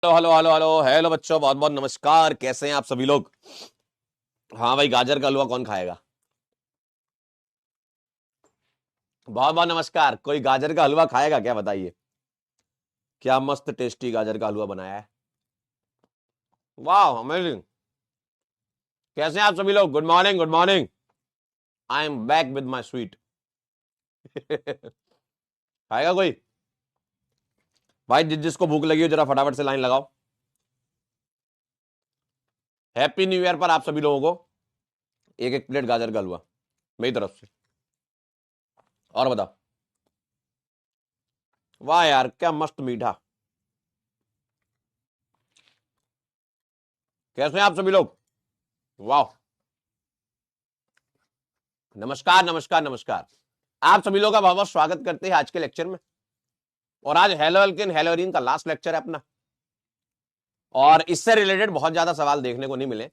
Hello hello hello hello hello बच्चों, बहुत बहुत नमस्कार। कैसे हैं आप सभी लोग? हाँ भाई, गाजर का हलवा कौन खाएगा? बहुत बहुत नमस्कार। कोई गाजर का हलवा खाएगा क्या? बताइए। क्या मस्त टेस्टी गाजर का हलवा बनाया है। वाह, अमेजिंग। कैसे हैं आप सभी लोग? Good morning, good morning. I am back with my sweet. खाएगा कोई? भाई जिसको भूख लगी हो जरा फटाफट से लाइन लगाओ। हैप्पी न्यू ईयर पर आप सभी लोगों को एक एक प्लेट गाजर का हलवा मेरी तरफ से। और बताओ। वाह यार, क्या मस्त मीठा। कैसे हैं आप सभी लोग? वाह। नमस्कार नमस्कार नमस्कार। आप सभी लोगों का बहुत बहुत स्वागत करते हैं आज के लेक्चर में। और आज हेलो एल्केन हेलोरीन का लास्ट लेक्चर है अपना। और इससे रिलेटेड बहुत ज्यादा सवाल देखने को नहीं मिले।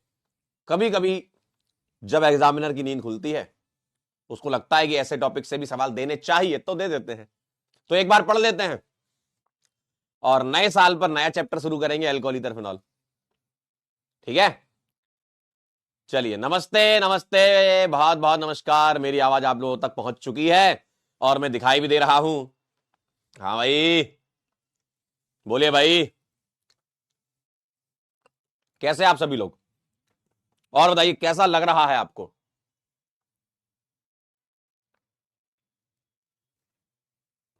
कभी कभी जब एग्जामिनर की नींद खुलती है, उसको लगता है कि ऐसे टॉपिक से भी सवाल देने चाहिए, तो दे देते हैं। तो एक बार पढ़ लेते हैं और नए साल पर नया चैप्टर शुरू करेंगे, अल्कोहल ईथर फिनॉल। ठीक है, चलिए। नमस्ते नमस्ते, बहुत बहुत नमस्कार। मेरी आवाज आप लोगों तक पहुंच चुकी है और मैं दिखाई भी दे रहा हूं। हाँ भाई, बोलिए भाई। कैसे आप सभी लोग? और बताइए कैसा लग रहा है आपको?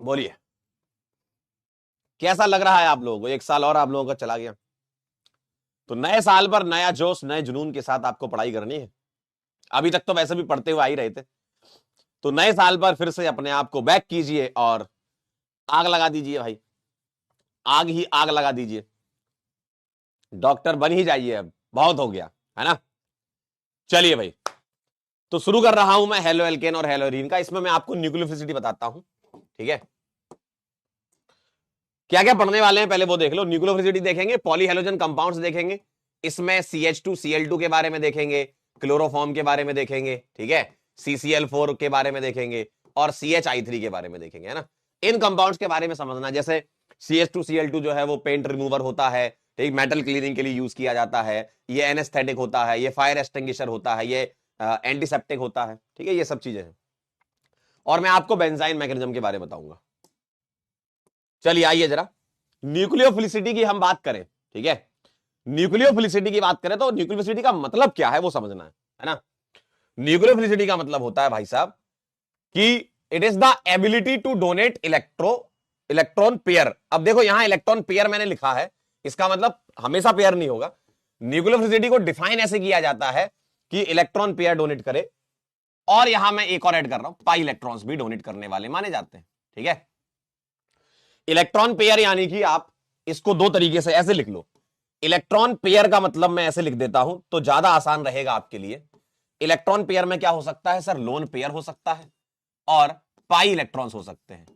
बोलिए, कैसा लग रहा है आप लोगों को? एक साल और आप लोगों का चला गया, तो नए साल पर नया जोश नए जुनून के साथ आपको पढ़ाई करनी है। अभी तक तो वैसे भी पढ़ते हुए आ ही रहे थे, तो नए साल पर फिर से अपने आप को बैक कीजिए और आग लगा दीजिए भाई। आग ही आग लगा दीजिए। डॉक्टर बन ही जाइए, अब बहुत हो गया है ना। चलिए भाई, तो शुरू कर रहा हूं मैं हेलो एल्केन और हेलोरीन का। इसमें मैं आपको न्यूक्लियोफिलिसिटी बताता हूं, ठीक है। क्या क्या पढ़ने वाले हैं पहले वो देख लो। न्यूक्लियोफिलिसिटी देखेंगे, पॉलीहेलोजन कंपाउंड्स देखेंगे, इसमें CH2Cl2 के बारे में देखेंगे, क्लोरोफॉर्म के बारे में देखेंगे, ठीक है, CCl4 के बारे में देखेंगे और CHI3 के बारे में देखेंगे, है ना। इन कंपाउंड्स के बारे में समझना, जैसे CH2Cl2 जो है वो पेंट रिमूवर होता है, ठीक, मेटल क्लीनिंग के लिए यूज किया जाता है। ये एनेस्थेटिक होता है, ये फायर एक्सटिंग्विशर होता है, ये एंटीसेप्टिक होता है, ठीक है, ये सब चीजें हैं। और मैं आपको बेंजाइन मैकेनिज्म के बारे में बताऊंगा। चलिए आइए जरा न्यूक्लियोफिलिसिटी की हम बात करें, ठीक है। न्यूक्लियोफिलिसिटी की बात करें तो न्यूक्लियोफिलिसिटी का मतलब क्या है वो समझना है ना। न्यूक्लियोफिलिसिटी का मतलब होता है भाई साहब कि it is the ability to donate electron pair. अब देखो यहां इलेक्ट्रॉन पेयर मैंने लिखा है, इसका मतलब हमेशा पेयर नहीं होगा। न्यूक्लियोफिलिसिटी को डिफाइन ऐसे किया जाता है कि इलेक्ट्रॉन पेयर डोनेट करे, और यहां मैं एक और ऐड कर रहा हूं, पाई इलेक्ट्रॉन्स भी डोनेट करने वाले माने जाते हैं, ठीक है। इलेक्ट्रॉन पेयर यानी कि आप इसको दो तरीके से ऐसे लिख लो। इलेक्ट्रॉन पेयर का मतलब मैं ऐसे लिख देता हूं तो ज्यादा आसान रहेगा आपके लिए। इलेक्ट्रॉन पेयर में क्या हो सकता है सर? लोन पेयर हो सकता है और पाई इलेक्ट्रॉन्स हो सकते हैं,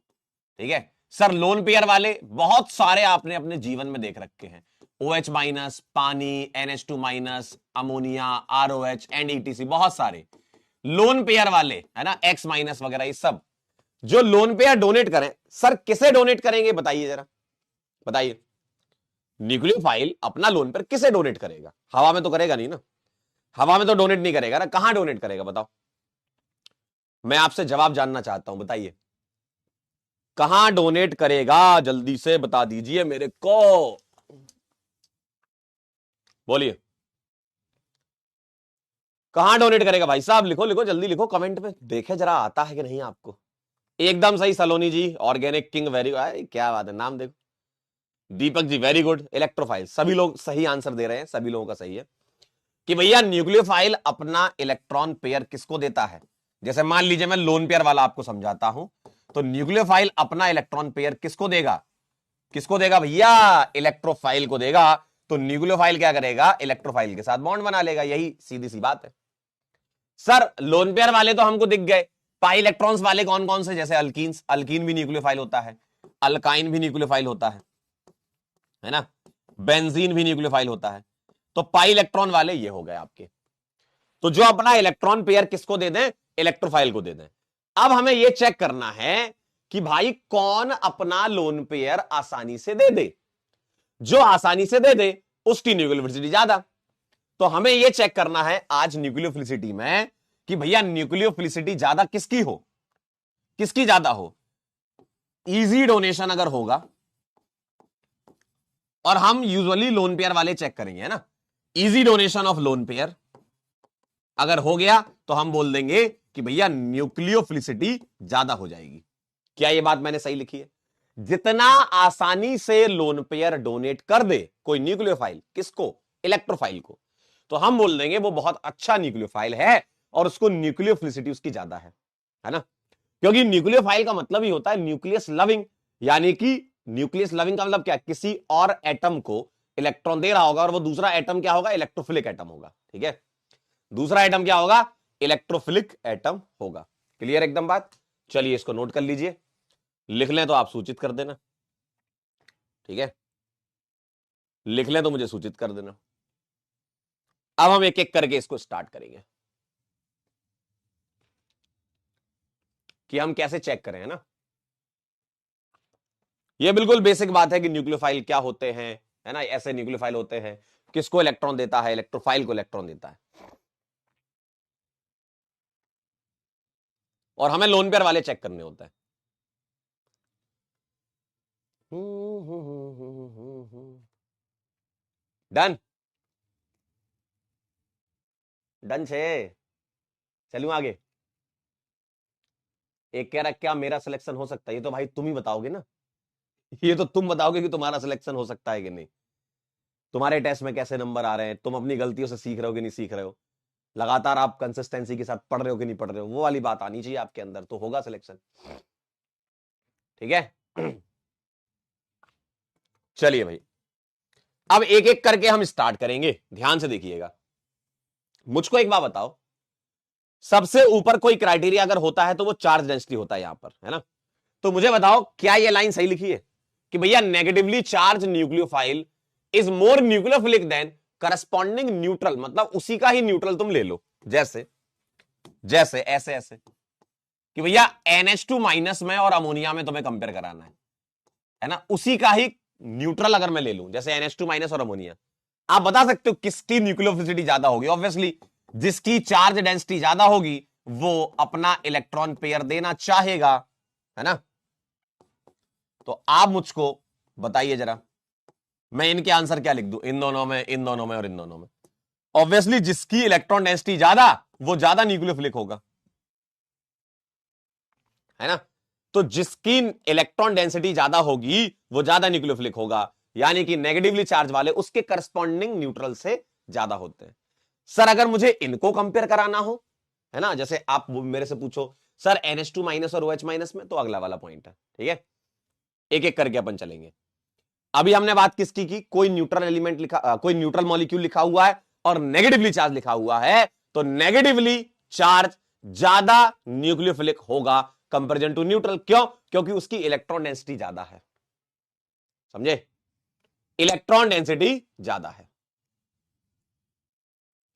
ठीक है। सर लोन पेयर वाले बहुत सारे आपने अपने जीवन में देख रखे हैं। OH माइनस, पानी, NH2 minus, ammonia, ROH, NETC, बहुत सारे लोन पेयर वाले, है ना, X माइनस वगैरह, ये सब जो लोन पेयर डोनेट करें। सर किसे डोनेट करेंगे बताइए जरा, बताइए। न्यूक्लियोफाइल अपना लोन पेयर किसे डोनेट करेगा? हवा में तो करेगा नहीं ना, हवा में तो डोनेट नहीं करेगा ना। कहां डोनेट करेगा बताओ? मैं आपसे जवाब जानना चाहता हूं, बताइए कहां डोनेट करेगा? जल्दी से बता दीजिए मेरे को, बोलिए कहां डोनेट करेगा भाई साहब? लिखो लिखो, जल्दी लिखो कमेंट में, देखे जरा आता है कि नहीं आपको। एकदम सही सलोनी जी, ऑर्गेनिक किंग, वेरी क्या बात है, नाम देखो। Deepak ji very good, electrophile. सभी लोग सही आंसर दे रहे हैं, सभी लोगों का सही है कि भैया न्यूक्लियोफाइल अपना इलेक्ट्रॉन पेयर किसको देता है। जैसे मान लीजिए मैं लोन पेयर वाला आपको समझाता हूं, तो न्यूक्लियोफाइल अपना इलेक्ट्रॉन पेयर किसको देगा? किसको देगा भैया? इलेक्ट्रोफाइल को देगा। तो न्यूक्लियोफाइल क्या करेगा? इलेक्ट्रोफाइल के साथ बॉन्ड बना लेगा, यही सीधी सी बात है। सर लोन पेयर वाले तो हमको दिख गए, पाई इलेक्ट्रॉन्स वाले कौन कौन से? जैसे अल्कीन्स, अल्कीन भी न्यूक्लियोफाइल होता है, अल्काइन भी न्यूक्लियोफाइल होता है ना, बेंजीन भी न्यूक्लियोफाइल होता है। तो पाई इलेक्ट्रॉन वाले ये हो गए आपके। तो जो अपना इलेक्ट्रॉन पेयर किसको दे दें? इलेक्ट्रोफाइल को दे दें। अब हमें यह चेक करना है कि भाई कौन अपना लोन पेयर आसानी से दे दे। जो आसानी से दे दे उसकी न्यूक्लियोफिलिसिटी ज्यादा। तो हमें यह चेक करना है आज न्यूक्लियोफिलिसिटी में कि भैया न्यूक्लियोफिलिसिटी ज्यादा किसकी हो, किसकी ज्यादा हो। इजी डोनेशन अगर होगा, और हम यूजुअली लोन पेयर वाले चेक करेंगे, है ना, easy donation of lone pair अगर हो गया तो हम बोल देंगे कि भैया न्यूक्लियोफिलिसिटी ज्यादा हो जाएगी। क्या यह बात मैंने सही लिखी है? जितना आसानी से लोन पेयर डोनेट कर दे कोई न्यूक्लियोफाइल, किसको, इलेक्ट्रोफाइल को, तो हम बोल देंगे वो बहुत अच्छा न्यूक्लियोफाइल है और उसको न्यूक्लियोफिलिसिटी उसकी ज्यादा है ना। क्योंकि न्यूक्लियोफाइल का मतलब ही होता है न्यूक्लियस लविंग, यानी कि न्यूक्लियस लविंग का मतलब क्या, किसी और एटम को इलेक्ट्रॉन दे रहा होगा और वो दूसरा एटम क्या होगा, इलेक्ट्रोफिलिक एटम होगा। ठीक है, दूसरा एटम क्या होगा, इलेक्ट्रोफिलिक एटम होगा। क्लियर एकदम बात? चलिए इसको नोट कर लीजिए, लिख लें तो आप सूचित कर देना। ठीक है, लिख लें तो मुझे सूचित कर देना। अब हम एक एक करके इसको स्टार्ट करेंगे कि हम कैसे चेक करें, है ना। यह बिल्कुल बेसिक बात है कि न्यूक्लियोफाइल क्या होते हैं, है ना। ऐसे न्यूक्लियोफाइल होते हैं, किसको इलेक्ट्रॉन देता है, इलेक्ट्रोफाइल को इलेक्ट्रॉन देता है। और हमें लोन पेयर वाले चेक करने होता है। डन, डन छे, चलूं आगे। एक कह रहा क्या मेरा सिलेक्शन हो सकता है, ये तो भाई तुम ही बताओगे ना, ये तो तुम बताओगे कि तुम्हारा सिलेक्शन हो सकता है कि नहीं। तुम्हारे टेस्ट में कैसे नंबर आ रहे हैं, तुम अपनी गलतियों से सीख रहे हो कि नहीं सीख रहे हो, लगातार आप कंसिस्टेंसी के साथ पढ़ रहे हो कि नहीं पढ़ रहे हो, वो वाली बात आनी चाहिए आपके अंदर, तो होगा सिलेक्शन। ठीक है, चलिए भाई अब एक एक करके हम स्टार्ट करेंगे, ध्यान से देखिएगा। मुझको एक बात बताओ, सबसे ऊपर कोई क्राइटेरिया अगर होता है तो वो चार्ज डेंसिटी होता है यहां पर, है ना। तो मुझे बताओ क्या ये लाइन सही लिखी है कि भैया negatively charge nucleophile is more nucleophilic than corresponding neutral, मतलब उसी का ही न्यूट्रल तुम ले लो, जैसे जैसे ऐसे ऐसे कि भैया NH2 माइनस में और अमोनिया में तुम्हें कंपेयर कराना है ना, उसी का ही न्यूट्रल अगर मैं ले लूं, जैसे NH2 माइनस और अमोनिया, आप बता सकते हो किसकी न्यूक्लियोफिलिसिटी ज्यादा होगी। ऑब्वियसली जिसकी चार्ज डेंसिटी ज्यादा होगी वो अपना इलेक्ट्रॉन पेयर देना चाहेगा, है ना। तो आप मुझको बताइए जरा, मैं इनके आंसर क्या लिख दूं, इन दोनों में, इन दोनों में और इन दोनों में। ऑब्वियसली जिसकी इलेक्ट्रॉन डेंसिटी ज्यादा वो ज्यादा न्यूक्लियोफिलिक होगा, है ना। तो जिसकी इलेक्ट्रॉन डेंसिटी ज्यादा होगी वो ज्यादा न्यूक्लियोफिलिक होगा, यानी कि नेगेटिवली चार्ज वाले उसके करस्पॉन्डिंग न्यूट्रल से ज्यादा होते हैं। सर अगर मुझे इनको कंपेयर कराना हो, है ना, जैसे आप मेरे से पूछो सर NH2 माइनस और OH माइनस में, तो अगला वाला पॉइंट है। ठीक है, एक एक करके अपन चलेंगे। अभी हमने बात किसकी की, कोई न्यूट्रल एलिमेंट लिखा, कोई न्यूट्रल मॉलिक्यूल लिखा हुआ है और नेगेटिवली चार्ज लिखा हुआ है, तो नेगेटिवली चार्ज ज्यादा न्यूक्लियोफिलिक होगा कंपेरिजन टू न्यूट्रल। क्यों? क्योंकि उसकी इलेक्ट्रॉन डेंसिटी ज्यादा है, समझे, इलेक्ट्रॉन डेंसिटी ज्यादा है।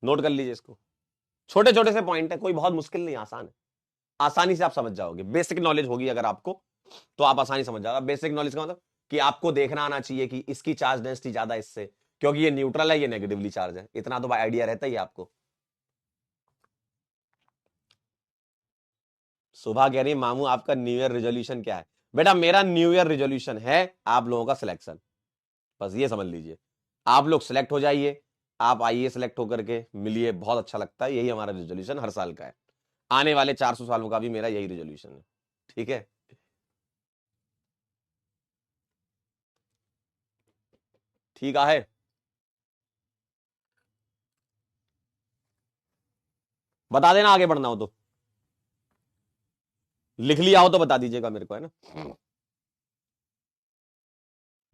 नोट कर लीजिए इसको, छोटे छोटे से पॉइंट है, कोई बहुत मुश्किल नहीं, आसान है, आसानी से आप समझ जाओगे। बेसिक नॉलेज होगी अगर आपको तो आप आसानी समझ जाओगे। बेसिक नॉलेज का मतलब कि आपको देखना आना चाहिए कि इसकी चार्ज डेंसिटी ज्यादा इससे, क्योंकि ये न्यूट्रल है, ये नेगेटिवली चार्ज है, इतना तो आइडिया रहता ही आपको। सुबह कह रही मामू आपका न्यू ईयर रिजोल्यूशन क्या है? बेटा मेरा न्यू ईयर रिजोल्यूशन है आप लोगों का सिलेक्शन, बस ये समझ लीजिए। आप लोग सिलेक्ट हो जाइए, आप आइए सिलेक्ट होकर के मिलिए, बहुत अच्छा लगता है, यही हमारा रिजोल्यूशन हर साल का है, आने वाले 400 सालों का भी मेरा यही रिजोल्यूशन है। ठीक है, ठीक है, बता देना आगे बढ़ना हो तो, लिख लिया हो तो बता दीजिएगा मेरे को, है ना,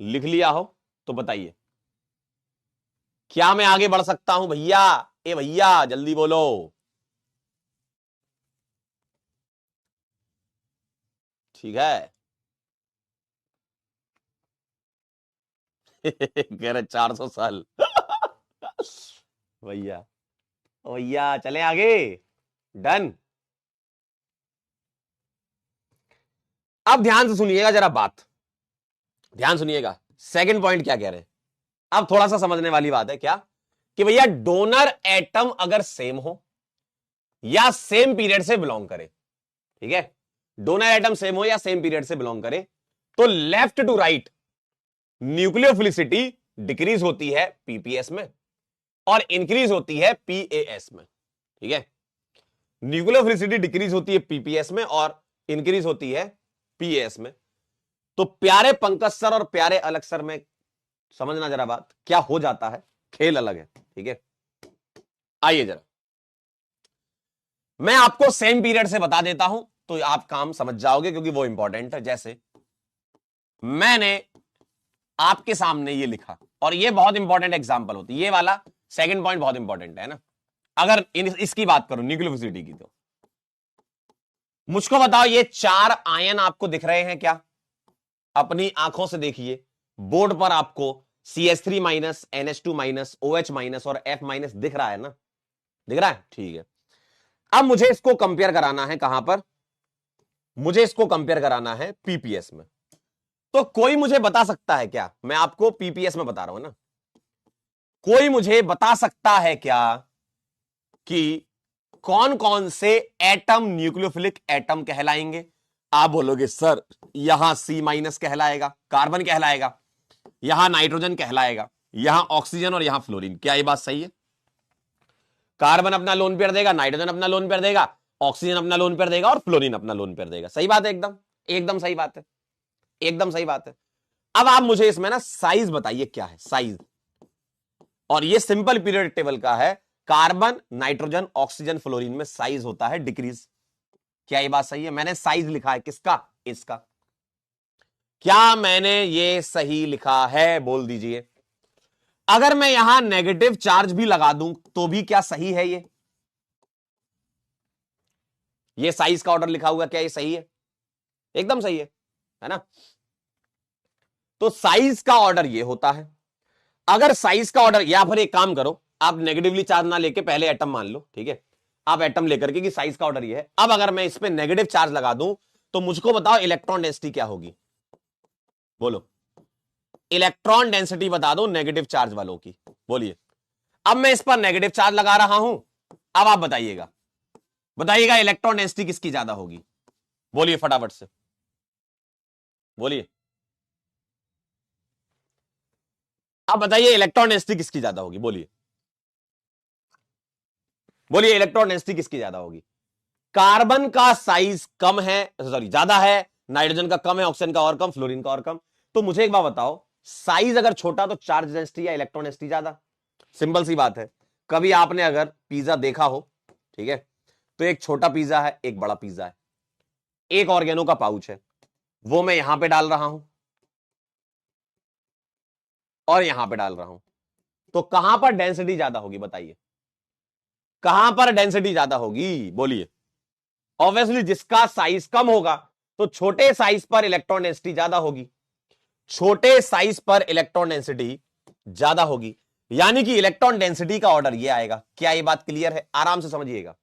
लिख लिया हो तो बताइए क्या मैं आगे बढ़ सकता हूं भैया, ए भैया जल्दी बोलो। ठीक है कह रहे 400 साल भैया, भैया चले आगे, डन। अब ध्यान से सुनिएगा जरा बात, ध्यान सुनिएगा, सेकंड पॉइंट क्या कह रहे हैं। अब थोड़ा सा समझने वाली बात है क्या, कि भैया डोनर एटम अगर सेम हो या सेम पीरियड से बिलोंग करे, ठीक है, डोनर एटम सेम हो या सेम पीरियड से बिलोंग करे, तो left to right nucleophilicity decrease होती है पीपीएस में और इंक्रीज होती है पीएएस में, ठीक है, न्यूक्लियोफिलिसिटी डिक्रीज होती है पीपीएस में और इंक्रीज होती है पीएएस में। तो प्यारे पंकज सर और प्यारे अलग सर में समझना जरा बात, क्या हो जाता है, खेल अलग है, ठीक है। आइए जरा मैं आपको सेम पीरियड से बता देता हूं तो आप काम समझ जाओगे, क्योंकि वो इंपॉर्टेंट है। जैसे मैंने आपके सामने ये लिखा, और ये बहुत इंपॉर्टेंट एग्जांपल होती है, ये वाला सेकंड पॉइंट बहुत इंपॉर्टेंट है ना। अगर इसकी बात करूं न्यूक्लियोफिलिसिटी की, तो मुझको बताओ ये 4 आयन आपको दिख रहे हैं क्या? अपनी आंखों से देखिए, बोर्ड पर आपको CH3 minus, NH2 minus, OH minus और F माइनस दिख रहा है ना? दिख रहा है, ठीक है। अब मुझे इसको कंपेयर कराना है, कहां पर? मुझे इसको कंपेयर कराना है पीपीएस में। तो कोई मुझे बता सकता है क्या? मैं आपको पीपीएस में बता रहा हूं ना, कोई मुझे बता सकता है क्या कि कौन कौन से एटम न्यूक्लियोफिलिक एटम कहलाएंगे? आप बोलोगे सर यहां C माइनस कहलाएगा, कार्बन कहलाएगा, यहां नाइट्रोजन कहलाएगा, यहां ऑक्सीजन और यहां फ्लोरीन। क्या ये बात सही है? कार्बन अपना लोन पेयर देगा, नाइट्रोजन अपना लोन पेयर देगा, ऑक्सीजन अपना लोन पेयर देगा और फ्लोरीन अपना लोन पेयर देगा। सही बात है, एकदम एकदम सही बात है, एकदम सही बात है। अब आप मुझे इसमें ना साइज बताइए, क्या है साइज? और ये सिंपल पीरियोडिक टेबल का है, कार्बन, नाइट्रोजन, ऑक्सीजन, फ्लोरीन में साइज होता है डिक्रीज। क्या ये बात सही है? मैंने साइज लिखा है किसका? इसका। क्या मैंने ये सही लिखा है? बोल दीजिए। अगर मैं यहां नेगेटिव चार्ज भी लगा दूं तो भी क्या सही है? ये साइज का ऑर्डर लिखा हुआ, क्या ये सही है? एकदम सही है ना? तो साइज का ऑर्डर ये होता है। अगर साइज का ऑर्डर, या फिर एक काम करो, आप नेगेटिवली चार्ज ना लेके पहले एटम मान लो, ठीक है, आप एटम लेकर के कि साइज का ऑर्डर ये है। अब अगर मैं इस पे नेगेटिव चार्ज लगा दूं तो मुझको बताओ इलेक्ट्रॉन डेंसिटी क्या होगी? बोलो, इलेक्ट्रॉन डेंसिटी बता दो नेगेटिव चार्ज वालों की, बोलिए। अब मैं इस पर नेगेटिव चार्ज लगा रहा हूं, अब आप बताइएगा, बताइएगा इलेक्ट्रॉन डेंसिटी किसकी ज्यादा होगी? बोलिए फटाफट से, बोलिए। अब बताइए इलेक्ट्रॉन डेंसिटी किसकी ज्यादा होगी? बोलिए, बोलिए इलेक्ट्रॉन डेंसिटी किसकी ज्यादा होगी? कार्बन का साइज कम है, सॉरी ज्यादा है, नाइट्रोजन का कम है, ऑक्सीजन का और कम, फ्लोरीन का और कम। तो मुझे एक बात बताओ, साइज अगर छोटा तो चार्ज डेंसिटी या इलेक्ट्रॉन डेंसिटी ज्यादा? सिंपल सी बात है। कभी आपने अगर पिज्जा देखा हो, ठीक है, तो एक छोटा पिज्जा है, एक बड़ा पिज्जा है, एक ऑर्गेनो का पाउच है, वो मैं यहां पे डाल रहा हूं और यहां पे डाल रहा हूं, तो कहां पर डेंसिटी ज्यादा होगी? बताइए, कहां पर डेंसिटी ज्यादा होगी? बोलिए। ऑब्वियसली जिसका साइज कम होगा तो छोटे साइज पर इलेक्ट्रॉन डेंसिटी ज्यादा होगी, छोटे साइज पर इलेक्ट्रॉन डेंसिटी ज्यादा होगी, यानी कि इलेक्ट्रॉन डेंसिटी का ऑर्डर ये आएगा। क्या ये बात क्लियर है? आराम से समझिएगा।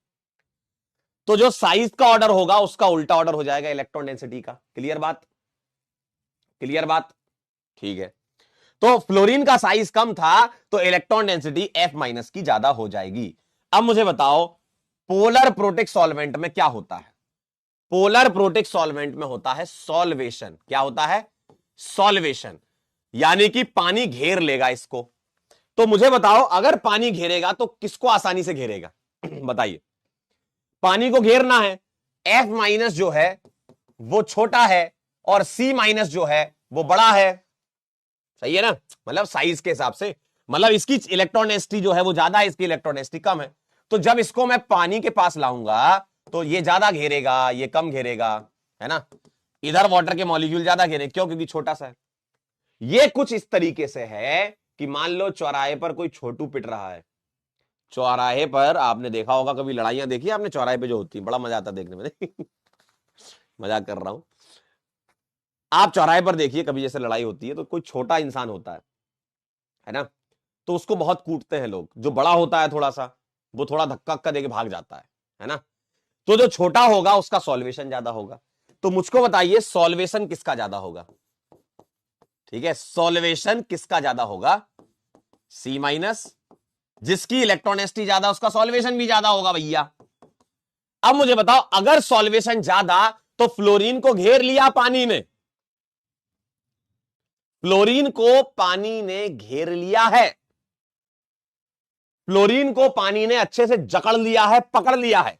तो जो साइज का ऑर्डर होगा उसका उल्टा ऑर्डर हो जाएगा इलेक्ट्रॉन डेंसिटी का। क्लियर बात? क्लियर बात? ठीक है। तो फ्लोरीन का साइज कम था तो इलेक्ट्रॉन डेंसिटी F माइनस की ज्यादा हो जाएगी। अब मुझे बताओ पोलर प्रोटिक सॉल्वेंट में क्या होता है? पोलर प्रोटिक सॉल्वेंट में होता है सॉल्वेशन। क्या होता है? सॉल्वेशन, यानी कि पानी घेर लेगा इसको। तो मुझे बताओ अगर पानी घेरेगा तो किसको आसानी से घेरेगा? बताइए। पानी को घेरना है, F माइनस जो है वो छोटा है और C माइनस जो है वो बड़ा है। सही है ना? मतलब साइज के हिसाब से, मतलब इसकी इलेक्ट्रॉन डेंसिटी जो है वो ज्यादा है, इसकी इलेक्ट्रॉन डेंसिटी कम है। तो जब इसको मैं पानी के पास लाऊंगा तो ये ज्यादा घेरेगा, ये कम घेरेगा, है ना? इधर वाटर के मॉलिक्यूल ज्यादा घेरे, क्यों? क्योंकि छोटा सा है। ये कुछ इस तरीके से है कि मान लो चौराहे पर कोई छोटू पिट रहा है। चौराहे पर आपने देखा होगा, कभी लड़ाइयां देखी आपने चौराहे पे जो होती है, बड़ा मजा आता है देखने में। मजाक कर रहा हूं। आप चौराहे पर देखिए कभी, जैसे लड़ाई होती है तो कोई छोटा इंसान होता है ना, तो उसको बहुत कूटते हैं लोग। जो बड़ा होता है थोड़ा सा, वो थोड़ा धक्का धक्का देके भाग जाता है ना? तो जो छोटा होगा उसका सॉल्वेशन ज्यादा होगा। तो मुझको बताइए सॉल्वेशन किसका ज्यादा होगा? ठीक है, सॉल्वेशन किसका ज्यादा होगा? सी माइनस, जिसकी इलेक्ट्रॉनिसिटी ज्यादा उसका सॉल्वेशन भी ज्यादा होगा भैया। अब मुझे बताओ, अगर सॉल्वेशन ज्यादा तो फ्लोरीन को घेर लिया पानी ने, फ्लोरीन को पानी ने घेर लिया है, फ्लोरीन को पानी ने अच्छे से जकड़ लिया है, पकड़ लिया है।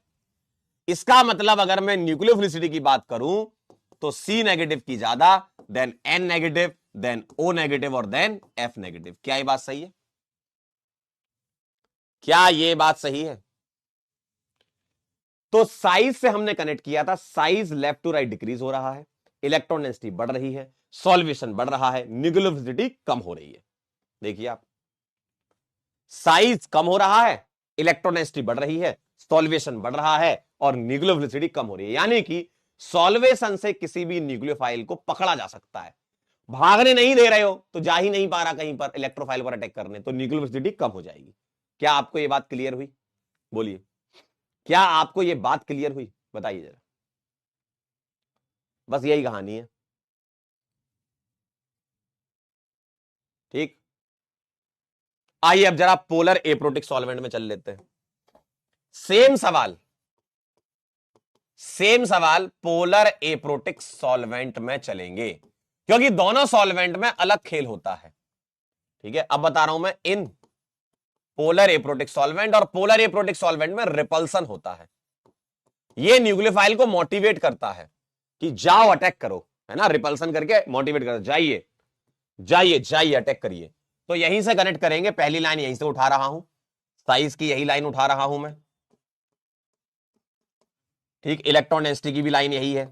इसका मतलब अगर मैं न्यूक्लियोफिलिसिटी की बात करूं तो सी नेगेटिव की ज्यादा, then N negative, then O negative और देन एफ नेगेटिव। क्या ये बात सही है? क्या ये बात सही है? तो साइज से हमने कनेक्ट किया था, size left to right decrease हो रहा है, इलेक्ट्रॉन डेंसिटी बढ़ रही है, सॉल्वेशन बढ़ रहा है, न्यूक्लियोफिलिसिटी कम हो रही है। देखिए आप, साइज कम हो रहा है, इलेक्ट्रॉन डेंसिटी बढ़ रही है, सॉल्वेशन बढ़ रहा है और न्यूक्लियोफिलिसिटी कम हो रही है। यानी कि सॉल्वेशन से किसी भी न्यूक्लियोफाइल को पकड़ा जा सकता है। भागने नहीं दे रहे हो तो जा ही नहीं पा रहा कहीं पर इलेक्ट्रोफाइल पर अटैक करने, तो न्यूक्लियोफिलिसिटी कम हो जाएगी। क्या आपको यह बात क्लियर हुई? बोलिए, क्या आपको यह बात क्लियर हुई? बताइए जरा। बस यही कहानी है। ठीक, आइए अब जरा पोलर एप्रोटिक सॉल्वेंट में चल लेते हैं। सेम सवाल, सेम सवाल पोलर एप्रोटिक सॉल्वेंट में चलेंगे, क्योंकि दोनों सॉल्वेंट में अलग खेल होता है। ठीक है, अब बता रहा हूं मैं, इन पोलर एप्रोटिक सॉल्वेंट और पोलर एप्रोटिक सॉल्वेंट में रिपल्सन होता है। ये न्यूक्लियोफाइल को मोटिवेट करता है कि जाओ अटैक करो, है ना, रिपल्सन करके मोटिवेट करता, जाइए जाइए जाइए अटैक करिए। तो यहीं से कनेक्ट करेंगे, पहली लाइन यहीं से उठा रहा हूं, साइज की यही लाइन उठा रहा हूं मैं। ठीक, इलेक्ट्रॉन डेंसिटी की भी लाइन यही है।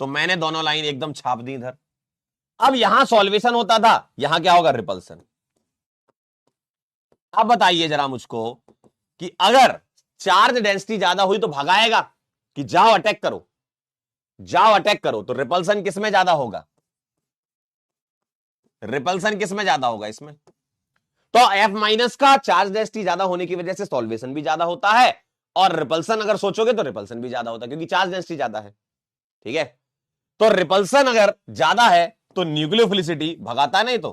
तो मैंने दोनों लाइन एकदम छाप दी इधर। अब यहां सॉल्वेशन होता था, यहां क्या होगा? रिपल्सन। अब बताइए जरा मुझको कि अगर चार्ज डेंसिटी ज्यादा हुई तो भगाएगा कि जाओ अटैक करो, जाओ अटैक करो, तो रिपल्सन किसमें ज्यादा होगा? रिपल्सन किसमें ज्यादा होगा? इसमें। तो एफ माइनस का चार्ज डेंसिटी ज्यादा होने की वजह से सॉल्वेशन भी ज्यादा होता है, और रिपल्सन अगर सोचोगे तो रिपल्सन भी ज्यादा होता है, क्योंकि चार्ज डेंसिटी ज्यादा है। ठीक है, तो रिपल्सन अगर ज्यादा है तो न्यूक्लियोफिलिसिटी भगाता है, नहीं तो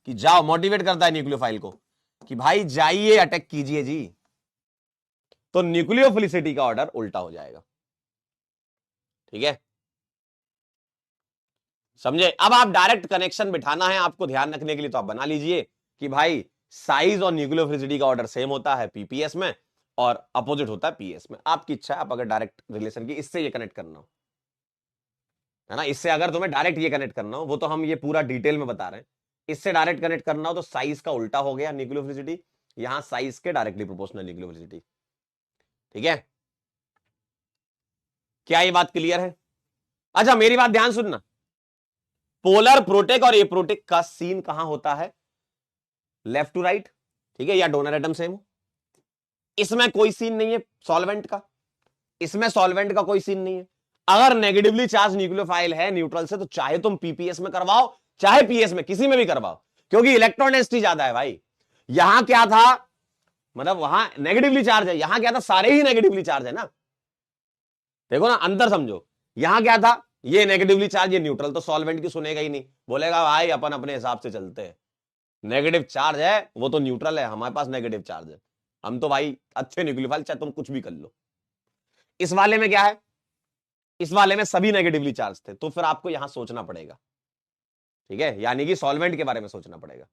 कि जाओ, मोटिवेट करता है न्यूक्लियोफाइल को कि भाई जाइए अटैक कीजिए जी। तो न्यूक्लियोफिलिसिटी का ऑर्डर उल्टा हो जाएगा। ठीक है, समझे? अब आप डायरेक्ट कनेक्शन बिठाना है आपको ध्यान रखने के लिए, तो आप बना लीजिए कि भाई साइज और न्यूक्लियोफिलिसिटी का ऑर्डर सेम होता है पीपीएस में और अपोजिट होता है पीएस में। आपकी इच्छा है, आप अगर डायरेक्ट रिलेशन की इससे ये कनेक्ट करना हो, है ना, इससे अगर तुम्हें डायरेक्ट ये कनेक्ट करना हो, वो तो हम ये पूरा डिटेल में बता रहे हैं, इससे डायरेक्ट कनेक्ट करना हो तो साइज का उल्टा हो गया न्यूक्लियोफिलिसिटी, यहां साइज के डायरेक्टली प्रोपोर्शनल न्यूक्लियोफिलिसिटी। ठीक है, क्या ये बात क्लियर है? अच्छा मेरी बात ध्यान सुनना, पोलर प्रोटिक और एप्रोटिक का सीन कहां होता है? Left to right. ठीक है, या डोनर एटम सेम हो। इसमें कोई सीन नहीं है सॉल्वेंट का, इसमें सॉल्वेंट का कोई सीन नहीं है। अगर नेगेटिवली चार्ज न्यूक्लियोफाइल है न्यूट्रल से, तो चाहे तुम पीपीएस में करवाओ चाहे पीएस में, किसी में भी करवाओ, क्योंकि इलेक्ट्रॉन डेंसिटी ज्यादा है भाई। यहां क्या था, मतलब वहां नेगेटिवली चार्ज है, यहां क्या था, सारे ही नेगेटिवली चार्ज है ना। देखो ना, अंतर समझो, यहां क्या था, ये नेगेटिवली चार्ज, ये न्यूट्रल, तो सॉल्वेंट की सुनेगा ही नहीं, बोलेगा भाई अपन अपने हिसाब से चलते हैं, नेगेटिव चार्ज है वो तो न्यूट्रल है, हमारे पास नेगेटिव चार्ज है, हम तो भाई अच्छे न्यूक्लियोफाइल, चाहे तुम कुछ भी कर लो। इस वाले में क्या है, इस वाले में सभी नेगेटिवली चार्ज थे, तो फिर आपको यहां सोचना पड़ेगा। ठीक है, यानी कि सॉल्वेंट के बारे में सोचना पड़ेगा।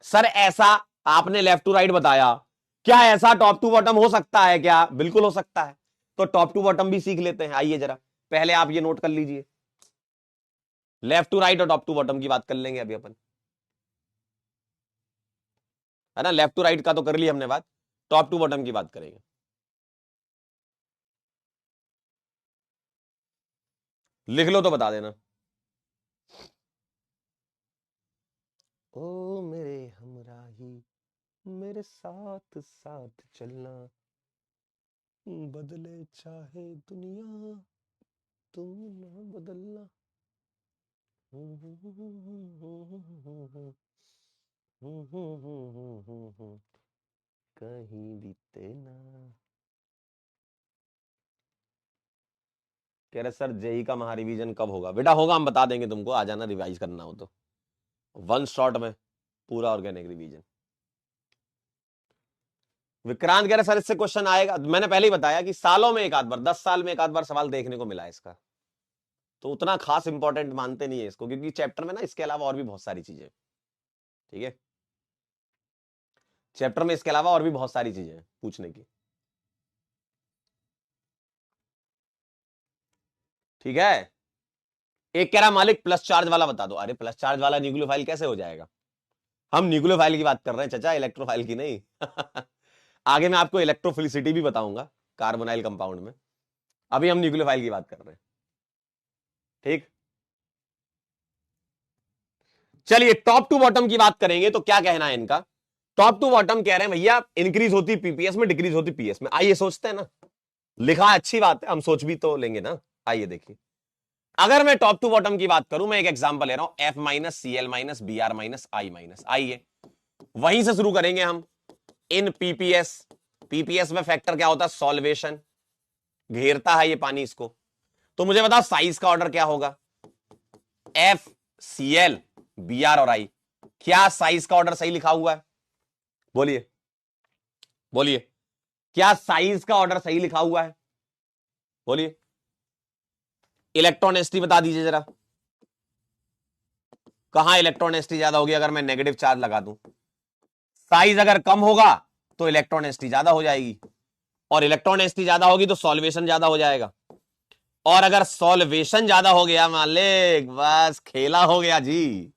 सर ऐसा आपने लेफ्ट टू राइट बताया, क्या ऐसा टॉप टू बॉटम हो सकता है क्या? बिल्कुल हो सकता है। तो टॉप टू बॉटम भी सीख लेते हैं, आइए जरा पहले आप ये नोट कर लीजिए, लेफ्ट टू राइट और टॉप टू बॉटम की बात कर लेंगे अभी अपन, है ना। लेफ्ट टू राइट का तो कर लिया हमने बात, टॉप टू बॉटम की बात करेंगे। लिख लो तो बता देना। ओ मेरे हमराही, मेरे साथ साथ चलना, बदले चाहे दुनिया, तुम ना बदलना। कहीं बीते ना। कह रहे सर जेई का महारिवीजन कब होगा? बेटा होगा, हम बता देंगे तुमको, आ जाना रिवाइज करना हो तो, वन शॉट में पूरा ऑर्गेनिक रिवीजन। विक्रांत कह रहे सर इससे क्वेश्चन आएगा, मैंने पहले ही बताया कि सालों में एक आध बार, 10 साल में एक आध बार सवाल देखने को मिला है इसका, तो उतना खास इंपॉर्टेंट मानते नहीं है इसको, क्योंकि चैप्टर में ना इसके अलावा और भी बहुत सारी चीजें, ठीक है, चैप्टर में इसके अलावा और भी बहुत सारी चीजें हैं पूछने की, ठीक है। एक कह रहा मालिक प्लस चार्ज वाला बता दो। अरे प्लस चार्ज वाला न्यूक्लियोफाइल कैसे हो जाएगा? हम न्यूक्लियोफाइल की बात कर रहे हैं चाचा, इलेक्ट्रोफाइल की नहीं। आगे मैं आपको इलेक्ट्रोफिलिसिटी भी बताऊंगा कार्बोनाइल कंपाउंड में, अभी हम न्यूक्लियोफाइल की बात कर रहे हैं, ठीक। चलिए टॉप टू बॉटम की बात करेंगे तो क्या कहना है इनका। टॉप टू बॉटम कह रहे हैं भैया इंक्रीज होती पीपीएस में, डिक्रीज होती पीएस में। आइए सोचते हैं ना, लिखा अच्छी बात है, हम सोच भी तो लेंगे ना। आइए देखिए, अगर मैं टॉप टू बॉटम की बात करूं, मैं एक एग्जांपल ले रहा हूं, F minus C L minus B R minus I minus. आइए वहीं से शुरू करेंगे हम। इन पीपीएस, पीपीएस में फैक्टर क्या होता है? सॉल्वेशन, घेरता है ये पानी इसको। तो मुझे बताओ साइज का ऑर्डर क्या होगा? F C L B R और आई, क्या साइज का ऑर्डर सही लिखा हुआ है? बोलिए बोलिए, क्या साइज का ऑर्डर सही लिखा हुआ है? बोलिए। इलेक्ट्रॉनिसिटी बता दीजिए जरा, कहां इलेक्ट्रॉनिसिटी ज्यादा होगी अगर मैं नेगेटिव चार्ज लगा दूं? साइज अगर कम होगा तो इलेक्ट्रॉनिसिटी ज्यादा हो जाएगी, और इलेक्ट्रॉनिसिटी ज्यादा होगी तो सॉल्वेशन ज्यादा हो जाएगा, और अगर सॉल्वेशन ज्यादा हो गया मालिक, बस खेला हो गया जी।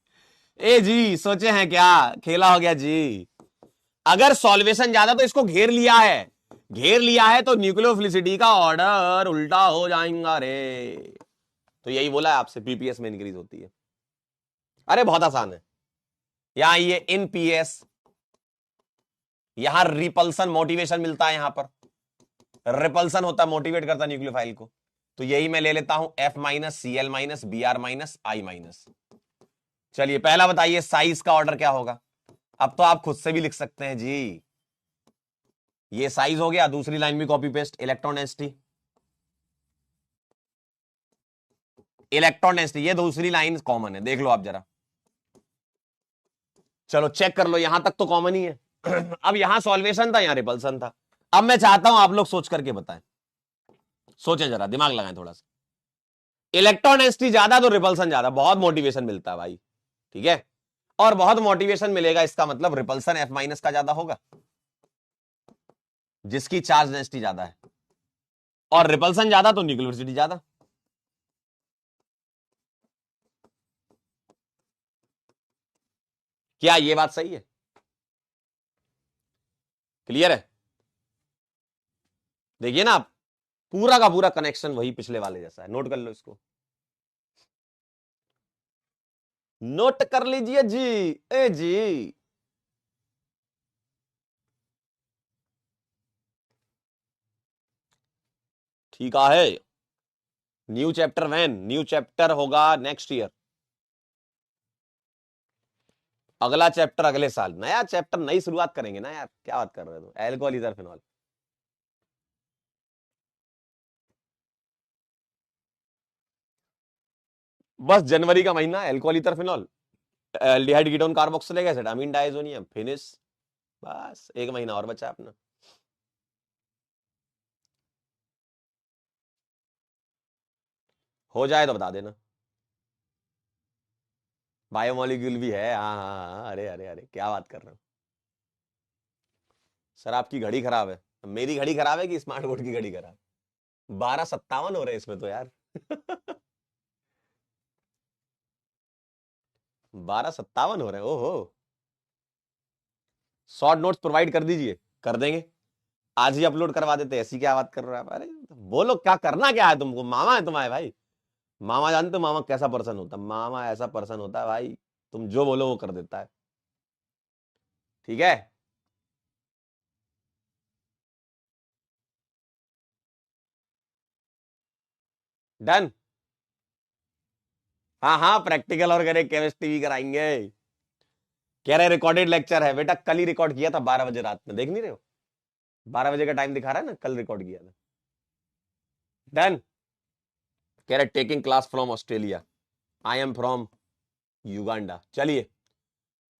ए जी सोचे हैं क्या? खेला हो गया जी। अगर सॉल्वेशन ज्यादा तो इसको घेर लिया है, घेर लिया है तो न्यूक्लियोफिलिसिटी का ऑर्डर उल्टा हो जाएगा रे। तो यही बोला है आपसे, पीपीएस में इंक्रीज होती है। अरे बहुत आसान है, यहां ये इन पीएस, यहां रिपल्सन मोटिवेशन मिलता है, यहां पर रिपल्सन होता है, मोटिवेट करता है न्यूक्लियोफाइल को। तो यही मैं ले लेता हूं F minus C L minus B R minus I minus. चलिए पहला बताइए साइज का ऑर्डर क्या होगा? अब तो आप खुद से भी लिख सकते हैं जी, ये साइज हो गया, दूसरी लाइन भी copy paste, electron density, electron density, ये दूसरी लाइन कॉमन है, देख लो आप जरा, चलो चेक कर लो, यहां तक तो कॉमन ही है। अब यहां सॉल्वेशन था, यहां रिपल्सन था। अब मैं चाहता हूं आप लोग सोच करके बताएं, सोचें जरा, दिमाग लगाएं थोड़ा सा। इलेक्ट्रॉन डेंसिटी ज्यादा तो रिपल्सन ज्यादा, बहुत मोटिवेशन मिलता है भाई, ठीक है, और बहुत मोटिवेशन मिलेगा, इसका मतलब रिपल्सन एफ माइनस का ज्यादा होगा, जिसकी चार्ज डेंसिटी ज्यादा है, और रिपल्सन ज्यादा तो न्यूक्लियोसिटी ज्यादा। क्या ये बात सही है? क्लियर है? देखिए ना आप, पूरा का पूरा कनेक्शन वही पिछले वाले जैसा है, नोट कर लो इसको, नोट कर लीजिए जी। ए जी ठीक है। New chapter one, new chapter होगा नेक्स्ट ईयर, अगला चैप्टर अगले साल, नया चैप्टर, नई शुरुआत करेंगे ना यार, क्या बात कर रहे हो? एल्कोहल इथर फिनॉल, बस जनवरी का महीना, alcohol ether phenol, aldehyde ketone carboxylic acid, amine diazonium, finish, बस एक महीना और बचा अपना। हो जाए तो बता देना। बायोमोलिक्यूल भी है, हाँ हाँ हाँ, अरे अरे अरे क्या बात कर रहे हो सर, आपकी घड़ी खराब है। मेरी घड़ी खराब है कि स्मार्ट बोर्ड की घड़ी खराब? 12:57 हो रहे हैं इसमें तो यार। 12:57 हो रहे हैं, ओहो। शॉर्ट नोट्स प्रोवाइड कर दीजिए, कर देंगे, आज ही अपलोड करवा देते, ऐसी क्या बात कर रहे हो आप? अरे बोलो क्या करना क्या है तुमको, मामा है तुम्हारे भाई, मामा जानते हो मामा कैसा पर्सन होता है? मामा ऐसा पर्सन होता है भाई, तुम जो बोलो वो कर देता है, ठीक है। डन। हाँ हाँ प्रैक्टिकल और करे केमिस्ट्री भी कराएंगे। कह रहे रिकॉर्डेड लेक्चर है बेटा, कल ही रिकॉर्ड किया था 12 बजे रात में, देख नहीं रहे हो? 12 बजे का टाइम दिखा रहा है ना, कल रिकॉर्ड किया था। डन। कह रहे taking class from Australia, I am from Uganda. चलिए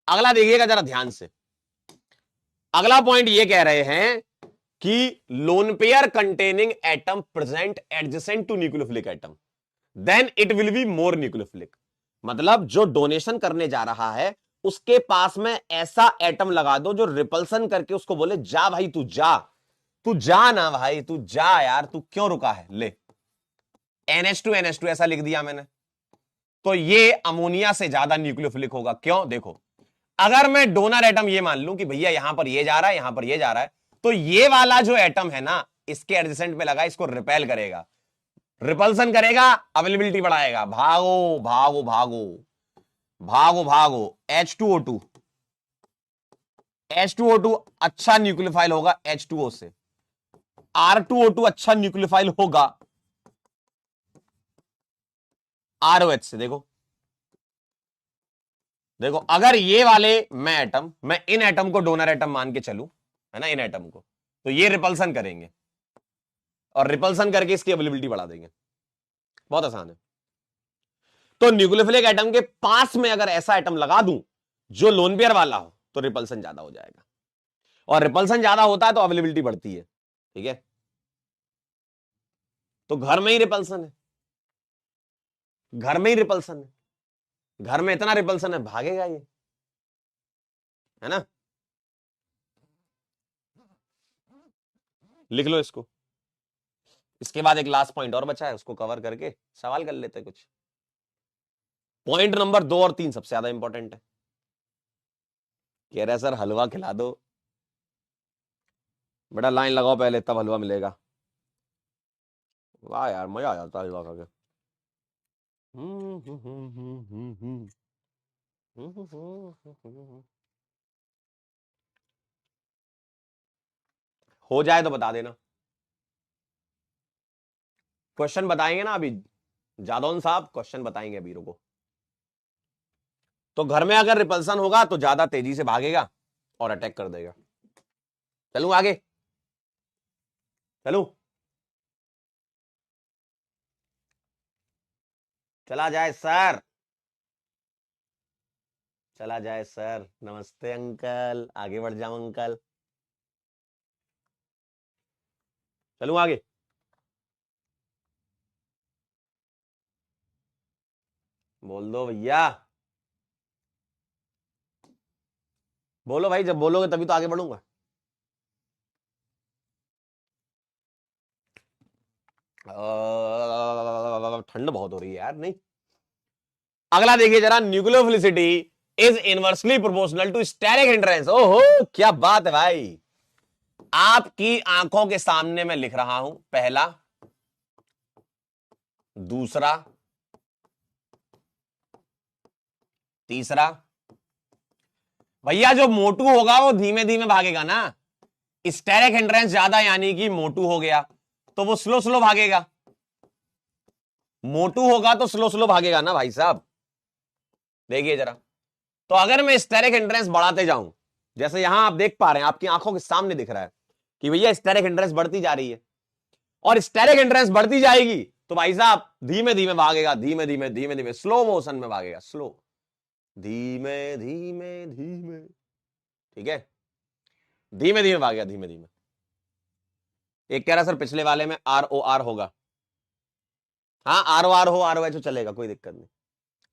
अगला देखिएगा जरा ध्यान से। अगला पॉइंट ये कह रहे हैं कि lone pair containing atom present adjacent to nucleophilic atom then it will be more nucleophilic. मतलब जो डोनेशन करने जा रहा है उसके पास में ऐसा एटम लगा दो जो रिपल्सन करके उसको बोले जा भाई तू जा, तू जा ना भाई, तू जा यार, तू क्यों रुका है, ले NH2 ऐसा लिख दिया मैंने। तो ये अमोनिया से ज्यादा न्यूक्लियोफिलिक होगा। क्यों? देखो अगर मैं डोनर एटम ये मान लूं कि भैया यहां पर ये जा रहा है, यहां पर ये जा रहा है, तो ये वाला जो एटम है ना इसके एडजेसेंट पे लगा, इसको रिपेल करेगा, रिपल्सन करेगा, अवेलेबिलिटी बढ़ाएगा, भागो भागो भागो भागो भागो। H2O2 H2O2 अच्छा न्यूक्लियोफाइल होगा H2O से, R2O2 अच्छा न्यूक्लियोफाइल होगा ROH से। देखो देखो अगर ये वाले मैं इन एटम को डोनर एटम मान के चलूं, है ना, इन एटम को, तो ये रिपल्सन करेंगे और रिपल्सन करके इसकी अवेलेबिलिटी बढ़ा देंगे। बहुत आसान है। तो न्यूक्लियोफिलिक एटम के पास में अगर ऐसा एटम लगा दूं जो लोन पेयर वाला हो तो रिपल्सन ज्यादा हो जाएगा, और रिपल्सन ज्यादा होता है तो अवेलेबिलिटी बढ़ती है। ठीक है, तो घर में ही रिपल्सन है, घर में ही रिपल्सन है, घर में इतना रिपल्सन है भागेगा ये, है ना। लिख लो इसको। इसके बाद एक लास्ट पॉइंट और बचा है, उसको कवर करके सवाल कर लेते हैं कुछ। पॉइंट नंबर 2 और 3 सबसे ज्यादा इंपॉर्टेंट है। कह रहा है सर हलवा खिला दो, बेटा लाइन लगाओ पहले तब हलवा मिलेगा। वाह यार मजा आ जाता है हलवा खा के। हो जाए तो बता देना। क्वेश्चन बताएंगे ना अभी, जादौन साहब क्वेश्चन बताएंगे अभी, रुको। तो घर में अगर रिपल्सन होगा तो ज्यादा तेजी से भागेगा और अटैक कर देगा। चलूं आगे, चलूं, चला जाए सर, चला जाए सर। नमस्ते अंकल, आगे बढ़ जाओ अंकल, चलूं आगे। बोल दो भैया, बोलो भाई, जब बोलोगे तभी तो आगे बढ़ूंगा। ठंड बहुत हो रही है यार, नहीं। अगला देखिए जरा, nucleophilicity is inversely proportional to steric hindrance. ओहो क्या बात है भाई। आपकी आंखों के सामने मैं लिख रहा हूं, पहला, दूसरा, तीसरा। भैया जो मोटू होगा वो धीमे धीमे भागेगा ना, स्टेरिक हिंड्रेंस ज्यादा यानी कि मोटू हो गया तो वो स्लो स्लो भागेगा, मोटू होगा तो स्लो स्लो भागेगा ना भाई साहब। देखिए जरा, तो अगर मैं स्टेरिक हिंड्रेंस बढ़ाते जाऊं, जैसे यहां आप देख पा रहे हैं, आपकी आंखों के सामने दिख रहा है कि भैया स्टेरिक हिंड्रेंस बढ़ती जा रही है, और स्टेरिक हिंड्रेंस बढ़ती जाएगी तो भाई साहब धीमे धीमे भागेगा, धीमे धीमे धीमे धीमे स्लो मोशन में भागेगा, स्लो, धीमे धीमे धीमे। ठीक है, धीमे धीमे भागेगा, धीमे धीमे। एक कह रहा सर पिछले वाले में ROR होगा, हाँ ROR हो ROH हो चलेगा, कोई दिक्कत नहीं।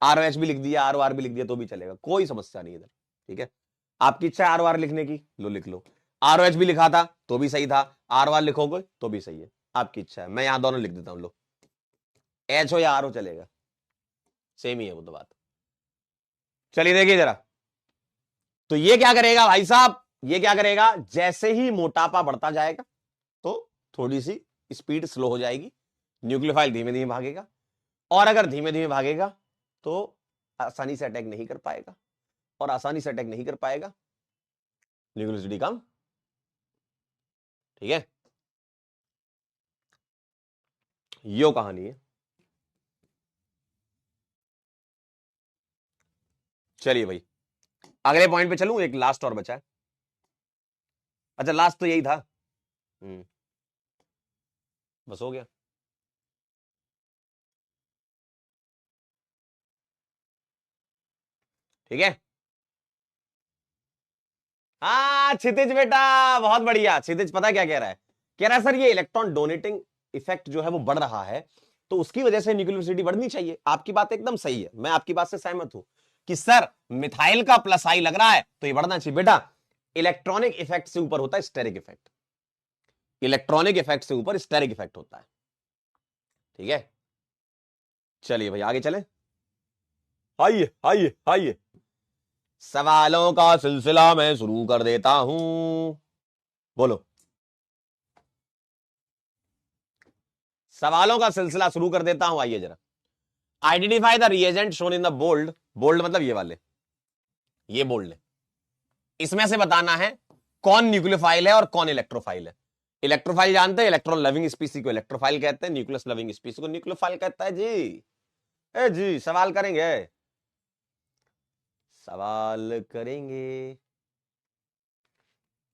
ROH भी लिख दिया, ROR भी लिख दिया तो भी चलेगा, कोई समस्या नहीं इधर। ठीक है, आपकी इच्छा है ROR लिखने की, लो लिख लो। ROH भी लिखा था तो भी सही था, ROR लिखोगे तो भी सही है, आपकी इच्छा है। मैं यहां दोनों लिख देता हूं, लो, H हो या R हो चलेगा, सेम ही है वो तो बात। चलिए देखिए जरा, तो ये क्या करेगा भाई साहब, ये क्या करेगा, जैसे ही मोटापा बढ़ता जाएगा तो थोड़ी सी स्पीड स्लो हो जाएगी, न्यूक्लियोफाइल धीमे धीमे भागेगा, और अगर धीमे धीमे भागेगा तो आसानी से अटैक नहीं कर पाएगा, और आसानी से अटैक नहीं कर पाएगा, न्यूक्लियोसिटी कम। ठीक है, यो कहानी है। चलिए भाई अगले पॉइंट पे चलूं, एक लास्ट और बचा है। अच्छा लास्ट तो यही था, बस हो गया। ठीक है। हाँ क्षितिज बेटा, बहुत बढ़िया। क्षितिज पता क्या कह रहा है? कह रहा है सर ये इलेक्ट्रॉन डोनेटिंग इफेक्ट जो है वो बढ़ रहा है, तो उसकी वजह से न्यूक्लियोसिटी बढ़नी चाहिए। आपकी बात एकदम सही है, मैं आपकी बात से सहमत हूं कि सर मिथाइल का प्लस आई लग रहा है तो ये बढ़ना चाहिए। बेटा इलेक्ट्रॉनिक इफेक्ट से ऊपर होता है स्टेरिक इफेक्ट, इलेक्ट्रॉनिक इफेक्ट से ऊपर स्टेरिक इफेक्ट होता है। ठीक है, चलिए भाई आगे चलें। आइए आइए आइए, सवालों का सिलसिला मैं शुरू कर देता हूं। बोलो, सवालों का सिलसिला शुरू कर देता हूं, आइए जरा। Identify the reagent shown in the bold, bold मतलब ये वाले, ये बोल्ड है। इसमें से बताना है कौन न्यूक्लियोफाइल है और कौन इलेक्ट्रोफाइल है। इलेक्ट्रोफाइल जानते हैं, इलेक्ट्रॉन लविंग स्पीसी को इलेक्ट्रोफाइल कहते हैं, न्यूक्लियस लविंग स्पीसी को न्यूक्लियोफाइल कहता है। जी ए जी, सवाल करेंगे, सवाल करेंगे,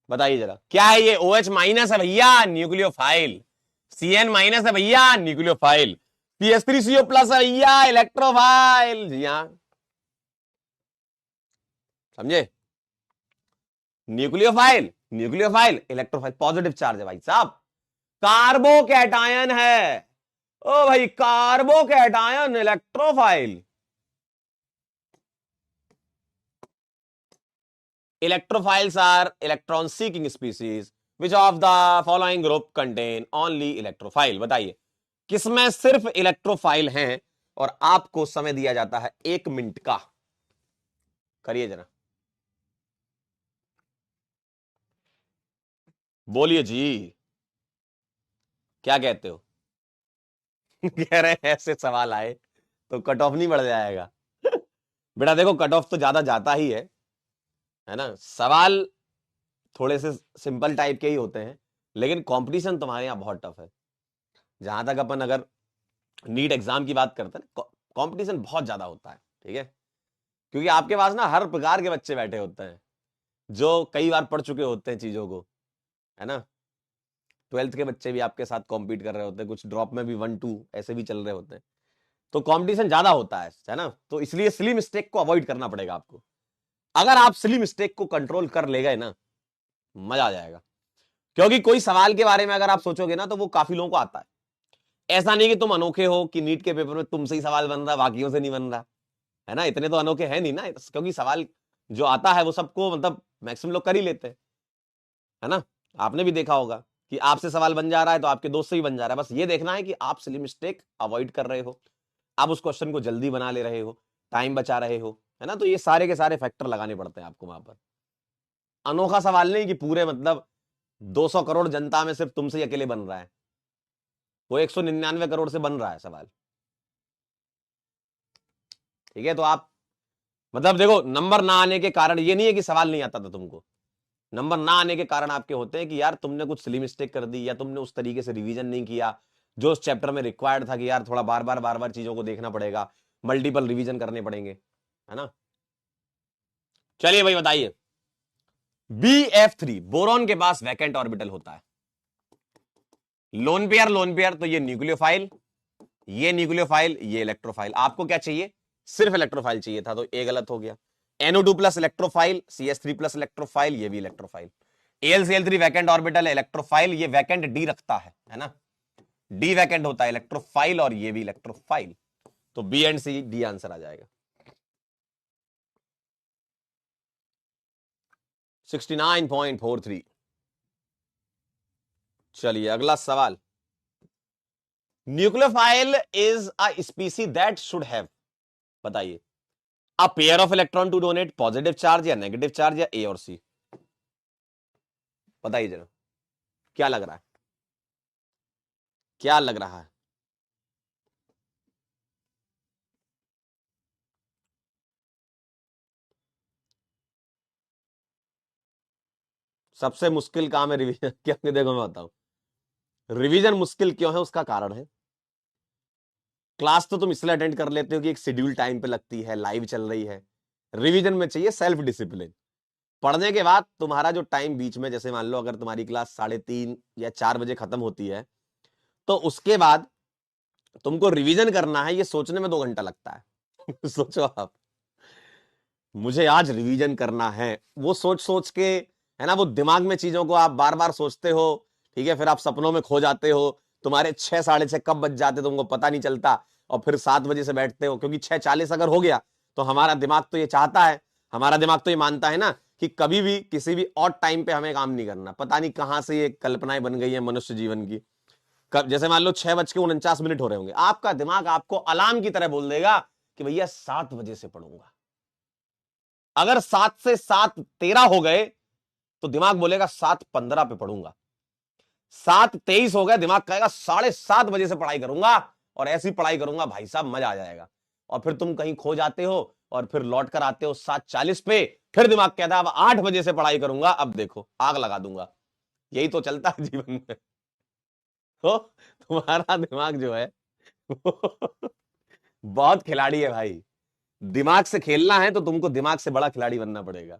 बताइए जरा क्या है ये? OH माइनस है भैया, न्यूक्लियोफाइल। CN माइनस है भैया, न्यूक्लियोफाइल। CH3CO प्लस है भैया, इलेक्ट्रोफाइल। जी हाँ, समझे? Nucleophile, nucleophile, electrophile, positive charge है भाई साहब, कार्बोकैटायन है। ओ भाई carbocation, electrophile. Electrophiles are electron seeking species. Which of the following group contain only electrophile? बताइए किसमें सिर्फ इलेक्ट्रोफाइल हैं और आपको समय दिया जाता है 1 मिनट का। करिए जरा, बोलिए जी, क्या कहते हो? कह रहे हैं ऐसे सवाल आए तो कट ऑफ नहीं बढ़ जाएगा? बेटा देखो कट ऑफ तो ज्यादा जाता ही है ना। सवाल थोड़े से सिंपल टाइप के ही होते हैं, लेकिन कंपटीशन तुम्हारे यहाँ बहुत टफ है। जहां तक अपन अगर नीट एग्जाम की बात करते हैं, कंपटीशन बहुत ज्यादा होता है। ठीक है, क्योंकि आपके पास ना हर प्रकार के बच्चे बैठे होते हैं जो कई बार पढ़ चुके होते हैं चीजों को, है ना। 12th के बच्चे भी आपके साथ कॉम्पीट कर रहे होते हैं, कुछ ड्रॉप में भी 1-2 ऐसे भी चल रहे होते हैं, तो कंपटीशन ज्यादा होता है ना। तो इसलिए सिली मिस्टेक को अवॉइड करना पड़ेगा आपको। अगर आप सिली मिस्टेक को कंट्रोल कर ले गए ना, मजा आ जाएगा। क्योंकि कोई सवाल के बारे में अगर आप सोचोगे ना तो वो काफी लोगों को आता है। ऐसा नहीं कि तुम अनोखे हो कि नीट के पेपर में तुमसे ही सवाल बन रहा, बाकियों से नहीं बन रहा, है ना। इतने तो अनोखे हैं नहीं ना, क्योंकि सवाल जो आता है वो सबको मतलब मैक्सिमम लोग कर ही लेते हैं, है ना। आपने भी देखा होगा कि आपसे सवाल बन जा रहा है तो आपके दोस्त से ही बन जा रहा है। बस ये देखना है कि आप सिली मिस्टेक अवॉइड कर रहे हो, आप उस क्वेश्चन को जल्दी बना ले रहे हो, टाइम बचा रहे हो, है ना। तो ये सारे के सारे फैक्टर लगाने पड़ते हैं आपको वहां पर। अनोखा सवाल नहीं कि पूरे मतलब 200 करोड़ जनता में सिर्फ तुमसे ही अकेले बन रहा है, वो 199 करोड़ से बन रहा है सवाल। ठीक है, तो आप मतलब देखो, नंबर ना आने के कारण ये नहीं है कि सवाल नहीं आता था तुमको। नंबर ना आने के कारण आपके होते हैं कि यार तुमने कुछ सिली मिस्टेक कर दी, या तुमने उस तरीके से रिवीजन नहीं किया जो उस चैप्टर में रिक्वायर्ड था कि यार थोड़ा बार बार चीजों को देखना पड़ेगा, मल्टीपल रिवीजन करने पड़ेंगे, है ना। चलिए भाई बताइए, BF3 बोरॉन के पास वैकेंट ऑर्बिटल होता है। लोन पेयर तो ये न्यूक्लियोफाइल, ये न्यूक्लियोफाइल, ये इलेक्ट्रोफाइल। आपको क्या चाहिए? सिर्फ इलेक्ट्रोफाइल चाहिए था, तो ए गलत हो गया। NO2 plus electrophile, CH3 plus electrophile, ये भी इलेक्ट्रोफाइल। AlCl3 वैकेंट ऑर्बिटल है, इलेक्ट्रोफाइल, ये वैकेंट डी रखता है ना। डी वैकेंट होता है इलेक्ट्रोफाइल, और ये भी इलेक्ट्रोफाइल। तो B and C, D answer आ जाएगा। 69.43। चलिए अगला सवाल, nucleophile is a species that should have, बताइए, a pair of electron to donate positive charge या नेगेटिव चार्ज, या ए और सी। बताइए जरा क्या लग रहा है, क्या लग रहा है? सबसे मुश्किल काम है रिवीजन। क्या देखो मैं बताऊं, रिवीजन मुश्किल क्यों है उसका कारण है, क्लास तो तुम इसलिए अटेंड कर लेते हो कि एक शेड्यूल टाइम पे लगती है, लाइव चल रही है। रिवीजन में चाहिए सेल्फ डिसिप्लिन। पढ़ने के बाद तुम्हारा जो टाइम बीच में, जैसे मान लो अगर तुम्हारी क्लास 3:30 या 4 बजे खत्म होती है, तो उसके बाद तुमको रिवीजन करना है, ये सोचने में 2 घंटा लगता है। सोचो आप, मुझे आज रिवीजन करना है, वो सोच सोच के, है ना, वो दिमाग में चीजों को आप बार बार सोचते हो, ठीक है, फिर आप सपनों में खो जाते हो, तुम्हारे 6 साढ़े 6 कब बज जाते तुमको पता नहीं चलता, और फिर 7 बजे से बैठते हो, क्योंकि 6:40 अगर हो गया तो हमारा दिमाग तो ये चाहता है, हमारा दिमाग तो ये मानता है ना कि कभी भी किसी भी और टाइम पे हमें काम नहीं करना। पता नहीं कहां से ये कल्पनाएं बन गई है मनुष्य जीवन की। जैसे मान लो 6:49 हो रहे होंगे, आपका दिमाग आपको अलार्म की तरह बोल देगा कि भैया 7 बजे से पढ़ूंगा। अगर 7 से 7:13 हो गए तो दिमाग बोलेगा 7:15 पे पढ़ूंगा। 7:23 हो गया, दिमाग कहेगा 7:30 बजे से पढ़ाई करूंगा, और ऐसी पढ़ाई करूंगा भाई साहब मजा आ जाएगा। और फिर तुम कहीं खो जाते हो और फिर लौट कर आते हो 7:40 पे, फिर दिमाग कहता है अब 8 बजे से पढ़ाई करूंगा, अब देखो आग लगा दूंगा। यही तो चलता है जीवन में। तो तुम्हारा दिमाग जो है बहुत खिलाड़ी है भाई। दिमाग से खेलना है तो तुमको दिमाग से बड़ा खिलाड़ी बनना पड़ेगा।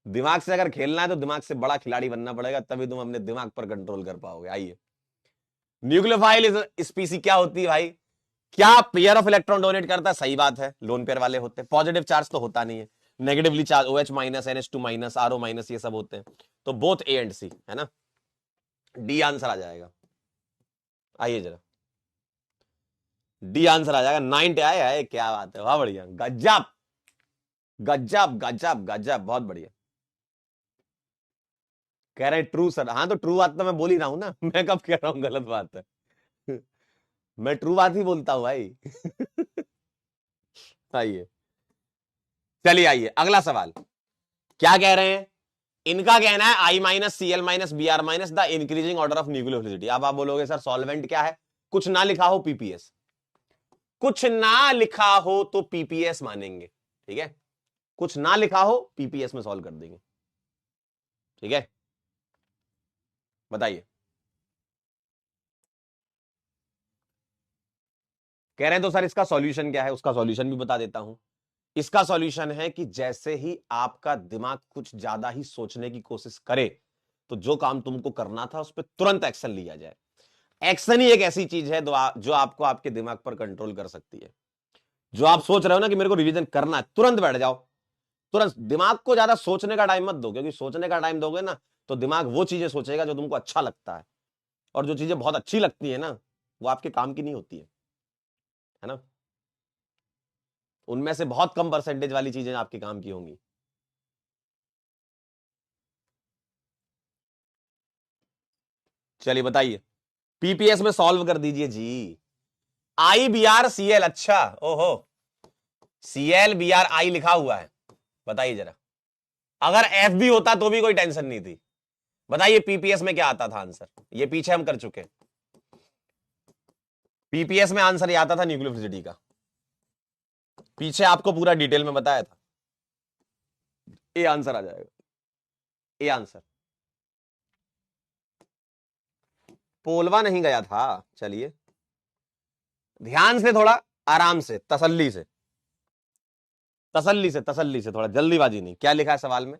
दिमाग से अगर खेलना है तो दिमाग से बड़ा खिलाड़ी बनना पड़ेगा, तभी तुम अपने दिमाग पर कंट्रोल कर पाओगे। आइए, न्यूक्लियोफाइल स्पीसी क्या होती है भाई? क्या पेयर ऑफ इलेक्ट्रॉन डोनेट करता है? सही बात है, लोन पेयर वाले होते हैं। पॉजिटिव चार्ज तो होता नहीं है, negatively charge OH minus NH2 minus RO minus ये सब होते हैं। तो बोथ A एंड C है ना, डी आंसर आ जाएगा। आइए जरा, डी आंसर आ जाएगा। 9 आया है, क्या बात है, वाह बढ़िया, गजब गजब गजब गजब, बहुत बढ़िया। कह रहे ट्रू सर, हाँ तो ट्रू बात तो मैं बोल ही रहा हूं ना, मैं कब कह रहा हूं गलत बात है। मैं ट्रू बात ही बोलता हूं भाई। आइए, चलिए आइए अगला सवाल। क्या कह रहे हैं? इनका कहना है I-Cl-Br- the increasing order of nucleophilicity. अब आप बोलोगे सर सॉल्वेंट क्या है? कुछ ना लिखा हो पीपीएस, कुछ ना लिखा हो तो पीपीएस मानेंगे, ठीक है, कुछ ना लिखा हो पीपीएस में सॉल्व कर देंगे, ठीक है, बताइए। कह रहे हैं तो सर इसका सॉल्यूशन क्या है? उसका सॉल्यूशन भी बता देता हूं। इसका सॉल्यूशन है कि जैसे ही आपका दिमाग कुछ ज्यादा ही सोचने की कोशिश करे, तो जो काम तुमको करना था उस पर तुरंत एक्शन लिया जाए। एक्शन ही एक ऐसी चीज है जो आपको आपके दिमाग पर कंट्रोल कर सकती है। जो आप सोच रहे हो ना कि मेरे को रिवीजन करना है, तुरंत बैठ जाओ, तुरंत। दिमाग को ज्यादा सोचने का टाइम मत दो, क्योंकि सोचने का टाइम दोगे ना तो दिमाग वो चीजें सोचेगा जो तुमको अच्छा लगता है, और जो चीजें बहुत अच्छी लगती है ना वो आपके काम की नहीं होती है ना, उनमें से बहुत कम परसेंटेज वाली चीजें आपके काम की होंगी। चलिए बताइए, पीपीएस में सॉल्व कर दीजिए जी। IBrCl, अच्छा, ओहो, Cl Br I लिखा हुआ है, बताइए जरा। अगर F भी होता तो भी कोई टेंशन नहीं थी। बताइए पीपीएस में क्या आता था आंसर? ये पीछे हम कर चुके। पीपीएस में आंसर ये आता था न्यूक्लियोफिलिसिटी का, पीछे आपको पूरा डिटेल में बताया था। ए आंसर आ जाएगा, ए आंसर। पोलवा नहीं गया था, चलिए ध्यान से, थोड़ा आराम से, तसल्ली से, थोड़ा जल्दीबाजी नहीं। क्या लिखा है सवाल में?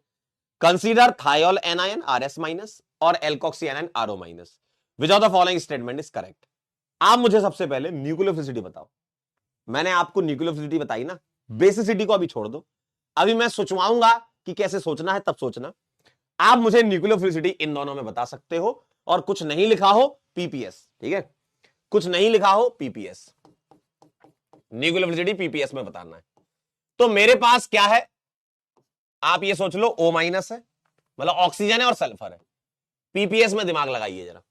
Consider thiol anion RS minus और alkoxy anion RO minus, which of the following statement is correct. आप मुझे सबसे पहले न्यूक्लियोफिलिसिटी बताओ। मैंने आपको न्यूक्लियोफिलिसिटी बताई ना, बेसिसिटी को अभी छोड़ दो, अभी मैं सोचवाऊंगा कि कैसे सोचना है, तब सोचना। आप मुझे न्यूक्लियोफिलिसिटी इन दोनों में बता सकते हो, और कुछ नहीं लिखा हो पीपीएस, ठीक है, कुछ नहीं लिखा हो पीपीएस, न्यूक्लियोफिलिसिटी पीपीएस में बताना है। तो मेरे पास क्या है, आप ये सोच लो O माइनस है, मतलब ऑक्सीजन है और सल्फर है। पीपीएस में दिमाग लगाइए जरा,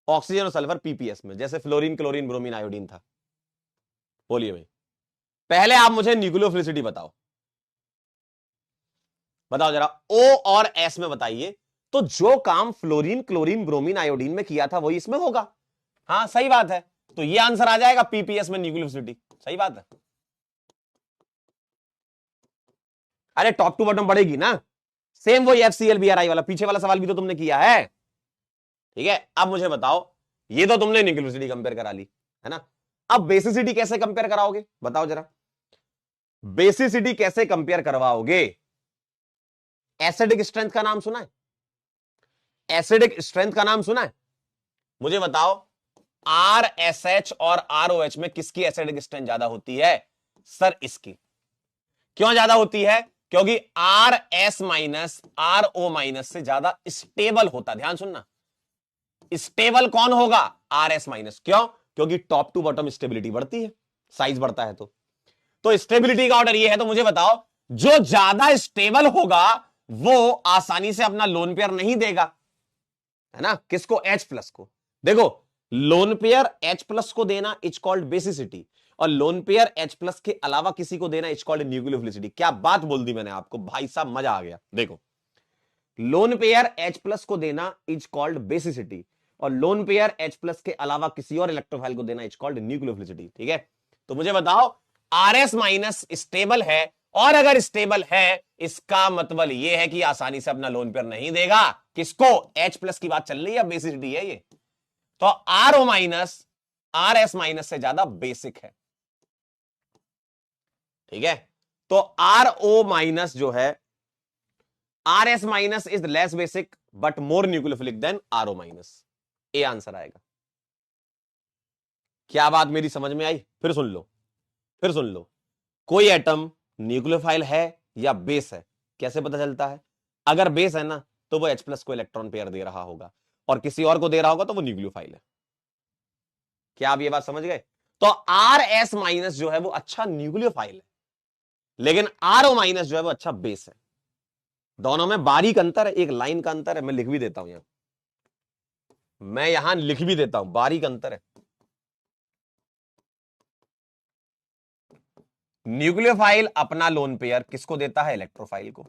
ऑक्सीजन और सल्फर पीपीएस में, जैसे फ्लोरीन क्लोरीन ब्रोमीन आयोडीन था। बोलिए भाई, पहले आप मुझे न्यूक्लियोफिलिसिटी बताओ, बताओ जरा, O और S में बताइए। तो जो काम फ्लोरीन क्लोरीन ब्रोमीन आयोडीन में किया था वही इसमें होगा। हाँ सही बात है, तो ये आंसर आ जाएगा पीपीएस में न्यूक्लियोफिलिसिटी, सही बात है। अरे टॉप टू बॉटम बढ़ेगी ना, सेम वही FCl-Br वाला, पीछे वाला सवाल भी तो तुमने किया है, ठीक है। अब मुझे बताओ, ये तो तुमने न्यूक्लियोसिटी कंपेयर करा ली है ना, अब बेसिसिटी कैसे कंपेयर कराओगे बताओ जरा, बेसिसिटी कैसे कंपेयर करवाओगे? एसिडिक स्ट्रेंथ का नाम सुना है? एसिडिक स्ट्रेंथ का नाम सुना है? मुझे बताओ, RSH और ROH में किसकी एसिडिक स्ट्रेंथ ज्यादा होती है? सर इसकी। क्यों ज्यादा होती है? क्योंकि R S minus R O minus से ज्यादा स्टेबल होता। ध्यान सुनना, स्टेबल कौन होगा? R S minus. क्यों? क्योंकि टॉप टू बॉटम स्टेबिलिटी बढ़ती है, साइज बढ़ता है। तो स्टेबिलिटी का ऑर्डर ये है। तो मुझे बताओ, जो ज्यादा स्टेबल होगा वो आसानी से अपना लोन पेयर नहीं देगा, है ना? किसको? H प्लस को। देखो, लोन पेयर H प्लस को देना इज कॉल्ड बेसिसिटी, और लोन पेयर H प्लस के अलावा किसी को देना इज कॉल्ड न्यूक्लियोफिलिसिटी। क्या बात बोल दी मैंने आपको भाई साहब, मजा आ गया। देखो, लोन पेयर H प्लस को देना इज कॉल्ड बेसिसिटी, और लोन पेयर H प्लस के अलावा किसी और इलेक्ट्रोफाइल को देना इज कॉल्ड न्यूक्लियोफिलिसिटी। ठीक है, तो मुझे बताओ, RS माइनस स्टेबल है, और अगर स्टेबल है इसका मतलब यह है कि आसानी से अपना लोन पेयर नहीं देगा। किसको? H प्लस की बात चल रही है, बेसिसिटी है ये। तो RO माइनस RS माइनस से ज्यादा बेसिक है। ठीक है, तो RO माइनस जो है, RS minus is less basic but more nucleophilic than RO minus. A answer आएगा। क्या बात मेरी समझ में आई? फिर सुन लो, फिर सुन लो। कोई एटम न्यूक्लियोफाइल है या बेस है, कैसे पता चलता है? अगर बेस है ना, तो वो H प्लस को इलेक्ट्रॉन पेयर दे रहा होगा, और किसी और को दे रहा होगा तो वो न्यूक्लियोफाइल है। क्या आप ये बात समझ गए? तो RS माइनस जो है वो अच्छा न्यूक्लियोफाइल है, लेकिन RO माइनस जो है वो अच्छा बेस है। दोनों में बारीक अंतर है, एक लाइन का अंतर है। मैं लिख भी देता हूं यहां, मैं यहां लिख भी देता हूं, बारीक अंतर है। न्यूक्लियोफाइल अपना लोन पेयर किसको देता है? इलेक्ट्रोफाइल को।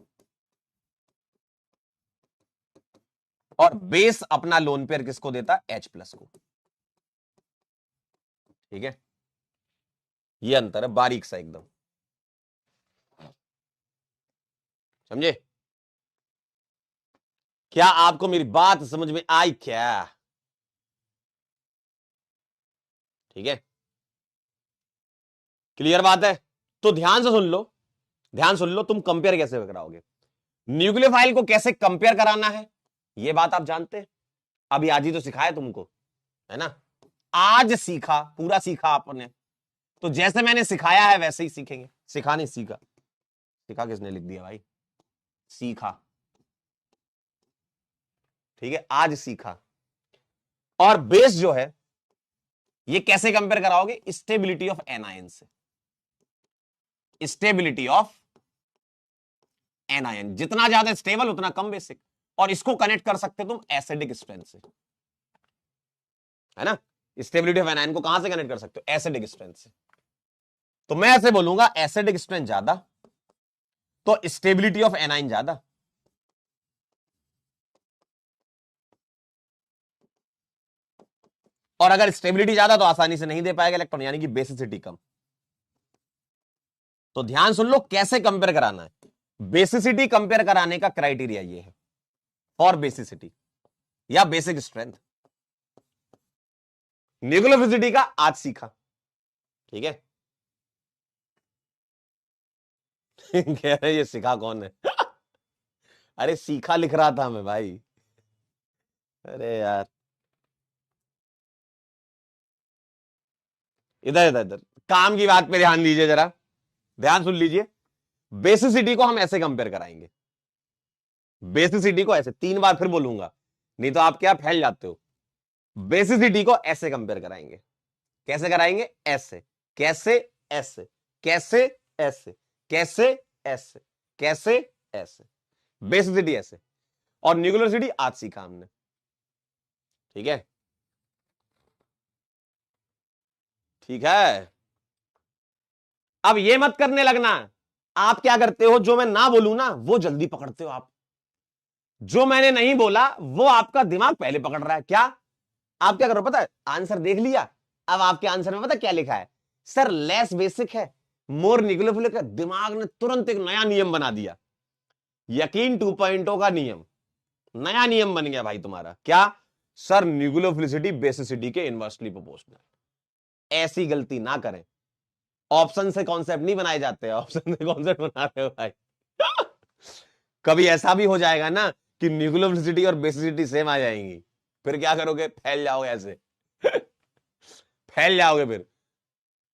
और बेस अपना लोन पेयर किसको देता है? H प्लस को। ठीक है, ये अंतर है बारीक सा एकदम, समझे? क्या आपको मेरी बात समझ में आई क्या? ठीक है, क्लियर बात है? तो ध्यान से सुन लो, ध्यान सुन लो। तुम कंपेयर कैसे कराओगे? न्यूक्लियोफाइल को कैसे कंपेयर कराना है, ये बात आप जानते हैं। अभी आज ही तो सिखाया तुमको, है ना? आज सीखा, पूरा सीखा आपने। तो जैसे मैंने सिखाया है वैसे ही सीखेंगे। सिखा नहीं, सीखा। सीखा किसने लिख दिया भाई? सीखा। ठीक है, आज सीखा। और बेस जो है, ये कैसे कंपेयर कराओगे? स्टेबिलिटी ऑफ एनायन से। स्टेबिलिटी ऑफ एनायन, जितना ज्यादा स्टेबल उतना कम बेसिक। और इसको कनेक्ट कर सकते तुम एसिडिक स्ट्रेंथ से, है ना? स्टेबिलिटी ऑफ एनायन को कहां से कनेक्ट कर सकते हो? एसिडिक स्ट्रेंथ से। तो मैं ऐसे बोलूंगा, एसिडिक स्ट्रेंथ ज्यादा तो स्टेबिलिटी ऑफ एनायन ज्यादा। और अगर स्टेबिलिटी ज्यादा तो आसानी से नहीं दे पाएगा इलेक्ट्रॉन, यानी कि बेसिसिटी कम। तो ध्यान सुन लो कैसे कंपेयर कराना है। बेसिसिटी कंपेयर कराने का क्राइटेरिया ये है, फॉर बेसिसिटी या बेसिक स्ट्रेंथ। न्यूक्लियोफिलिसिटी का आज सीखा। ठीक है कह रहे ये सीखा कौन है अरे सीखा लिख रहा था मैं भाई। अरे यार, इधर इधर इधर काम की बात पे ध्यान दीजिए, जरा ध्यान सुन लीजिए। बेसिसिटी को हम ऐसे कंपेयर कराएंगे। बेसिसिटी को ऐसे, 3 बार फिर बोलूंगा, नहीं तो आप क्या फैल जाते हो। बेसिसिटी को ऐसे कंपेयर कराएंगे। कैसे कराएंगे? ऐसे। कैसे? ऐसे। कैसे? ऐसे। कैसे? ऐसे। कैसे? ऐसे। बेसिसिटी ऐसे। और न्यूक्लियोसिटी आज सीखा हमने। ठीक है, ठीक है। अब ये मत करने लगना, आप क्या करते हो, जो मैं ना बोलूं ना वो जल्दी पकड़ते हो आप। जो मैंने नहीं बोला वो आपका दिमाग पहले पकड़ रहा है। क्या आप क्या करो पता है? आंसर देख लिया, अब आपके आंसर में पता क्या लिखा है? सर लेस बेसिक है, मोर न्यूक्लियोफिलिक है। दिमाग ने तुरंत एक नया नियम बना दिया, यकीन 2.0 का नियम। नया नियम बन गया भाई तुम्हारा। क्या? सर न्यूक्लियोफिलिसिटी बेसिसिटी के इनवर्सली प्रोपोर्शनल। ऐसी गलती ना करें। ऑप्शन से कॉन्सेप्ट नहीं बनाए जाते, ऑप्शन से कॉन्सेप्ट बना रहे हो भाई कभी ऐसा भी हो जाएगा ना कि न्यूक्लियोफिलिसिटी और बेसिसिटी सेम आ जाएंगी, फिर क्या करोगे? फैल जाओगे ऐसे फैल जाओगे फिर।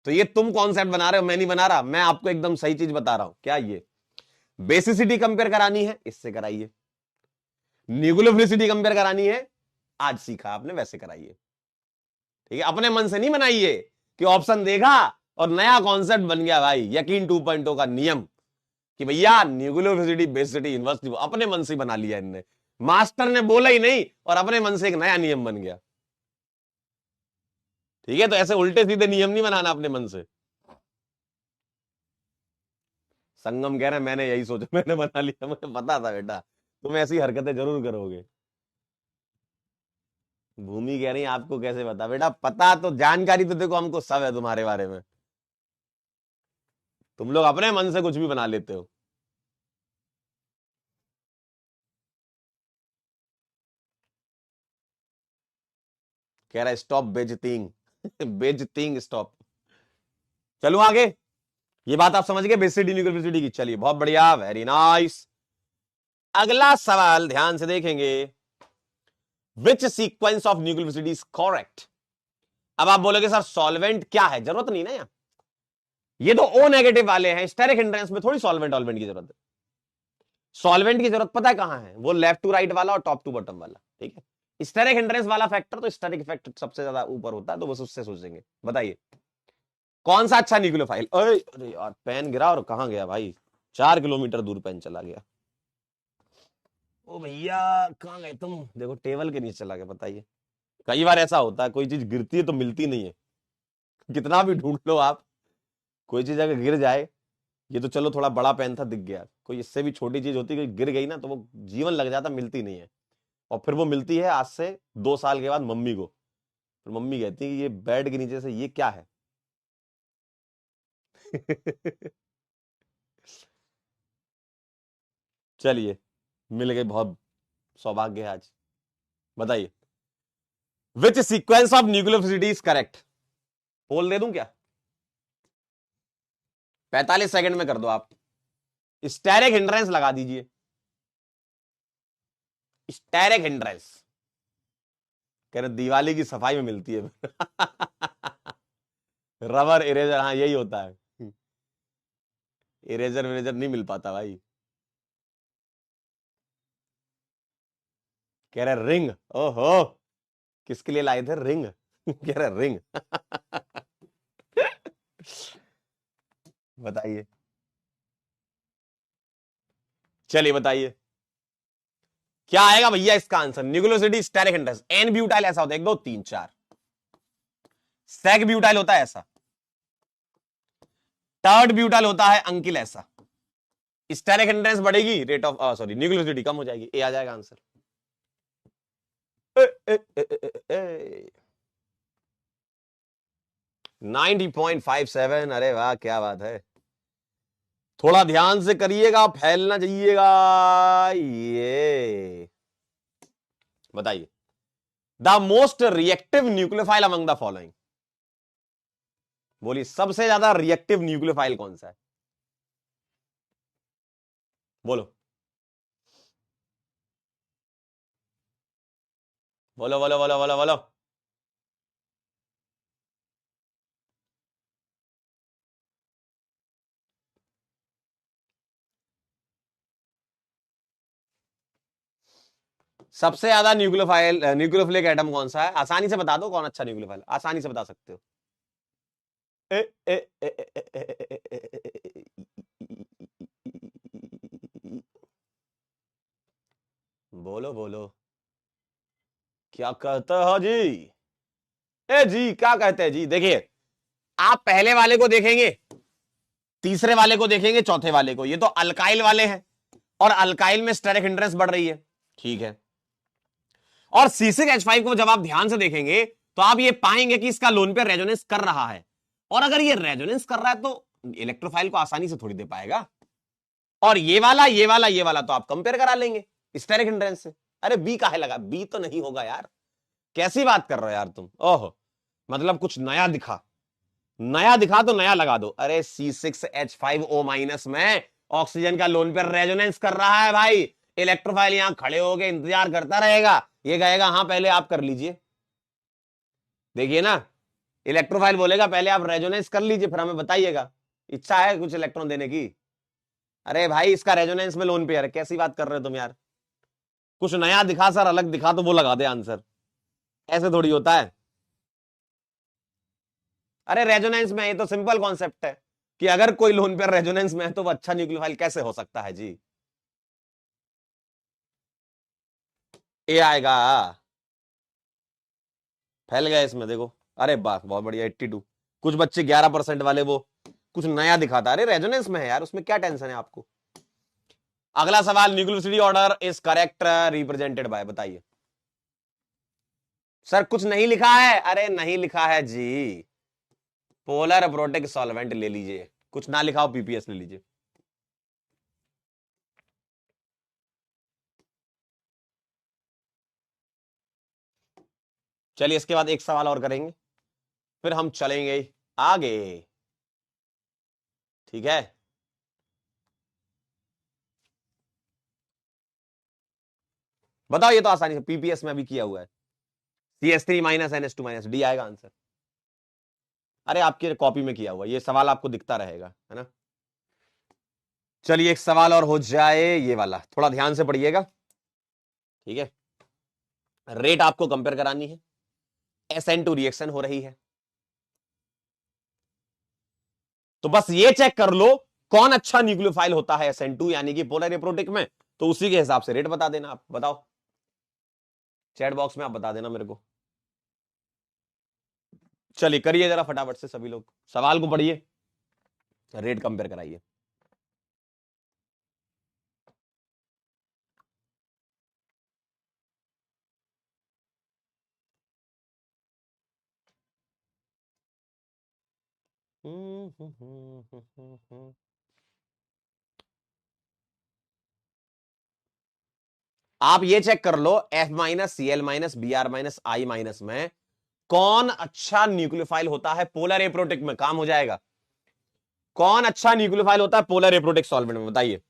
तो ये तुम कॉन्सेप्ट बना रहे हो, मैं नहीं बना रहा, मैं आपको एकदम सही चीज बता रहा हूं। क्या ये बेसिसिटी कंपेयर करानी है, इससे कराइए। न्यूक्लियोफिलिसिटी कंपेयर करानी है, आज सीखा आपने वैसे कराइए। ठीक है, अपने मन से नहीं बनाइए कि ऑप्शन देखा और नया कॉन्सेप्ट बन गया भाई, यकीन 2.0 का नियम कि भैया न्यूक्लियोफिलिसिटी बेसिसिटी इनवर्स, अपने मन से बना लिया इनने, मास्टर ने बोला ही नहीं और अपने मन से एक नया नियम बन गया। ठीक है, तो ऐसे उल्टे सीधे नियम नहीं बनाना अपने मन से। संगम कह रहे मैंने यही सोचा, मैंने बना लिया, मुझे पता था बेटा तुम ऐसी हरकतें जरूर करोगे। भूमि कह रही आपको कैसे पता, बेटा पता तो, जानकारी तो देखो हमको सब है तुम्हारे बारे में, तुम लोग अपने मन से कुछ भी बना लेते हो। कह रहा है स्टॉप बेइज्जतिंग बेइज्जतिंग स्टॉप। चलो आगे, ये बात आप समझ गए बेसिसिटी न्यूक्लियोफिलिसिटी की। चलिए बहुत बढ़िया, वेरी नाइस। अगला सवाल ध्यान से देखेंगे, विच sequence of nucleophilicity is correct. अब आप बोलोगे सर सॉल्वेंट क्या है, जरूरत नहीं ना यार, ये तो ओ नेगेटिव वाले हैं, स्टेरिक हिंड्रेंस में थोड़ी सॉल्वेंट ऑल्वेंट की जरूरत है। सॉल्वेंट की जरूरत पता है कहां है, वो लेफ्ट टू राइट वाला और टॉप टू बॉटम वाला। ठीक है, स्टेरिक हिंड्रेंस वाला फैक्टर तो स्टेरिक इफेक्ट सबसे ज्यादा ऊपर होता है, तो बस उससे सोचेंगे। बताइए कौन सा अच्छा न्यूक्लियोफाइल। अरे यार पेन गिरा और कहां गया भाई, 4 किलोमीटर दूर पेन चला गया। ओ भैया कहां गए तुम, देखो टेबल के नीचे चला गया। बताइए, कई बार ऐसा होता है कोई चीज गिरती है तो मिलती नहीं है, कितना भी ढूंढ लो आप, कोई चीज अगर गिर जाए, ये तो चलो थोड़ा बड़ा पेन था दिख गया, कोई इससे भी छोटी चीज होती है, गिर गई ना तो वो जीवन लग जाता, मिलती नहीं है। और फिर वो मिलती है आज से 2 साल के बाद मम्मी को, फिर मम्मी कहती है कि ये बेड के नीचे से ये क्या है चलिए मिल गई, बहुत सौभाग्य है आज। बताइए which sequence of nucleophilicity is correct. Poll दे दूं क्या, 45 सेकंड में कर दो आप। स्टेरिक हिंड्रेंस लगा दीजिए, स्टेरिक हिंड्रेंस। कह रहे दिवाली की सफाई में मिलती है रबर इरेजर, हाँ यही होता है, इरेजर विरेजर नहीं मिल पाता भाई। कह रहे रिंग, ओहो किसके लिए लाए थे रिंग कह रहे रिंग बताइए, चलिए बताइए क्या आएगा भैया इसका answer. Nucleophilicity steric hindrance, n butyl ऐसा होता है 1 2 3 4, सेक ब्यूटाइल होता है ऐसा, टर्ड ब्यूटाइल होता है अंकिल ऐसा। स्टेरिक हिंड्रेंस बढ़ेगी, रेट ऑफ सॉरी न्यूक्लियोसिटी कम हो जाएगी, ए आ जाएगा आंसर। 90.57, अरे वाह क्या बात है। थोड़ा ध्यान से करिएगा, फैलना चाहिएगा। ये बताइए the most reactive nucleophile among the following. बोलिए सबसे ज्यादा रिएक्टिव न्यूक्लियोफाइल कौन सा है, बोलो बोलो बोलो बोलो बोलो बोलो। सबसे ज्यादा न्यूक्लियोफाइल न्यूक्लियोफिलिक एटम कौन सा है, आसानी से बता दो कौन अच्छा न्यूक्लियोफाइल, आसानी से बता सकते हो। बोलो बोलो क्या कहते हो जी, ए जी क्या कहते हैं जी। देखिए आप पहले वाले को देखेंगे, तीसरे वाले को देखेंगे, चौथे वाले को, ये तो अल्काइल वाले हैं और अल्काइल में स्टेरिक हिंड्रेंस बढ़ रही है। ठीक है, और C6H5 को जब आप ध्यान से देखेंगे तो आप ये पाएंगे कि इसका लोन पेयर रेजोनेंस कर रहा है, और अगर ये रेजोनेंस कर रहा है तो इलेक्ट्रोफाइल को आसानी से थोड़ी दे पाएगा। और ये वाला तो आप कंपेयर करा लेंगे स्टेरिक हिंड्रेंस से। अरे बी काहे लगा, बी तो नहीं होगा यार, कैसी बात कर रहे हो यार तुम। ओहो मतलब कुछ नया दिखा, नया दिखा तो नया लगा दो। अरे C6H5O- में ऑक्सीजन का लोन पेयर रेजोनेंस कर रहा है भाई, इलेक्ट्रोफाइल यहां खड़े होकर इंतजार करता रहेगा, ये कहेगा हाँ पहले आप कर लीजिए। देखिए ना इलेक्ट्रोफाइल बोलेगा पहले आप रेजोनेंस कर लीजिए फिर हमें बताइएगा, इच्छा है कुछ इलेक्ट्रॉन देने की। अरे भाई इसका रेजोनेंस में लोन पेयर है, कैसी बात कर रहे हो तुम यार, कुछ नया दिखा सर, अलग दिखा तो वो लगा दे आंसर, ऐसे थोड़ी होता है। अरे रेजोनेंस में, ये तो सिंपल कॉन्सेप्ट है कि अगर कोई लोन पेयर रेजोनेंस में है तो वो अच्छा न्यूक्लियोफाइल कैसे हो सकता है जी। ए आएगा, फैल गया इसमें देखो। अरे वाह बहुत बढ़िया 82। कुछ बच्चे 11% वाले वो कुछ नया दिखाता, अरे रेजोनेंस में है यार, उसमें क्या टेंशन है आपको। अगला सवाल, nucleophilicity order is correct represented by, बताइए। सर कुछ नहीं लिखा है, अरे नहीं लिखा है जी, पोलर प्रोटिक सॉल्वेंट ले लीजिए, कुछ ना लिखा हो पीपीएस ले लीजिए। चलिए इसके बाद एक सवाल और करेंगे फिर हम चलेंगे आगे, ठीक है। बताओ, ये तो आसानी से पीपीएस में अभी किया हुआ है, CH3 minus NH2 minus, D आएगा आंसर। अरे आपकी कॉपी में किया हुआ, ये सवाल आपको दिखता रहेगा, है ना। चलिए एक सवाल और हो जाए, ये वाला थोड़ा ध्यान से पढ़िएगा, ठीक है। रेट आपको कंपेयर करानी है, SN2 रिएक्शन हो रही है, तो बस ये चेक कर लो कौन अच्छा न्यूक्लियोफाइल होता है SN2 यानी कि पोलर एप्रोटिक में, तो उसी के हिसाब से रेट बता देना। आप बताओ, चैट बॉक्स में आप बता देना मेरे को। चलिए करिए जरा फटाफट से सभी लोग, सवाल को पढ़िए, रेट कंपेयर कराइए। आप ये चेक कर लो F minus CL minus BR minus I minus में कौन अच्छा न्यूक्लियोफाइल होता है पोलर एप्रोटिक में, काम हो जाएगा। कौन अच्छा न्यूक्लियोफाइल होता है पोलर एप्रोटिक सॉल्वेंट में, बताइए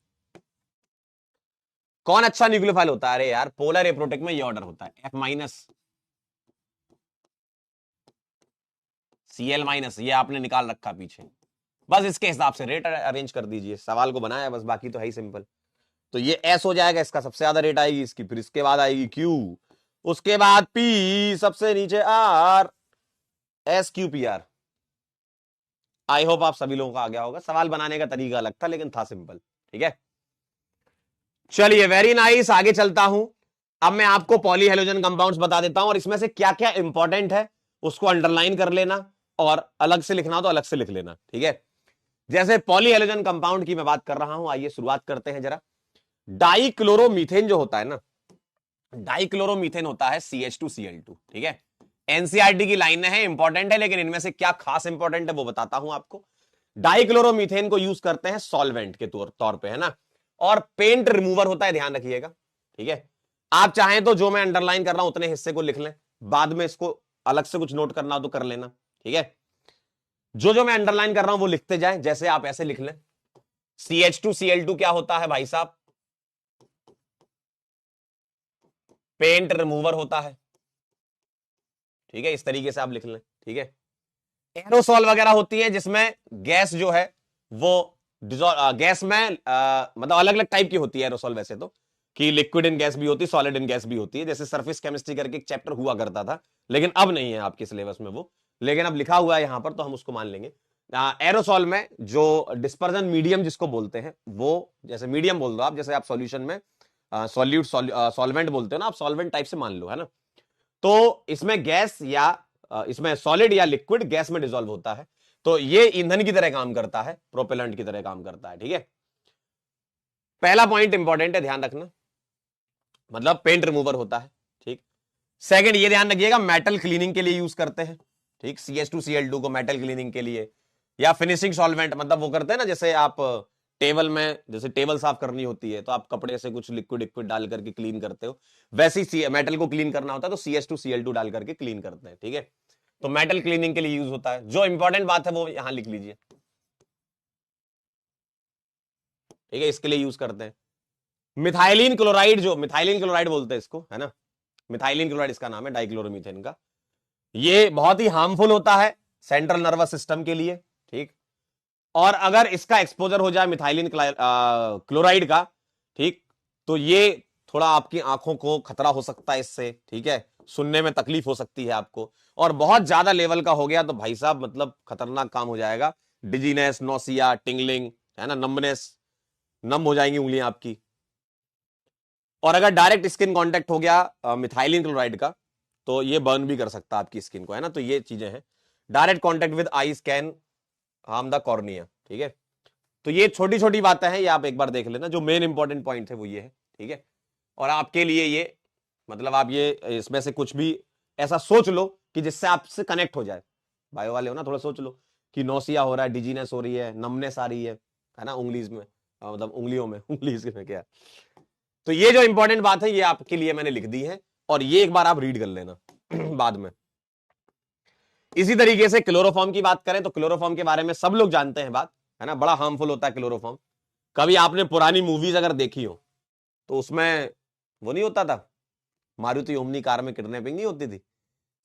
कौन अच्छा न्यूक्लियोफाइल होता है। अरे यार पोलर एप्रोटिक में ये ऑर्डर होता है F माइनस CL माइनस, ये आपने निकाल रखा पीछे, बस इसके हिसाब से रेट अरेंज कर दीजिए, सवाल को बनाया बस, बाकी तो है ही सिंपल। तो ये S हो जाएगा, इसका सबसे ज्यादा रेट आएगी इसकी, फिर इसके बाद आएगी Q, उसके बाद P, सबसे नीचे R, SQPR। आई होप आप सभी लोगों को आ गया होगा, सवाल बनाने का तरीका अलग था लेकिन था सिंपल, ठीक है। चलिए वेरी नाइस, आगे चलता हूं। अब मैं आपको पॉली हेलोजन कंपाउंड्स बता देता हूं और इसमें से क्या क्या इंपॉर्टेंट है उसको अंडरलाइन कर लेना, और अलग से लिखना तो अलग से लिख लेना, ठीक है। जैसे पॉली हेलोजन कंपाउंड की मैं बात कर रहा हूं, आइए शुरुआत करते हैं जरा। डाइक्लोरोमीथेन जो होता है ना, डाइक्लोरोमीथेन होता है CH2Cl2, ठीक है। एनसीईआरटी की लाइन है, इंपॉर्टेंट है, लेकिन इनमें से क्या खास इंपॉर्टेंट है वो बताता हूं आपको। डाइक्लोरोमीथेन को यूज करते हैं सॉल्वेंट के तौर पे, है ना, और पेंट रिमूवर होता है, ध्यान रखिएगा, ठीक है। आप चाहें तो जो मैं अंडरलाइन कर रहा हूं उतने हिस्से को लिख लें, बाद में इसको अलग से कुछ नोट करना हो तो कर लेना, ठीक है। जो जो मैं अंडरलाइन कर रहा हूं वो लिखते जाएं, जैसे आप ऐसे लिख लें, CH2Cl2 क्या होता है भाई साहब, पेंट रिमूवर होता है, ठीक है, इस तरीके से आप लिख लें, ठीक है। एरोसॉल वगैरह होती है जिसमें गैस जो है वो गैस में मतलब अलग अलग टाइप की होती है एरोसॉल, वैसे तो कि लिक्विड इन गैस भी होती है, सॉलिड इन गैस भी होती है, जैसे सरफेस केमिस्ट्री करके एक चैप्टर हुआ करता था, लेकिन अब नहीं है आपके सिलेबस में वो, लेकिन अब लिखा हुआ है यहां पर तो हम उसको मान लेंगे। एरोसॉल में जो डिस्पर्जन मीडियम जिसको बोलते हैं, वो जैसे मीडियम बोल दो आप, जैसे आप सॉल्यूशन में सॉल्यूट सॉल्वेंट बोलते हो ना, आप सॉल्वेंट टाइप से मान लो, है ना। तो इसमें गैस या इसमें सॉलिड या लिक्विड गैस में डिसॉल्व होता है, तो ये ईंधन की तरह काम करता है, प्रोपेलेंट की तरह काम करता है, ठीक है। पहला पॉइंट इंपॉर्टेंट है, ध्यान रखना, मतलब पेंट रिमूवर होता है, ठीक। सेकंड ये ध्यान रखिएगा मेटल क्लीनिंग के लिए यूज करते हैं, ठीक, CH2Cl2 को मेटल क्लीनिंग के लिए, या फिनिशिंग सॉल्वेंट, मतलब वो करते हैं ना, जैसे आप टेबल में, जैसे टेबल साफ करनी होती है तो आप कपड़े से कुछ लिक्विड लिक्विड डाल करके क्लीन करते हो, वैसे ही मेटल को क्लीन करना होता है तो CH2Cl2 डाल करके क्लीन करते हैं, ठीक है। तो मेटल क्लीनिंग के लिए यूज होता है, जो इंपॉर्टेंट बात है वो यहां लिख लीजिए, ठीक है, इसके लिए यूज करते हैं। मिथाइलिन क्लोराइड, जो मिथाइलिन क्लोराइड बोलते हैं इसको, है ना, मिथाइलिन क्लोराइड इसका नाम है डाइक्लोरोमीथेन का, ये बहुत ही हार्मफुल होता है सेंट्रल नर्वस सिस्टम के लिए, ठीक। और अगर इसका एक्सपोजर हो जाए मिथाइलिन क्लोराइड का, ठीक, तो ये थोड़ा आपकी आंखों को खतरा हो सकता है इससे, ठीक है, सुनने में तकलीफ हो सकती है आपको। और बहुत ज्यादा लेवल का हो गया तो भाई साहब मतलब खतरनाक काम हो जाएगा, डिजीनेस, नोसिया, टिंगलिंग, है ना, नम्बनेस, नम हो जाएंगी उंगलियां आपकी। और अगर डायरेक्ट स्किन कांटेक्ट हो गया मिथाइलिन क्लोराइड का तो ये बर्न भी कर सकता है आपकी स्किन को, है ना। तो ये चीजें हैं। Direct contact with eyes can harm the cornea, ठीक है। तो ये छोटी छोटी बातें हैं, ये आप एक बार देख लेना। जो मेन इंपॉर्टेंट पॉइंट है वो ये है, ठीक है। और आपके लिए ये मतलब आप ये इसमें से कुछ भी ऐसा सोच लो कि जिससे आपसे कनेक्ट हो जाए। बायो वाले हो ना, थोड़ा सोच लो कि नोसिया हो रहा है, डिजीनेस हो रही है, नमनेस आ रही है ना, उंगलीज में, मतलब उंगलियों में, उंगलीज में क्या। तो ये जो इंपॉर्टेंट बात है ये आपके लिए मैंने लिख दी है, और ये एक बार आप रीड कर लेना बाद में। इसी तरीके से क्लोरोफॉर्म की बात करें तो क्लोरोफॉर्म के बारे में सब लोग जानते हैं बात, है ना, बड़ा हार्मफुल होता है क्लोरोफॉर्म। कभी आपने पुरानी मूवीज अगर देखी हो तो उसमें वो नहीं होता था, मारुति ओमनी कार में किडनैपिंग नहीं होती थी,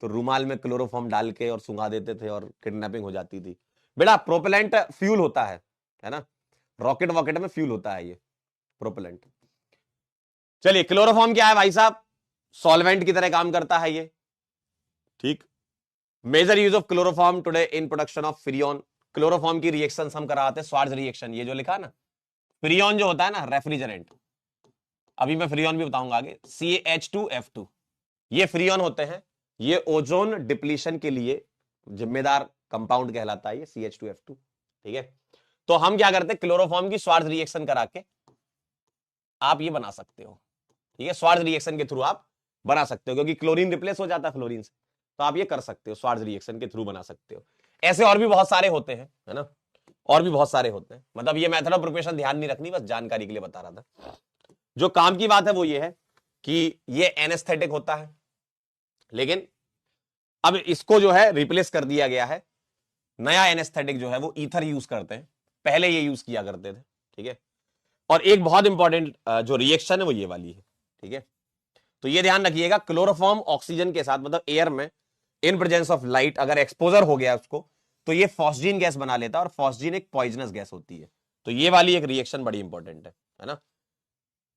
तो रूमाल में क्लोरोफॉर्म डाल के और सुंघा देते थे और किडनैपिंग हो जाती थी। बेटा प्रोपेलेंट फ्यूल होता है ना, रॉकेट वॉकेट में फ्यूल होता है ये प्रोपेलेंट। चलिए क्लोरोफॉर्म क्या है भाई साहब, सॉल्वेंट की तरह काम करता है ये, ठीक। Major use of chloroform today in production of freon. Chloroform की रिएक्शन हम कराते हैं, स्वार्ज रिएक्शन, ये जो लिखा ना, फ्रियोन जो होता है ना रेफ्रिजरेंट, अभी मैं फ्रियोन भी बताऊंगा आगे, CH2F2, ये फ्रियोन होते हैं। ये ओजोन डिप्लीशन के लिए जिम्मेदार कंपाउंड कहलाता है ये CH2F2, ठीक है। तो हम क्या करते हैं, क्लोरोफॉर्म की स्वार्ज रिएक्शन करा के आप ये बना सकते हो, ठीक है। स्वार्ज रिएक्शन के थ्रू आप बना सकते हो, क्योंकि क्लोरीन रिप्लेस हो जाता है फ्लोरीन से, तो आप ये कर सकते हो, स्वार्ज रिएक्शन के थ्रू बना सकते हो। ऐसे और भी बहुत सारे होते हैं, है ना, और भी बहुत सारे होते हैं। मतलब ये मेथड ऑफ प्रिपरेशन ध्यान नहीं रखनी, बस जानकारी के लिए बता रहा था। जो काम की बात है वो ये है कि ये एनेस्थेटिक होता है, लेकिन अब इसको जो है रिप्लेस कर दिया गया है। नया एनेस्थेटिक जो है वो ईथर यूज करते हैं, पहले ये यूज किया करते थे, ठीक है। और एक बहुत इंपॉर्टेंट जो रिएक्शन है वो ये वाली है, ठीक है। तो ये ध्यान रखिएगा, क्लोरोफॉर्म ऑक्सीजन के साथ मतलब एयर में इन प्रेजेंस ऑफ लाइट अगर एक्सपोजर हो गया उसको तो ये फॉस्जीन गैस बना लेता है, और फॉस्जीन एक पॉइजनस गैस होती है। तो ये वाली एक रिएक्शन बड़ी इंपॉर्टेंट है ना।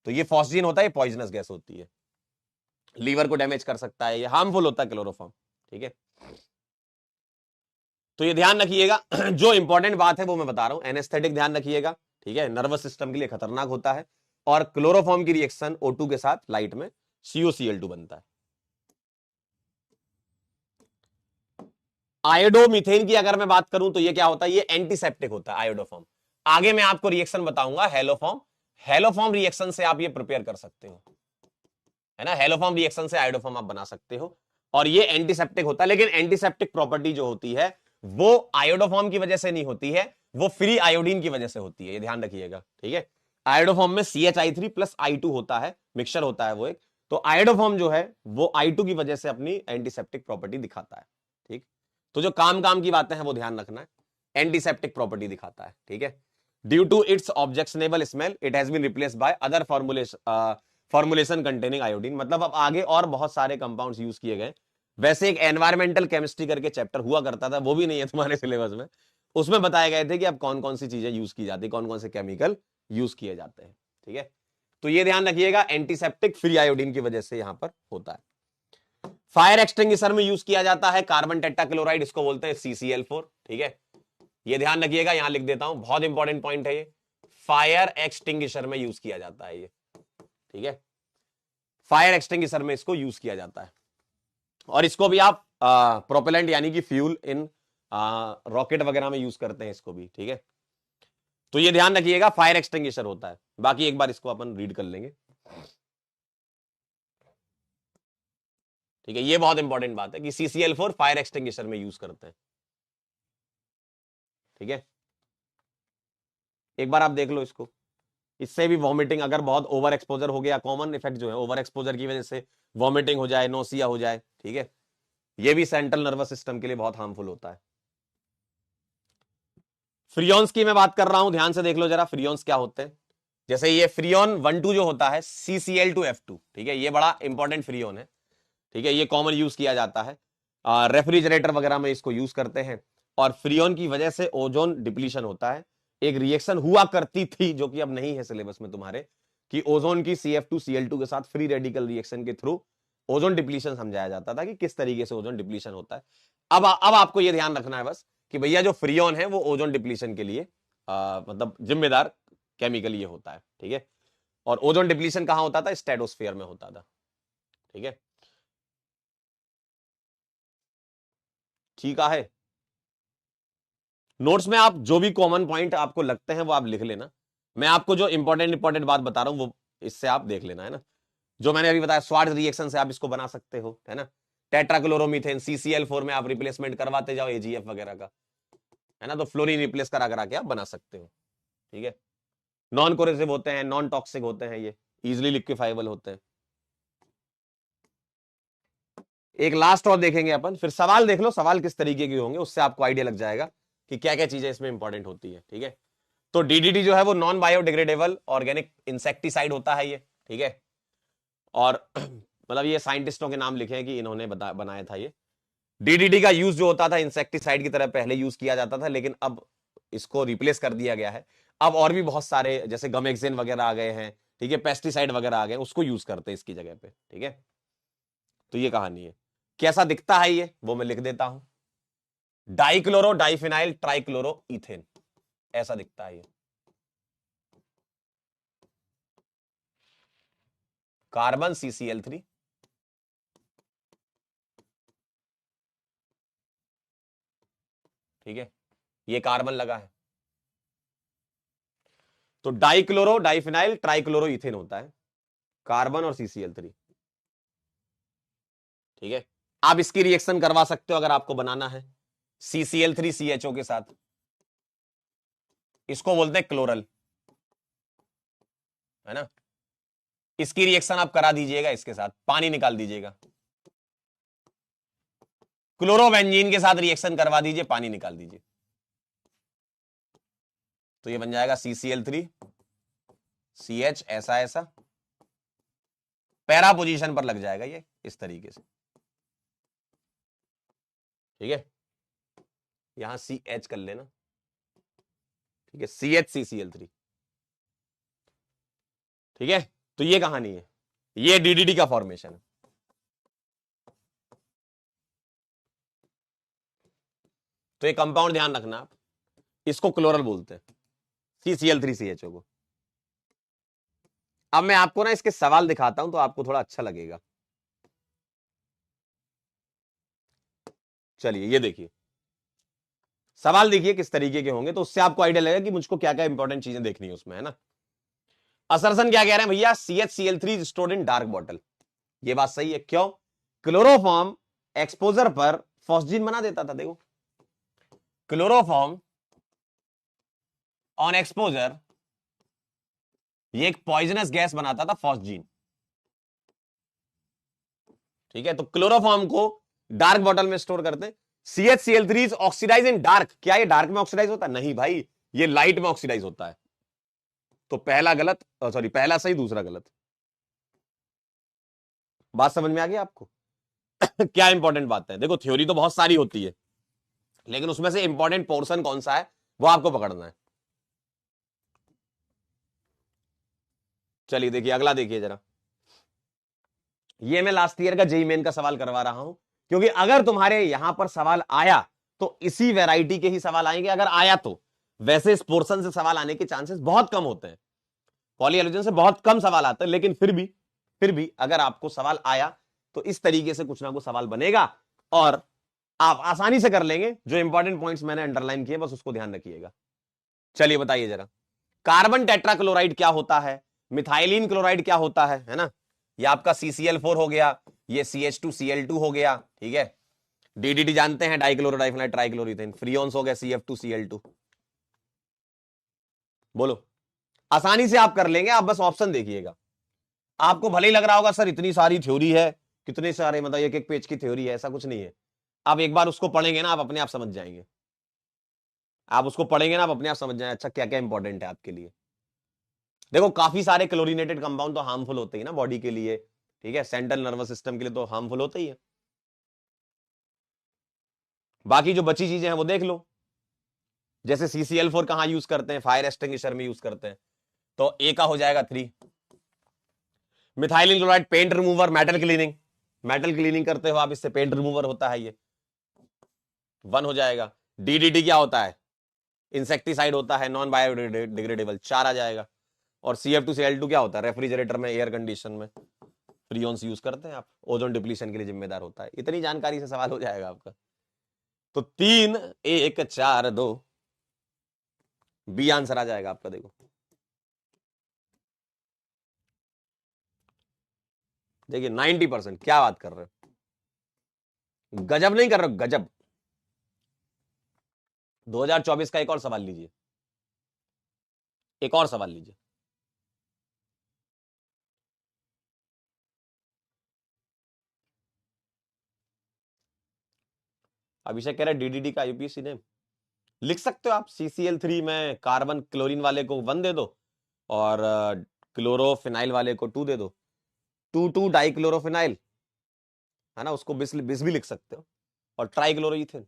तो ये फॉस्जीन होता है, ये पॉइजनस गैस होती है, लीवर को डैमेज कर सकता है, ये हार्मफुल होता है क्लोरोफॉर्म, ठीक है। तो ये ध्यान रखिएगा जो इंपॉर्टेंट बात है वो मैं बता रहा हूं, एनेस्थेटिक ध्यान रखिएगा, ठीक है, नर्वस सिस्टम के लिए खतरनाक होता है। और क्लोरोफॉर्म की रिएक्शन O2 के साथ लाइट में COCl2 बनता है। आयोडोमीथेन की अगर मैं बात करूं तो ये क्या होता है, ये एंटीसेप्टिक होता है आयोडोफॉर्म। आगे मैं आपको रिएक्शन बताऊंगा हेलोफॉर्म, हेलोफॉर्म रिएक्शन से आप ये प्रिपेयर कर सकते हो, है ना, हेलोफॉर्म रिएक्शन से आयोडोफॉर्म आप बना सकते हो। और ये एंटीसेप्टिक होता है, लेकिन एंटीसेप्टिक प्रॉपर्टी जो होती है वो आयोडोफॉर्म की वजह से नहीं होती है, वो फ्री आयोडीन की वजह से होती है, ये ध्यान रखिएगा, ठीक है। आयोडोफॉर्म में CHI3 प्लस I2 होता है, मिक्सचर होता है वो एक। तो आयोडोफॉर्म जो है वो I2 की वजह से अपनी एंटीसेप्टिक प्रॉपर्टी दिखाता है, ठीक। तो जो काम की बातें हैं वो ध्यान रखना है, एंटीसेप्टिक प्रॉपर्टी दिखाता है, ठीक है। Due to its objectionable smell it has been replaced by other formulation containing iodine. मतलब अब आगे और बहुत सारे कंपाउंड्स यूज किए गए। वैसे एक एनवायरमेंटल केमिस्ट्री करके चैप्टर हुआ करता था, वो भी नहीं है तुम्हारे सिलेबस में, उसमें बताए गए थे कि अब कौन कौन सी चीजें यूज की जाती है, कौन कौन से केमिकल यूज किए जाते हैं, ठीक है। तो ये ध्यान रखिएगा, एंटीसेप्टिक फ्री आयोडीन की वजह से यहां पर होता है। फायर एक्सटिंग्विशर में यूज किया जाता है कार्बन टेट्राक्लोराइड, इसको बोलते हैं CCl4, ठीक है। ये ध्यान रखिएगा, यहां लिख देता हूं, बहुत इंपॉर्टेंट पॉइंट है ये, फायर एक्सटिंग्विशर में यूज किया जाता है ये, ठीक है। फायर एक्सटिंग्विशर में इसको यूज किया जाता है। और इसको भी आप प्रोपेलेंट यानी कि फ्यूल इन रॉकेट वगैरह में यूज करते हैं इसको भी, ठीक है। तो ये ध्यान रखिएगा, फायर एक्सटिंग्विशर होता है। बाकी एक बार इसको अपन रीड कर लेंगे, ठीक है। ये बहुत इंपॉर्टेंट बात है कि CCl4 फायर एक्सटिंग्विशर में यूज करते हैं, ठीक है। एक बार आप देख लो इसको, इससे भी वॉमिटिंग अगर बहुत ओवर एक्सपोजर हो गया, कॉमन इफेक्ट जो है ओवर एक्सपोजर की वजह से वॉमिटिंग हो जाए, नोसिया हो जाए, ठीक है। ये भी सेंट्रल नर्वस सिस्टम के लिए बहुत हार्मफुल होता है। फ्रियोन्स की मैं बात कर रहा हूं, ध्यान से देख लो जरा, फ्रियोन्स क्या होते हैं। जैसे ये फ्रियोन 1,2 जो होता है CCl2F2, ठीक है, ये बड़ा इंपॉर्टेंट फ्रियोन है, ठीक है, ये कॉमन यूज किया जाता है। रेफ्रिजरेटर वगैरह में इसको यूज करते हैं। और फ्रीऑन की वजह से ओजोन डिप्लीशन होता है। एक रिएक्शन हुआ करती थी जो कि अब नहीं है सिलेबस में तुम्हारे, कि ओजोन की CF2Cl2 के साथ फ्री रेडिकल रिएक्शन के थ्रू ओजोन डिप्लीशन समझाया जाता था कि किस तरीके से ओजोन डिप्लीशन होता है। अब आपको यह ध्यान रखना है बस कि भैया जो फ्रीऑन है वो ओजोन डिप्लीशन के लिए मतलब जिम्मेदार केमिकल ये होता है, ठीक है। और ओजोन डिप्लीशन कहां होता था? स्ट्रेटोस्फीयर में होता था, ठीक है। ठीक है, नोट्स में आप जो भी कॉमन पॉइंट आपको लगते हैं वो आप लिख लेना। मैं आपको जो इंपॉर्टेंट बात बता रहा हूं वो इससे आप देख लेना, है ना। जो मैंने अभी बताया स्वार्ट्ज रिएक्शन से आप इसको बना सकते हो, है ना। टेट्राक्लोरोमीथेन CCl4 में आप रिप्लेसमेंट करवाते जाओ AgF वगैरह का, है ना। तो फ्लोरीन रिप्लेस करा करा के आप बना सकते हो, ठीक है। नॉन कोरेसिव होते हैं, नॉन टॉक्सिक होते हैं, ये इजिली लिक्विफाइबल होते हैं। एक लास्ट और देखेंगे अपन, फिर सवाल देख लो सवाल किस तरीके के होंगे, उससे आपको आइडिया लग जाएगा कि क्या क्या चीजें इसमें इंपॉर्टेंट होती है, ठीक है। तो DDT जो है वो नॉन बायोडिग्रेडेबल ऑर्गेनिक इंसेक्टिसाइड होता है ये, ठीक है। और मतलब ये साइंटिस्टों के नाम लिखे हैं कि इन्होंने बनाया था ये। DDT का यूज जो होता था इंसेक्टिसाइड की तरह पहले यूज किया जाता था, लेकिन अब इसको रिप्लेस कर दिया गया है। अब और भी बहुत सारे जैसे गमेक्सिन वगैरह आ गए हैं, ठीक है, पेस्टिसाइड वगैरह आ गए, उसको यूज करते हैं इसकी जगह पे, ठीक है। तो ये कहानी है। कैसा दिखता है ये वो मैं लिख देता हूं, डाइक्लोरो डाइफिनाइल ट्राइक्लोरो इथेन, ऐसा दिखता है ये। कार्बन CCl3, ठीक है, ये कार्बन लगा है। तो डाइक्लोरो डाइफिनाइल ट्राइक्लोरो इथेन होता है, कार्बन और CCl3, ठीक है। आप इसकी रिएक्शन करवा सकते हो अगर आपको बनाना है CCl3CHO के साथ, इसको बोलते हैं क्लोरल, है ना। इसकी रिएक्शन आप करा दीजिएगा, इसके साथ पानी निकाल दीजिएगा, क्लोरोबेंजीन के साथ रिएक्शन करवा दीजिए, पानी निकाल दीजिए, तो ये बन जाएगा CCl3CH, ऐसा ऐसा पैरा पोजीशन पर लग जाएगा ये इस तरीके से, ठीक है। यहां CH कर लेना, ठीक है, CH CCl3, ठीक है। तो ये कहानी है, ये DDT का फॉर्मेशन है। तो ये कंपाउंड ध्यान रखना आप, इसको क्लोरल बोलते हैं CCl3CHO को। अब मैं आपको ना इसके सवाल दिखाता हूं तो आपको थोड़ा अच्छा लगेगा। चलिए ये देखिए, सवाल देखिए किस तरीके के होंगे, तो उससे आपको आइडिया लगेगा कि मुझको क्या क्या इंपॉर्टेंट चीजें देखनी है उसमें, है ना। असरसन क्या कह रहे हैं भैया? CHCl3 stored in dark bottle, ये बात सही है। क्यों? क्लोरोफॉर्म एक्सपोजर पर फॉस्जीन बना देता था, देखो क्लोरोफॉर्म ऑन एक्सपोजर ये एक पॉइजनस गैस बनाता था फॉस्जीन, ठीक है। तो क्लोरोफॉर्म को डार्क बॉटल में स्टोर करते हैं। CHCl3 ऑक्सीडाइज इन डार्क, क्या ये डार्क में ऑक्सीडाइज होता है? नहीं भाई, ये लाइट में ऑक्सीडाइज होता है। तो पहला गलत, सॉरी पहला सही दूसरा गलत। बात समझ में आ गई आपको? क्या इंपॉर्टेंट बात है, देखो थ्योरी तो बहुत सारी होती है, लेकिन उसमें से इंपॉर्टेंट पोर्शन कौन सा है वो आपको पकड़ना है। चलिए देखिए अगला, देखिए जरा, ये मैं लास्ट ईयर का जेईई मेन का सवाल करवा रहा हूं, क्योंकि अगर तुम्हारे यहां पर सवाल आया तो इसी वैरायटी के ही सवाल आएंगे, अगर आया तो। वैसे इस पोर्शन से सवाल आने के चांसेस बहुत कम होते हैं, पॉली हैलोजन से बहुत कम सवाल आते हैं, लेकिन फिर भी अगर आपको सवाल आया तो इस तरीके से कुछ ना कुछ सवाल बनेगा और आप आसानी से कर लेंगे। जो इंपॉर्टेंट पॉइंट्स मैंने अंडरलाइन किए बस उसको ध्यान रखिएगा। चलिए बताइए जरा, कार्बन टेट्राक्लोराइड क्या होता है, मिथाइलिन क्लोराइड क्या होता है ना। ये आपका CCl4 हो गया, ये CH2Cl2 हो गया, ठीक है। DDT जानते हैं, डाइक्लोरोडाइफिनाइल ट्राइक्लोरोइथेन। फ्रीऑन्स हो गया CF2Cl2। बोलो, आसानी से आप कर लेंगे, आप बस ऑप्शन देखिएगा। आपको भले ही लग रहा होगा सर इतनी सारी थ्योरी है, कितने सारे मतलब एक एक पेज की थ्योरी है, ऐसा कुछ नहीं है। आप एक बार उसको पढ़ेंगे ना, आप अपने आप समझ जाएंगे। आप उसको पढ़ेंगे ना, आप अपने आप समझ जाएंगे अच्छा क्या क्या इंपॉर्टेंट है आपके लिए। देखो काफी सारे क्लोरीनेटेड कंपाउंड तो हार्मफुल होते हैं ना बॉडी के लिए, ठीक है, सेंट्रल नर्वस सिस्टम के लिए तो हार्मफुल होते ही है। बाकी जो बची चीजें हैं वो देख लो, जैसे CCl4 कहां यूज करते हैं, फायर एक्सटिंग्विशर में यूज करते हैं, तो ए का हो जाएगा 3। Methylene chloride paint remover, metal cleaning, metal cleaning करते हो आप, इससे पेंट रिमूवर होता है, ये 1 हो जाएगा। DDT क्या होता है, इंसेक्टिसाइड होता है, नॉन बायोडिग्रेडेबल, 4 आ जाएगा। और CF2Cl2 क्या होता है, रेफ्रिजरेटर में, एयर कंडीशन में फ्रीऑन्स यूज करते हैं आप, ओजोन डिप्लीशन के लिए जिम्मेदार होता है। इतनी जानकारी से सवाल हो जाएगा आपका। तो 3 1 4 2 बी आंसर आ जाएगा आपका। देखो देखिए 90%, क्या बात कर रहे हो, गजब नहीं कर रहे हो, गजब। 2024 का एक और सवाल लीजिए, एक और सवाल लीजिए। अभिषेक कह रहे DDT का यूपीएससी नेम लिख सकते हो आप। CCl3 में कार्बन क्लोरीन वाले को 1 दे दो, और क्लोरोफिनाइल वाले को 2 दे दो, 2 डाई क्लोरोफिनाइल है ना, उसको बिस बिस भी लिख सकते हो, और ट्राइक्लोरोइथेन।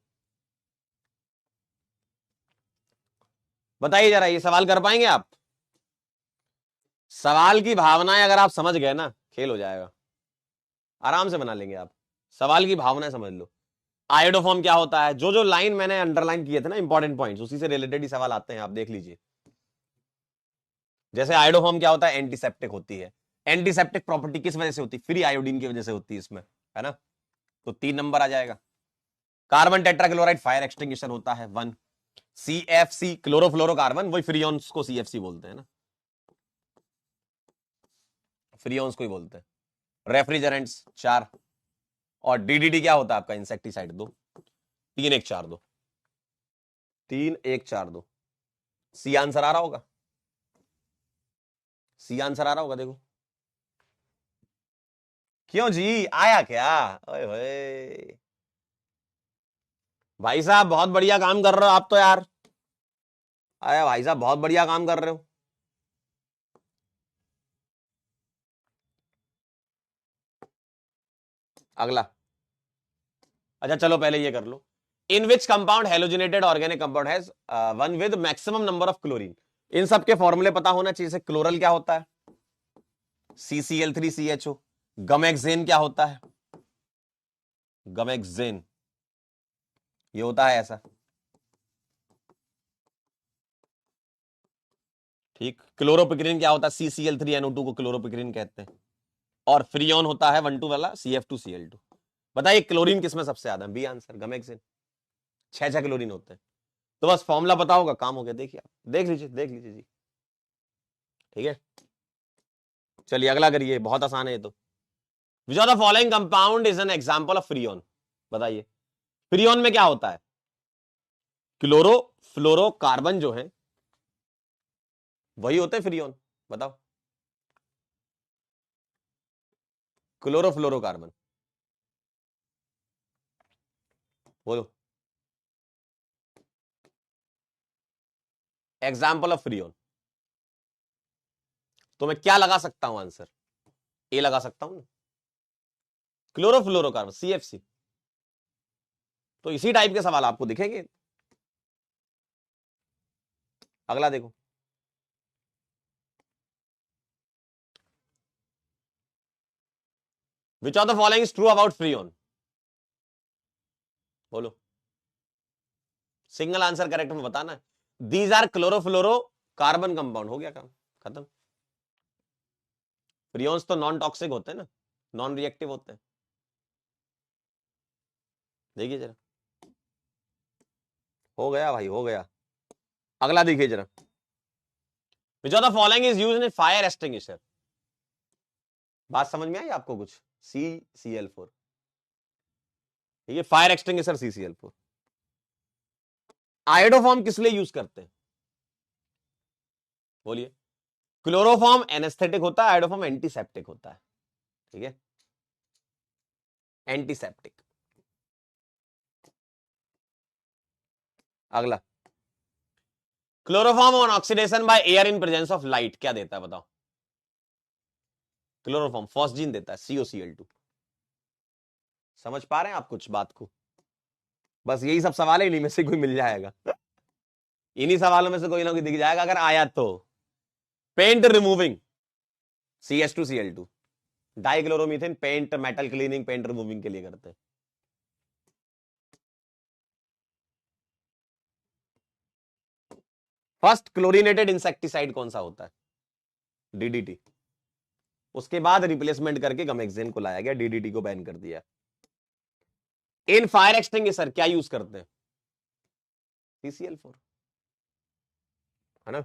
बताइए जरा, ये सवाल कर पाएंगे आप? सवाल की भावनाएं अगर आप समझ गए ना, खेल हो जाएगा, आराम से बना लेंगे आप। सवाल की भावनाएं समझ लो। आयोडोफॉर्म क्या होता है, जो जो लाइन मैंने अंडरलाइन किए थे ना, इंपॉर्टेंट पॉइंट्स, उसी से रिलेटेड ही सवाल आते हैं, आप देख लीजिए। जैसे आयोडोफॉर्म क्या होता है, एंटीसेप्टिक होती है। एंटीसेप्टिक प्रॉपर्टी किस वजह से होती है, फ्री आयोडीन की वजह से होती है इसमें, है ना, तो 3 नंबर आ जाएगा। कार्बन टेट्राक्लोराइड फायर एक्सटिंग्विशर होता है, 1। CFC क्लोरोफ्लोरोकार्बन, वही फ्रीऑन्स को CFC बोलते हैं ना, फ्रीऑन्स को ही बोलते हैं। रेफ्रिजरेंट्स 4, और DDT क्या होता है आपका, इंसेक्टिसाइड 2। 3 1 4 2, 3 1 4 2, सी आंसर आ रहा होगा, सी आंसर आ रहा होगा, देखो। क्यों जी, आया क्या? ओए होए, भाई साहब बहुत बढ़िया काम कर रहे हो आप तो यार। आया भाई साहब, बहुत बढ़िया काम कर रहे हो। अगला, अच्छा चलो पहले ये कर लो। In which compound halogenated organic compound has 1 with maximum number of chlorine. इन सब के फॉर्मूले पता होना चाहिए। क्लोरल क्या होता है, CCl3CHO। गमेक्सेन क्या होता है, गमेक्सेन ये होता है ऐसा, ठीक। क्लोरोपिक्रिन क्या होता है, CCl3NO2 को क्लोरोपिक्रिन कहते हैं। और फ्रीऑन होता है 1 2 वाला, CF2Cl2। बताइए क्लोरीन किसमें सबसे ज्यादा, बी आंसर, गमेक्सेन। 6 क्लोरीन होते हैं। तो बस फॉर्मूला पता होगा, काम हो गया। देखिए आप, देख लीजिए, देख लीजिए जी, ठीक है। चलिए अगला करिए, बहुत आसान है ये तो। विच of the following compound is an example of freon. बताइए फ्रीऑन में क्या होता है, क्लोरो फ्लोरो कार्बन जो है वही होते हैं फ्रीऑन। बताओ, क्लोरोफ्लोरोकार्बन, बोलो एग्जाम्पल ऑफ फ्रीऑन। तो मैं क्या लगा सकता हूं आंसर, ए लगा सकता हूं ना, क्लोरोफ्लोरोकार्बन, CFC। तो इसी टाइप के सवाल आपको दिखेंगे। अगला देखो, which of the following is true about freon. बोलो, सिंगल आंसर करेक्ट में बताना है। These are chlorofluoro carbon compound, हो गया काम, खत्म। फ्रीऑन्स तो नॉन टॉक्सिक होते हैं ना, नॉन रिएक्टिव होते हैं। देखिए जरा, हो गया भाई, हो गया। अगला देखिए जरा, विच of the following is used in fire extinguisher. बात समझ में आई आपको कुछ, CCl4, ठीक है, फायर एक्सटिंग्विशर CCl4। आयोडोफॉर्म किस लिए यूज करते हैं, बोलिए। क्लोरोफॉर्म एनेस्थेटिक होता है, आयोडोफॉर्म एंटीसेप्टिक होता है, ठीक है, एंटीसेप्टिक। अगला, chloroform on oxidation by air in presence of light क्या देता है, बताओ। क्लोरोफॉर्म फॉस्जीन देता है, COCl2। समझ पा रहे हैं आप कुछ बात को, बस यही सब सवाल है, इन्हीं में से कोई मिल जाएगा। इन्हीं सवालों में से कोई ना कोई दिख जाएगा अगर आया तो। Paint removing, CH2Cl2। Dichloromethane paint metal cleaning paint removing के लिए करते हैं। फर्स्ट क्लोरीनेटेड इंसेक्टिसाइड कौन सा होता है? DDT। उसके बाद रिप्लेसमेंट करके गमेक्सेन को लाया गया, DDT को बैन कर दिया। इन फायर एक्सटिंग्विशर क्या यूज करते हैं? CCl4, है ना।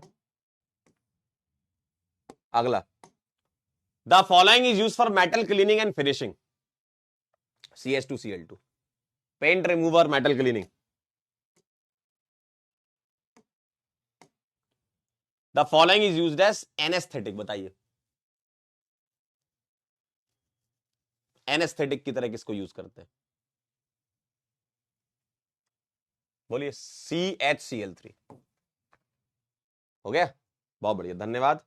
अगला, the following is use for metal cleaning and finishing. CH2Cl2, paint remover, metal cleaning. The following is used as anesthetic, बताइए एनेस्थेटिक की तरह किसको यूज करते हैं? बोलिए। CHCl3। हो गया, बहुत बढ़िया, धन्यवाद।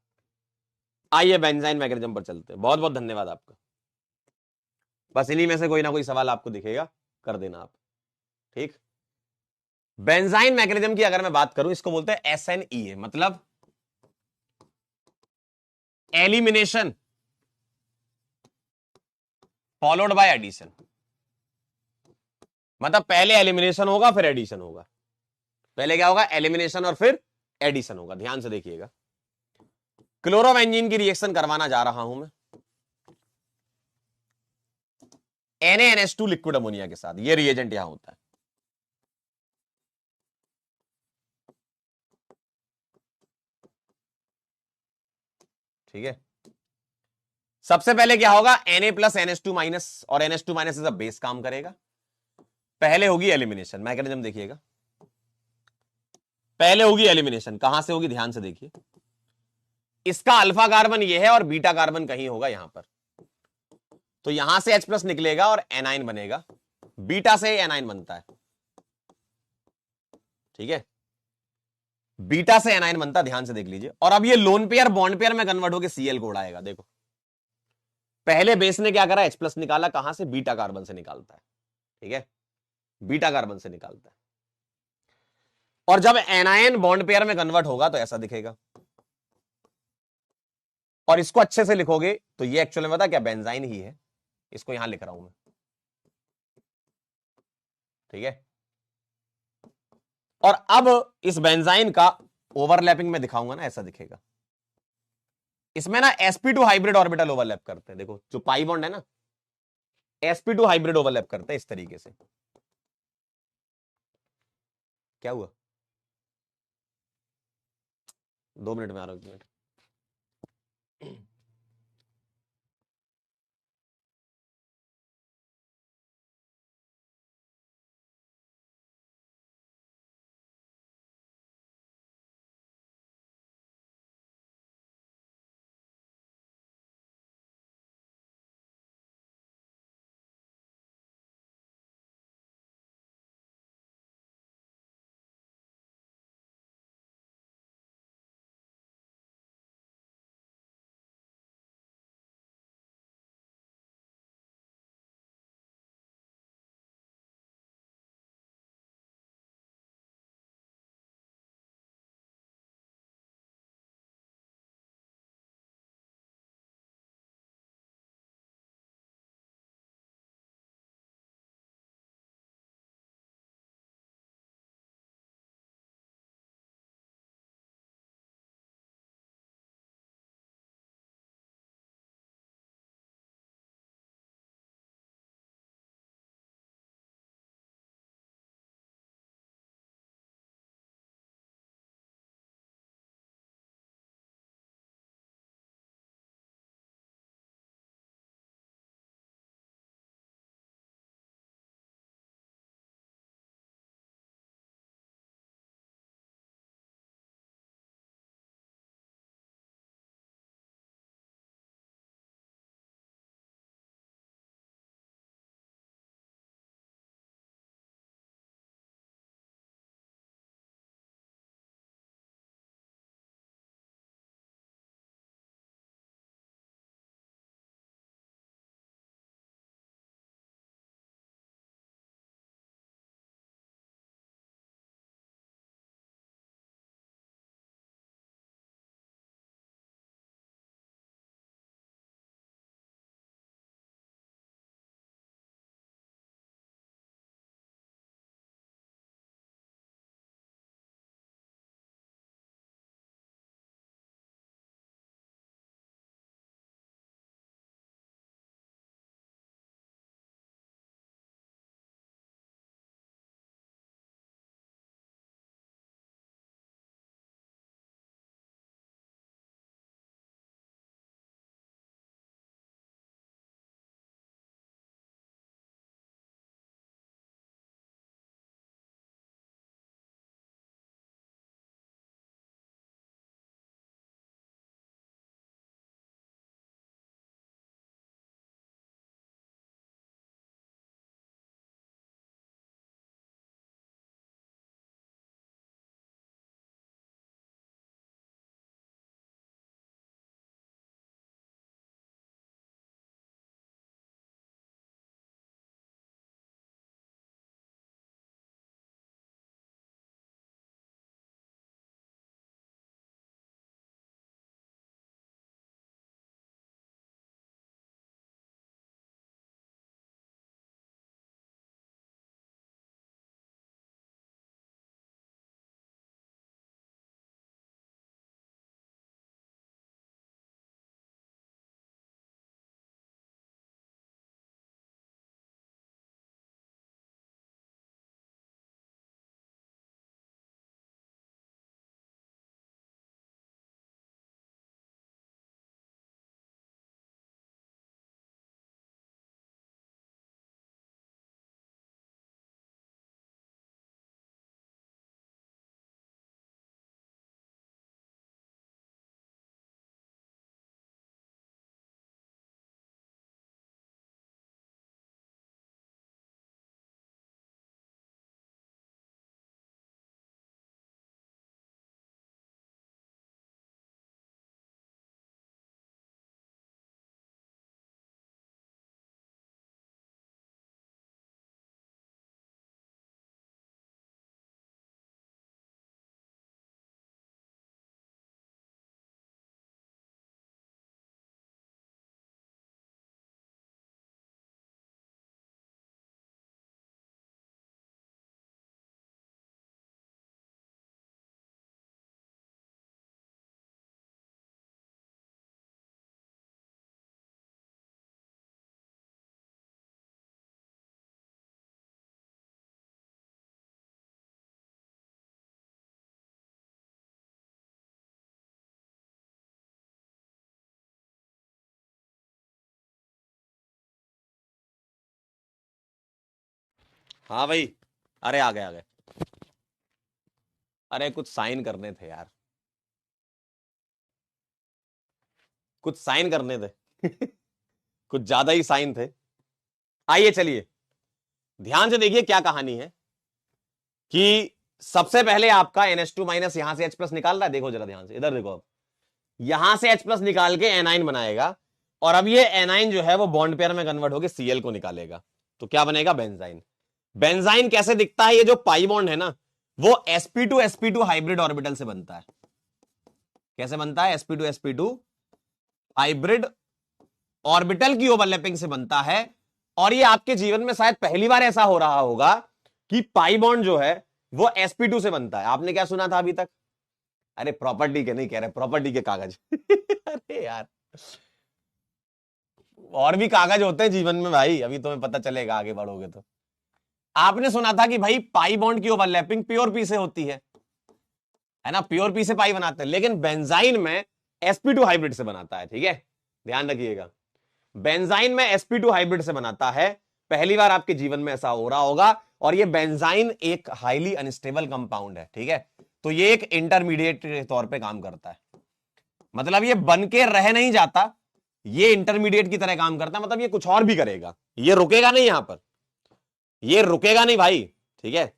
आइए बेंजाइन मैकेनिज्म पर चलते हैं। बहुत बहुत धन्यवाद आपका। बस इन्हीं में से कोई ना कोई सवाल आपको दिखेगा, कर देना आप, ठीक। बेंजाइन मैकेनिज्म की अगर मैं बात करूं, इसको बोलते हैं SNEA, मतलब एलिमिनेशन फॉलोड बाय एडिशन। मतलब पहले एलिमिनेशन होगा फिर एडिशन होगा। पहले क्या होगा? एलिमिनेशन और फिर एडिशन होगा। ध्यान से देखिएगा, क्लोरोबेंजीन की रिएक्शन करवाना जा रहा हूं मैं NaNH2 लिक्विड अमोनिया के साथ। ये रिएजेंट यहां होता है, ठीक है। सबसे पहले क्या होगा? Na+NH2- और NH2- इज अ बेस काम करेगा। पहले होगी एलिमिनेशन, मैकेनिज्म देखिएगा। पहले होगी एलिमिनेशन, कहां से होगी? ध्यान से देखिए, इसका अल्फा कार्बन ये है और बीटा कार्बन कहीं होगा यहां पर। तो यहां से H+ निकलेगा और एनाइन बनेगा, बीटा से एनाइन बनता है, ठीक है। बीटा से एनाइन बनता, ध्यान से देख लीजिए। और अब ये लोन पेयर बॉन्ड पेयर में कन्वर्ट होकर Cl को उड़ाएगा। देखो, पहले बेस ने क्या करा? H+ निकाला, कहां से? बीटा कार्बन से निकालता है, ठीक है, बीटा कार्बन से निकालता है। और जब एनायन बॉन्ड पेयर में कन्वर्ट होगा तो ऐसा दिखेगा। और इसको अच्छे से लिखोगे तो ये एक्चुअली में पता क्या? बेंजाइन ही है। इसको यहां लिख रहा हूं मैं, ठीक है। और अब इस बेंजाइन का ओवरलैपिंग में दिखाऊंगा ना, ऐसा दिखेगा। इसमें ना sp2 हाइब्रिड ऑर्बिटल ओवरलैप करते हैं। देखो, जो पाई बॉन्ड है ना, sp2 हाइब्रिड ओवरलैप करते हैं इस तरीके से। क्या हुआ? 2 मिनट में आ रहा हूं, 1 मिनट। हाँ भाई, अरे आ गए आ गए। अरे कुछ साइन करने थे यार, कुछ साइन करने थे। कुछ ज्यादा ही साइन थे। आइए चलिए, ध्यान से देखिए क्या कहानी है कि सबसे पहले आपका NH2 माइनस यहां से H प्लस निकाल रहा है। देखो जरा ध्यान से, इधर देखो। अब यहां से H प्लस निकाल के एनाइन बनाएगा, और अब ये एनाइन जो है वो बॉन्ड पेयर में कन्वर्ट होकर Cl को निकालेगा, तो क्या बनेगा? बेंजाइन। बेंजाइन कैसे दिखता है? ये जो पाई बॉन्ड है ना, वो sp2sp2 हाइब्रिड ऑर्बिटल से बनता है। कैसे बनता है? sp2sp2 हाइब्रिड ऑर्बिटल की ओवरलैपिंग से बनता है। और ये आपके जीवन में शायद पहली बार ऐसा हो रहा होगा कि पाई बॉन्ड जो है वो sp2 से बनता है। आपने क्या सुना था अभी तक? अरे प्रॉपर्टी के नहीं कह रहे, प्रॉपर्टी के कागज। अरे यार, और भी कागज होते हैं जीवन में भाई, अभी तुम्हें पता चलेगा आगे बढ़ोगे तो। आपने सुना था कि भाई पाई बॉन्ड की ओवरलैपिंग प्योर पी से होती है ना? प्योर पी से पाई बनाते हैं, लेकिन बेंजाइन में sp2 हाइब्रिड से बनाता है। ठीक है, ध्यान रखिएगा, बेंजाइन में sp2 हाइब्रिड से बनाता है। पहली बार आपके जीवन में ऐसा हो रहा होगा। और ये बेंजाइन एक हाईली अनस्टेबल कंपाउंड है। ठीक है, तो ये एक इंटरमीडिएट के तौर पे काम करता है। मतलब ये बन के रह नहीं जाता, ये इंटरमीडिएट की तरह काम करता है। मतलब ये कुछ और भी करेगा, ये रुकेगा नहीं यहां पर, ये रुकेगा नहीं भाई। ठीक है,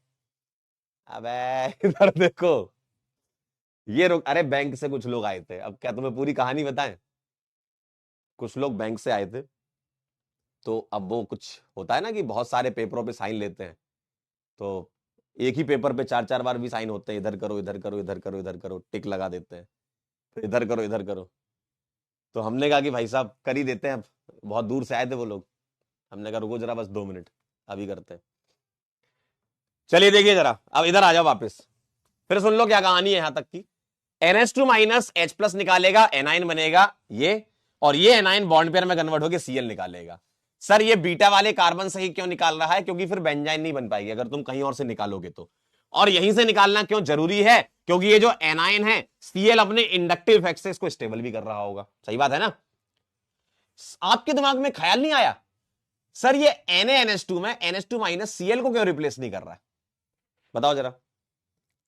अबे इधर देखो, ये रुक। अरे बैंक से कुछ लोग आए थे, अब क्या तुम्हें पूरी कहानी बताएं? कुछ लोग बैंक से आए थे, तो अब वो कुछ होता है ना कि बहुत सारे पेपरों पे साइन लेते हैं, तो एक ही पेपर पे 4-4 बार भी साइन होते हैं। इधर करो, इधर करो, इधर करो, इधर करो, टिक लगा देते हैं, फिर इधर करो, इधर करो। तो हमने कहा कि भाई साहब कर ही देते हैं, बहुत दूर से आए थे वो लोग। हमने कहा रुको जरा, बस 2 मिनट, अभी करते हैं। चलिए देखिए जरा, अब इधर आ जाओ वापस, फिर सुन लो क्या कहानी है यहां तक की। NH2 माइनस H प्लस निकालेगा, एनाइन बनेगा ये, और ये एनाइन बॉन्ड पेयर में कन्वर्ट होकर Cl निकालेगा। सर ये बीटा वाले कार्बन से ही क्यों निकाल रहा है? क्योंकि फिर बेंजाइन नहीं बन पाएगी अगर तुम कहीं और से निकालोगे तो। और यहीं से निकालना क्यों जरूरी है? क्योंकि ये जो एनाइन है, Cl अपने इंडक्टिव इफेक्ट से इसको स्टेबल भी कर रहा होगा। सही बात है ना? आपके दिमाग में ख्याल नहीं आया सर ये NaNH2 में NH2 माइनस Cl को क्यों रिप्लेस नहीं कर रहा है? बताओ जरा,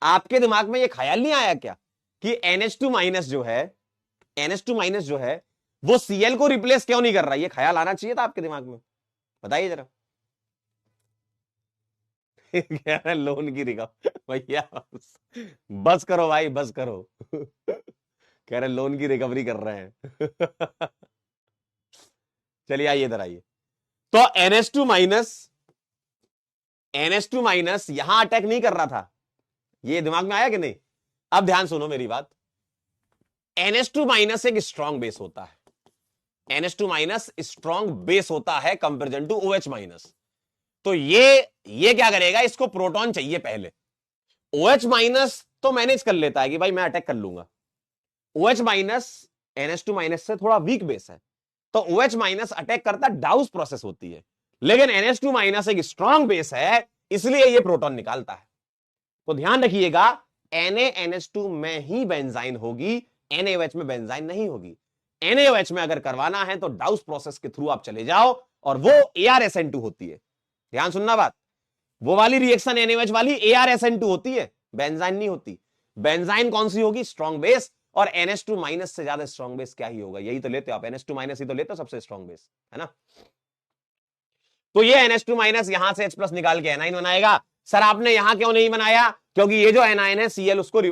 आपके दिमाग में ये ख्याल नहीं आया क्या कि NH2 माइनस जो है, NH2 माइनस जो है वो Cl को रिप्लेस क्यों नहीं कर रहा? ये ख्याल आना चाहिए था आपके दिमाग में, बताइए जरा। कह रहे लोन की रिकवरी, भैया बस करो भाई, बस करो। कह रहे लोन की रिकवरी कर रहे हैं। चलिए आइए इधर आइए। तो NH2 माइनस, NH2 माइनस यहां अटैक नहीं कर रहा था, ये दिमाग में आया कि नहीं? अब ध्यान सुनो मेरी बात। NH2 माइनस एक स्ट्रॉन्ग बेस होता है, NH2 माइनस स्ट्रॉन्ग बेस होता है कंपेरिजन टू OH माइनस। तो ये क्या करेगा? इसको प्रोटॉन चाहिए पहले। OH माइनस तो मैनेज कर लेता है कि भाई मैं अटैक कर लूंगा। OH माइनस NH2 माइनस से थोड़ा वीक बेस है, तो OH माइनस अटैक करता, डाउस प्रोसेस होती है। लेकिन NH2 माइनस एक स्ट्रॉन्ग बेस है, इसलिए ये प्रोटॉन निकालता है। तो ध्यान रखिएगा, NaNH2 में ही बेंजाइन होगी, NaOH में बेंजाइन नहीं होगी। NaOH में अगर करवाना है तो डाउस प्रोसेस के थ्रू आप चले जाओ, और वो ArSN2 होती है। ध्यान सुनना बात, वो वाली रिएक्शन NaOH वाली ArSN2 होती है, बेंजाइन नहीं होती। बेंजाइन कौन सी होगी? Strong base. और NH2 माइनस से ज्यादा स्ट्रॉन्ग बेस क्या ही होगा? यही तो लेते हो आप, NH2 माइनस ही तो लेते हो सबसे स्ट्रॉन्ग बेस, है ना? तो ये NH2 माइनस यहां से H प्लस निकाल के एनाइन बनाएगा। सर आपने यहां क्यों नहीं बनाया? क्योंकि ये जो एनाइन है Cl उसको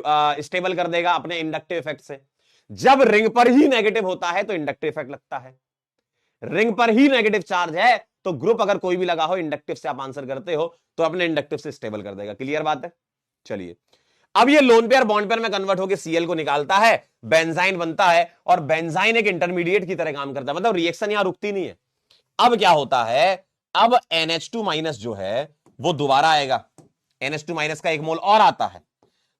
स्टेबल कर देगा अपने इंडक्टिव इफेक्ट से। जब रिंग पर ही नेगेटिव होता है तो इंडक्टिव इफेक्ट लगता है, रिंग पर ही नेगेटिव चार्ज है तो ग्रुप अगर कोई भी लगा हो, इंडक्टिव से आप आंसर करते हो तो अपने इंडक्टिव से स्टेबल कर देगा। क्लियर बात है? चलिए, अब ये लोन पेयर बॉन्ड पेयर में कन्वर्ट होकर Cl को निकालता है, बेंजाइन बनता है, और बेंजाइन एक इंटरमीडिएट की तरह काम करता है, मतलब रिएक्शन यहां रुकती नहीं है। अब क्या होता है? अब NH2 माइनस जो है वो दोबारा आएगा, NH2 माइनस का 1 मोल और आता है।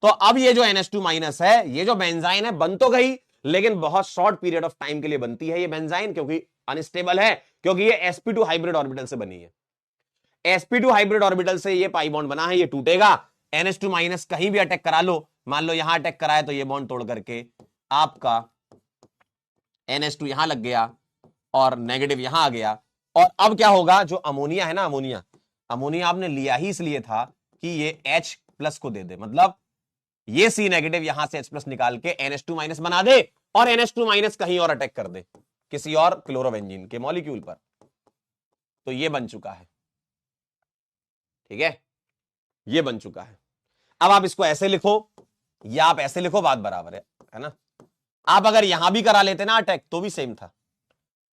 तो अब ये जो NH2 माइनस है, ये जो बेंजाइन है, बन तो गई, लेकिन बहुत शॉर्ट पीरियड ऑफ टाइम के लिए बनती है ये बेंजाइन, क्योंकि अनस्टेबल है, क्योंकि ये sp2 हाइब्रिड ऑर्बिटल से बनी है। sp2 हाइब्रिड ऑर्बिटल से ये पाई बॉन्ड बना है, ये टूटेगा। NH2 माइनस कहीं भी अटैक करा लो, मान लो यहां अटैक कराए तो ये बॉन्ड तोड़ करके आपका NH2 यहां लग गया और नेगेटिव यहां आ गया। और अब क्या होगा? जो अमोनिया है ना, अमोनिया, अमोनिया आपने लिया ही इसलिए था कि ये H प्लस को दे दे, मतलब ये C नेगेटिव यहां से H प्लस निकाल के NH2 माइनस बना दे और NH2 माइनस कहीं और अटैक कर दे किसी और क्लोरोबेंजीन के मॉलिक्यूल पर, तो ये बन चुका है। ठीक है, ये बन चुका है। अब आप इसको ऐसे लिखो या आप ऐसे लिखो, बात बराबर है ना। आप अगर यहां भी करा लेते ना अटैक तो भी सेम था।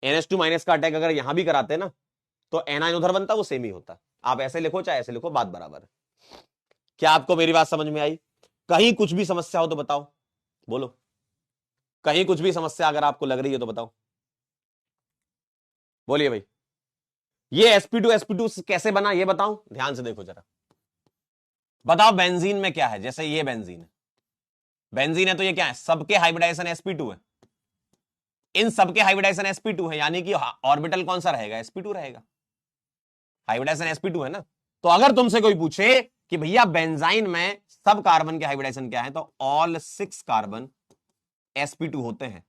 NH2 माइनस का अटैक अगर यहां भी कराते ना तो एनाइन उधर बनता, वो सेम ही होता। आप ऐसे लिखो चाहे ऐसे लिखो, बात बराबर है। क्या आपको मेरी बात समझ में आई? कहीं कुछ भी समस्या हो तो बताओ, बोलो। कहीं कुछ भी समस्या अगर आपको लग रही है तो बताओ, बोलिए भाई। ये sp2 कैसे बना ये बताऊं, ध्यान से देखो जरा। बताओ बेंजीन में क्या है, जैसे ये बेंजीन है, बेंजीन है तो ये क्या है, सबके हाइब्रिडाइजेशन sp2 है। इन सबके हाइब्रिडाइजेशन sp2 है, यानी कि ऑर्बिटल कौन सा रहेगा, sp2 रहेगा। हाइब्रिडाइजेशन sp2 है ना। तो अगर तुमसे कोई पूछे कि भैया बेंजाइन में सब कार्बन के हाइब्रिडाइजेशन क्या है, तो ऑल 6 कार्बन sp2 होते हैं।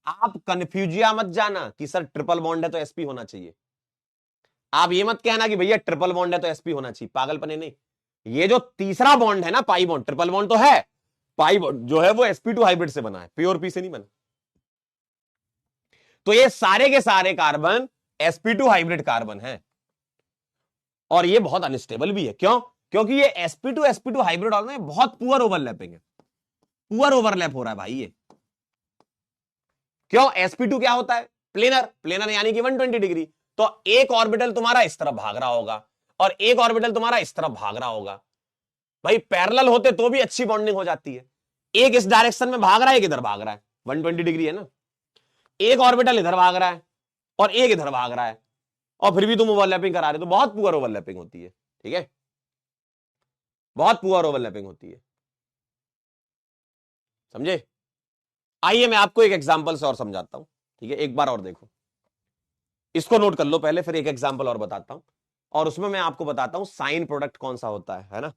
आप कंफ्यूजिया मत जाना कि सर ट्रिपल बॉन्ड है तो sp होना चाहिए। आप ये मत कहना कि भैया ट्रिपल बॉन्ड है तो sp होना चाहिए, पागलपने नहीं। ये जो तीसरा बॉन्ड है ना, पाई बॉन्ड, ट्रिपल बॉन्ड तो है, पाई बॉन्ड जो है वो sp2 हाइब्रिड से बना है, प्योर पी से नहीं बना। तो ये सारे के सारे कार्बन sp2 हाइब्रिड कार्बन है, और ये बहुत अनस्टेबल भी है। क्यों? क्योंकि ये sp2 हाइब्रिड ऑर्बिटल में बहुत पुअर ओवरलैपिंग है, पुअर ओवरलैप हो रहा है भाई ये। क्यों? sp2 क्या होता है, प्लेनर, प्लेनर यानी कि 120 डिग्री। तो एक ऑर्बिटल तुम्हारा इस तरफ भाग रहा होगा और एक ऑर्बिटल तुम्हारा इस तरफ भाग रहा होगा। भाई पैरेलल होते तो भी अच्छी बॉन्डिंग हो जाती है। एक इस डायरेक्शन में भाग रहा है, एक इधर भाग रहा है, 120 डिग्री है ना। एक ऑर्बिटल इधर भाग रहा है और एक इधर भाग रहा है, और फिर भी तुम ओवरलैपिंग करा रहे हो, तो बहुत पुअर ओवरलैपिंग होती है। ठीक है, बहुत पुअर ओवरलैपिंग होती है, समझे? आइए मैं आपको एक एग्जांपल से और समझाता हूं। ठीक है, एक बार और देखो, इसको नोट कर लो पहले, फिर एक एग्जांपल और बताता हूं, और उसमें मैं आपको बताता हूं साइन प्रोडक्ट कौन सा होता है ना।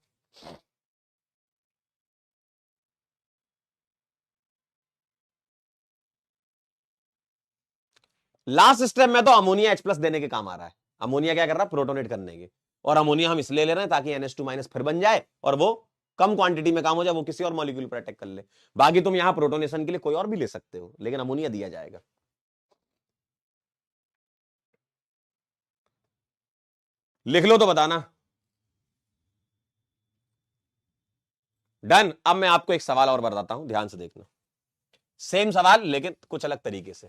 लास्ट स्टेप में तो अमोनिया H प्लस देने के काम आ रहा है। अमोनिया क्या कर रहा है, प्रोटोनेट करने के, और अमोनिया हम इसलिए ले रहे हैं ताकि NH2 माइनस फिर बन जाए और वो कम क्वांटिटी में काम हो जाए, वो किसी और मॉलिक्यूल पर अटैक कर ले। बाकी तुम यहां प्रोटोनेशन के लिए कोई और भी ले सकते हो, लेकिन अमोनिया दिया जाएगा। लिख लो तो बताना। डन। अब मैं आपको एक सवाल और बताता हूं, ध्यान से देखना। सेम सवाल लेकिन कुछ अलग तरीके से,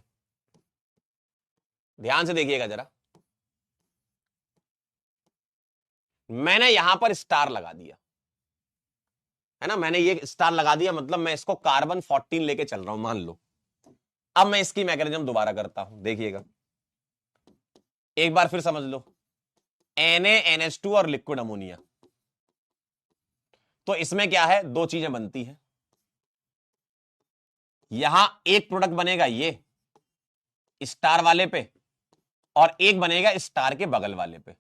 ध्यान से देखिएगा जरा। मैंने यहां पर स्टार लगा दिया है ना, मैंने ये स्टार लगा दिया, मतलब मैं इसको कार्बन 14 लेके चल रहा हूं, मान लो। अब मैं इसकी मैकेनिज्म दोबारा करता हूं, देखिएगा एक बार फिर समझ लो। NaNH2 और लिक्विड अमोनिया, तो इसमें क्या है, दो चीजें बनती हैं। यहां एक प्रोडक्ट बनेगा ये स्टार वाले पे, और एक बनेगा स्टार के बगल वाले पे,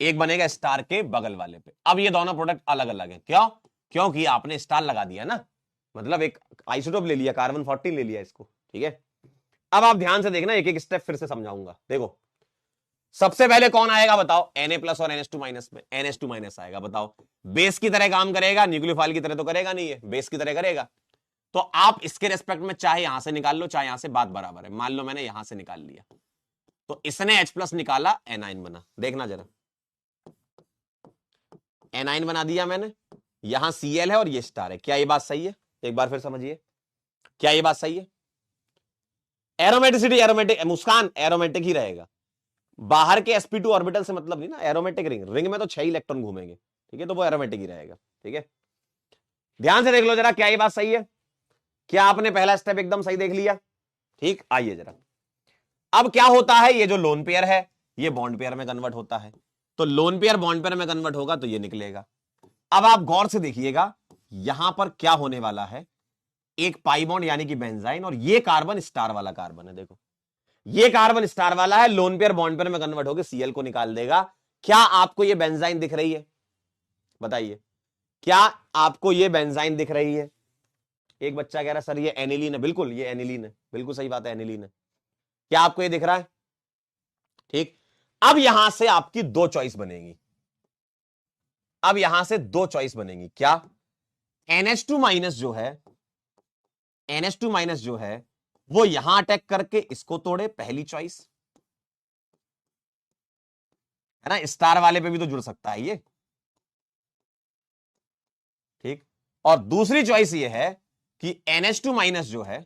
एक बनेगा स्टार के बगल वाले पे। अब ये दोनों प्रोडक्ट अलग अलग हैं, क्यों? क्योंकि आपने स्टार लगा दिया ना, मतलब एक आइसोटोप ले लिया, कार्बन 14 ले लिया इसको। ठीक है, अब आप ध्यान से देखना, एक एक स्टेप फिर से समझाऊंगा। देखो सबसे पहले कौन आएगा बताओ, Na प्लस और NH2 माइनस में NH2 माइनस आएगा। बताओ बेस की तरह काम करेगा, न्यूक्लियोफाइल की तरह तो करेगा नहीं, है बेस की तरह करेगा। तो आप इसके रेस्पेक्ट में चाहे यहां से निकाल लो चाहे यहां से, बात बराबर है। मान लो मैंने यहां से निकाल लिया, तो इसने H प्लस निकाला, एनाइन बना। देखना जरा, एनाइन बना दिया मैंने, यहां Cl है और ये स्टार है। क्या ये बात सही है? एक बार फिर समझिए, क्या ये बात सही है? एरोमेटिसिटी, एरोमेटिक, मुस्कान एरोमेटिक ही रहेगा। बाहर के sp2 ऑर्बिटल से मतलब नहीं ना, एरोमेटिक रिंग, रिंग में तो 6 इलेक्ट्रॉन घूमेंगे। ठीक है, तो वो एरोमेटिक ही रहेगा। ठीक है, ध्यान से देख लो जरा, क्या ये बात सही है? क्या आपने पहला स्टेप एकदम सही देख लिया? ठीक, आइए जरा। अब क्या होता है, ये जो लोन पेयर है ये बॉन्ड पेयर में कन्वर्ट होता है, तो लोन पेयर बॉन्ड पेयर में कन्वर्ट होगा तो ये निकलेगा। अब आप गौर से देखिएगा, यहां पर क्या होने वाला है, एक पाई बॉन्ड यानी कि बेंजाइन, और ये कार्बन स्टार वाला कार्बन है। देखो ये कार्बन स्टार वाला है, लोन पेयर बॉन्ड पेयर में कन्वर्ट होकर Cl को निकाल देगा। क्या आपको ये बेंजाइन दिख रही है? बताइए, क्या आपको ये बेंजाइन दिख रही है? एक बच्चा कह रहा है सर ये एनिलीन है। बिल्कुल ये एनिलीन है, बिल्कुल सही बात है, एनिलीन है। क्या आपको ये दिख रहा है? ठीक, अब यहां से आपकी दो चॉइस बनेगी, अब यहां से दो चॉइस बनेगी। क्या? NH2 माइनस जो है, NH2 माइनस जो है वो यहां अटैक करके इसको तोड़े, पहली चॉइस है ना। स्टार वाले पे भी तो जुड़ सकता है ये, ठीक। और दूसरी चॉइस ये है कि NH2 माइनस जो है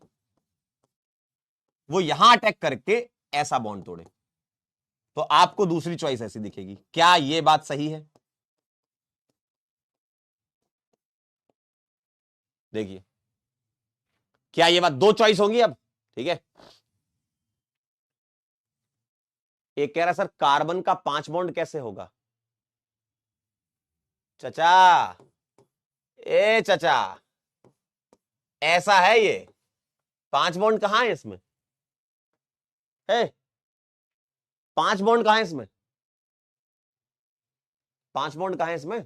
वो यहां अटैक करके ऐसा बॉन्ड तोड़े। तो आपको दूसरी चॉइस ऐसी दिखेगी। क्या ये बात सही है? देखिए, क्या ये बात दो चॉइस होंगी अब? ठीक है। एक कह रहा सर कार्बन का 5 बॉन्ड कैसे होगा? चचा, ए चचा, ऐसा है ये। 5 बॉन्ड कहां है इसमें? है 5 बॉन्ड कहां है इसमें? 5 बॉन्ड कहां है इसमें?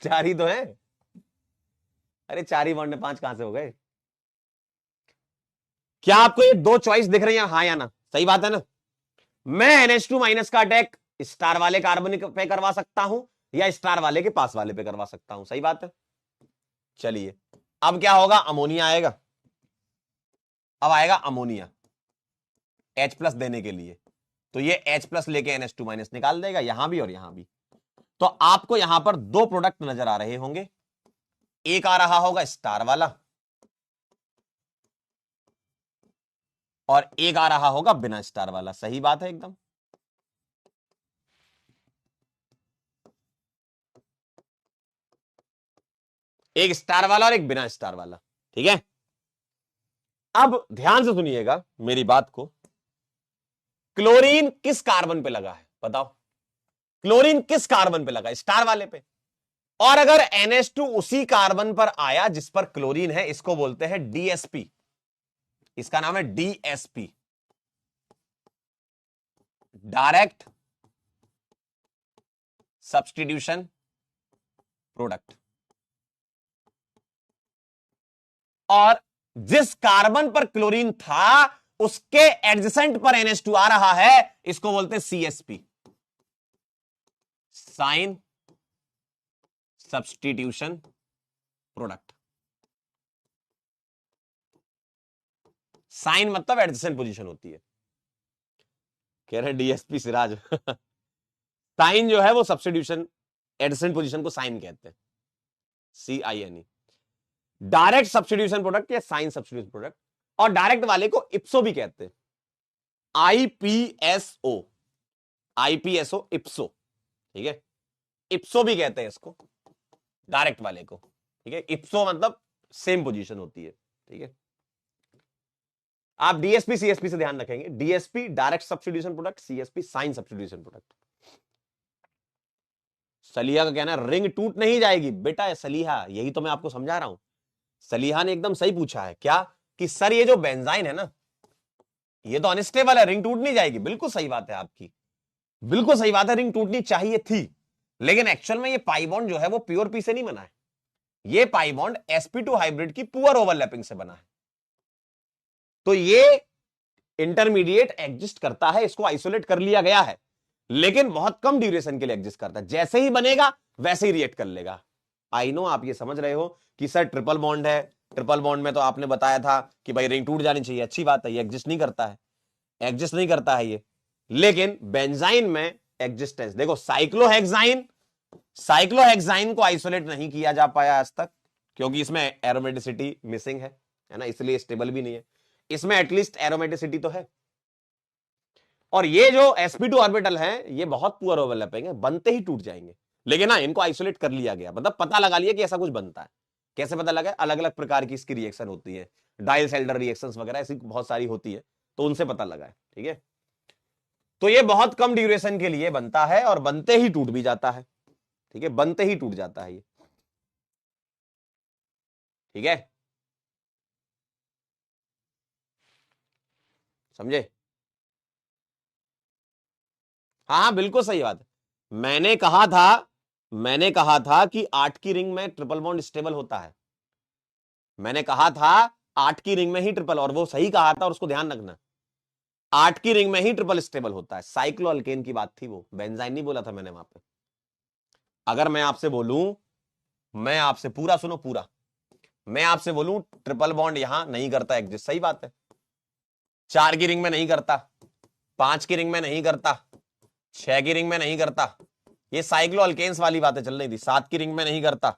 4 ही तो है। अरे 4 ही बॉन्ड में 5 कहां से हो गए? क्या आपको ये दो चॉइस दिख रही है, हाँ या ना? सही बात है ना। मैं NH2 माइनस का अटैक स्टार वाले कार्बन पे करवा सकता हूं या स्टार वाले के पास वाले पे करवा सकता हूं। सही बात है। चलिए, अब क्या होगा? अमोनिया आएगा। अब आएगा अमोनिया H प्लस देने के लिए, तो ये H प्लस लेके NH2 माइनस निकाल देगा, यहां भी और यहां भी। तो आपको यहां पर दो प्रोडक्ट नजर आ रहे होंगे। एक आ रहा होगा स्टार वाला और एक आ रहा होगा बिना स्टार वाला। सही बात है एकदम। एक स्टार वाला और एक बिना स्टार वाला, ठीक है। अब ध्यान से सुनिएगा मेरी बात को। क्लोरीन किस कार्बन पे लगा है बताओ? क्लोरीन किस कार्बन पे लगा? स्टार वाले पे। और अगर NH2 उसी कार्बन पर आया जिस पर क्लोरीन है, इसको बोलते हैं DSP। इसका नाम है DSP, डायरेक्ट सब्स्टिट्यूशन प्रोडक्ट। और जिस कार्बन पर क्लोरीन था उसके एडजेसेंट पर NH2 आ रहा है, इसको बोलते हैं CSP, cine substitution product. Cine मतलब एडजेसेंट पोजीशन होती है। कह रहे DSP सिराज साइन जो है वो सब्स्टिट्यूशन एडजेसेंट पोजीशन को साइन कहते हैं, CINE। डायरेक्ट सब्स्टिट्यूशन प्रोडक्ट या साइन सब्स्टिट्यूशन प्रोडक्ट। और डायरेक्ट वाले को इप्सो भी कहते हैं, IPSO, IPSO इप्सो, ठीक है। इप्सो भी कहते हैं इसको डायरेक्ट वाले को, ठीक है। इप्सो मतलब सेम पोजीशन होती है, ठीक है। आप DSP CSP से ध्यान रखेंगे। DSP direct substitution product, CSP cine substitution product. Saliha का कहना है रिंग टूट नहीं जाएगी बेटा। सलीहा, यही तो मैं आपको समझा रहा हूं। सलीहा ने एकदम सही पूछा है। क्या? कि सर ये जो बेंजाइन है ना, ये तो अनस्टेबल है, रिंग टूट नहीं जाएगी। बिल्कुल सही बात है आपकी, बिल्कुल सही बात है। रिंग टूटनी चाहिए थी, लेकिन एक्चुअल में ये पाई बॉन्ड जो है वो प्योर पी से नहीं बना है। ये पाई बॉन्ड sp2 हाइब्रिड की पुअर ओवरलैपिंग से बना है। तो ये इंटरमीडिएट एग्जिस्ट करता है, इसको आइसोलेट कर लिया गया है, लेकिन बहुत कम ड्यूरेशन के लिए एग्जिस्ट करता है। जैसे ही बनेगा वैसे ही रिएक्ट कर लेगा। आई नो आप ये समझ रहे हो कि सर ट्रिपल बॉन्ड है, ट्रिपल बॉन्ड में तो आपने बताया था कि भाई रिंग टूट जानी चाहिए। अच्छी बात है, ये एग्जिस्ट नहीं करता है, एग्जिस्ट नहीं करता है ये। लेकिन बेंजाइन में एग्जिस्टेंस देखो। साइक्लोहेक्साइन, साइक्लोहेक्साइन को आइसोलेट नहीं किया जा पाया आज तक, क्योंकि इसमें एरोमेटिसिटी मिसिंग है ना, इसलिए स्टेबल भी नहीं है। इसमें एटलीस्ट एरोमेटिसिटी तो है। और ये जो sp2 ऑर्बिटल है ये बहुत पुअर ओवरलैपिंग है, बनते ही टूट जाएंगे। लेकिन ना इनको आइसोलेट कर लिया गया, मतलब पता लगा लिया कि ऐसा कुछ बनता है। कैसे पता लगा? अलग अलग प्रकार की इसकी रिएक्शन होती है, डाइल सेल्डर रिएक्शंस वगैरह ऐसी बहुत सारी होती है, तो उनसे पता लगा है, ठीक है। तो ये बहुत कम ड्यूरेशन के लिए बनता है और बनते ही टूट भी जाता है, ठीक है। बनते ही टूट जाता है ये, ठीक है। समझे? हाँ हाँ बिल्कुल सही बात है। मैंने कहा था कि 8 की रिंग में ट्रिपल बॉन्ड स्टेबल होता है। मैंने कहा था 8 की रिंग में ही ट्रिपल, और वो सही कहा था, और उसको ध्यान रखना। 8 की रिंग में ही ट्रिपल स्टेबल होता है। साइक्लो अल्केन की बात थी वो, बेंजाइन नहीं बोला था मैंने वहां पे। अगर मैं आपसे बोलूं, मैं आपसे पूरा सुनो पूरा, मैं आपसे बोलूं ट्रिपल बॉन्ड यहां नहीं करता एग्जिस्ट, सही बात है। 4 की रिंग में नहीं करता, 5 की रिंग में नहीं करता, 6 की रिंग में नहीं करता, ये साइक्लो अल्केन्स वाली बातें चल रही थी। 7 की रिंग में नहीं करता,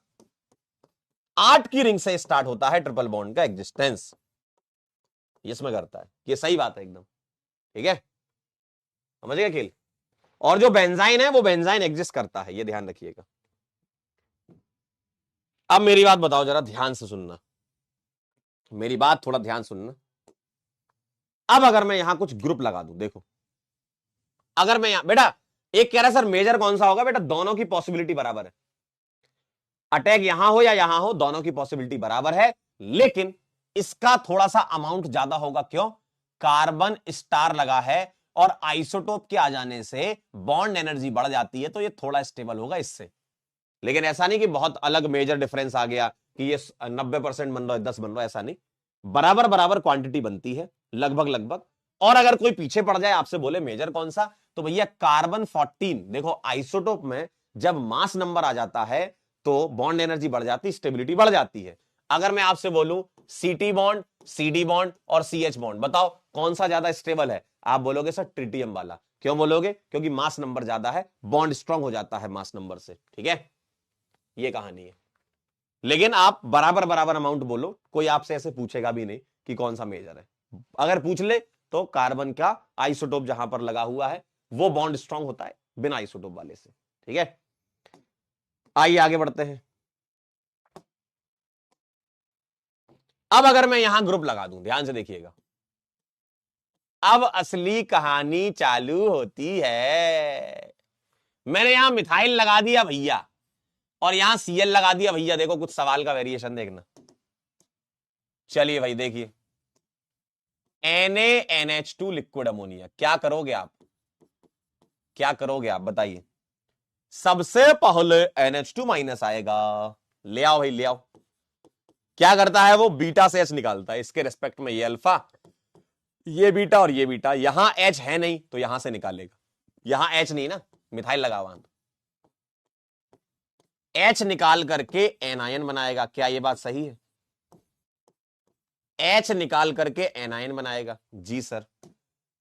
8 की रिंग से स्टार्ट होता है ट्रिपल बॉन्ड का एग्जिस्टेंस, इसमें करता है। ये सही बात है एकदम, ठीक है, समझ गए खेल। और जो बेंजाइन है वो बेंजाइन एग्जिस्ट करता है, ये ध्यान रखिएगा। अब मेरी बात बताओ जरा, ध्यान से सुनना, मेरी बात थोड़ा ध्यान सुनना। अब अगर मैं यहां कुछ ग्रुप लगा दूं, देखो, अगर मैं यहां, बेटा एक कह रहा है सर मेजर कौन सा होगा, बेटा दोनों की पॉसिबिलिटी बराबर है, अटैक यहां हो या यहां हो, दोनों की पॉसिबिलिटी बराबर है, लेकिन इसका थोड़ा सा अमाउंट ज्यादा होगा। क्यों? कार्बन स्टार लगा है और आइसोटोप के आ जाने से बॉन्ड एनर्जी बढ़ जाती है, तो ये थोड़ा स्टेबल होगा इससे। लेकिन ऐसा नहीं कि बहुत अलग मेजर डिफरेंस आ गया कि ये 90% बन रहा है 10 बन रहा है, ऐसा नहीं, बराबर बराबर क्वांटिटी बनती है लगभग लगभग। और अगर कोई पीछे पड़ जाए आपसे बोले मेजर कौन सा, तो भैया कार्बन 14, देखो आइसोटोप में जब मास नंबर आ जाता है तो बॉन्ड एनर्जी बढ़ जाती, स्टेबिलिटी बढ़ जाती है। अगर मैं आपसे बोलूं सीटी बॉन्ड, सीडी बॉन्ड और सीएच बॉन्ड, बताओ कौन सा ज्यादा स्टेबल है, आप बोलोगे सर ट्रिटियम वाला। क्यों बोलोगे? क्योंकि मास नंबर ज्यादा है, बॉन्ड स्ट्रांग हो जाता है मास नंबर से, ठीक है, ये कहानी है। लेकिन आप बराबर बराबर अमाउंट बोलो, कोई आपसे ऐसे पूछेगा भी नहीं कि कौन सा मेजर है। अगर पूछ ले तो कार्बन का आइसोटोप जहां पर लगा हुआ है वो बॉन्ड स्ट्रांग होता है बिना आइसोटोप वाले से, ठीक है। आइए आगे बढ़ते हैं। अब अगर मैं यहां ग्रुप लगा दूं, ध्यान से देखिएगा, अब असली कहानी चालू होती है। मैंने यहां मिथाइल लगा दिया भैया और यहां सीएल लगा दिया भैया, देखो कुछ सवाल का वेरिएशन देखना। चलिए भाई देखिए, NaNH2 लिक्विड अमोनिया, क्या करोगे आप, क्या करोगे आप बताइए। सबसे पहले NH2 माइनस आएगा, ले आओ भाई ले आओ। क्या करता है वो? बीटा से H निकालता है, इसके रेस्पेक्ट में ये अल्फा, ये बीटा और ये बीटा। यहां H है नहीं तो यहां से निकालेगा, यहां H नहीं ना, मिथाइल लगा हुआ, H निकाल करके एनायन बनाएगा। क्या ये बात सही है? H निकाल करके एनायन बनाएगा, जी सर।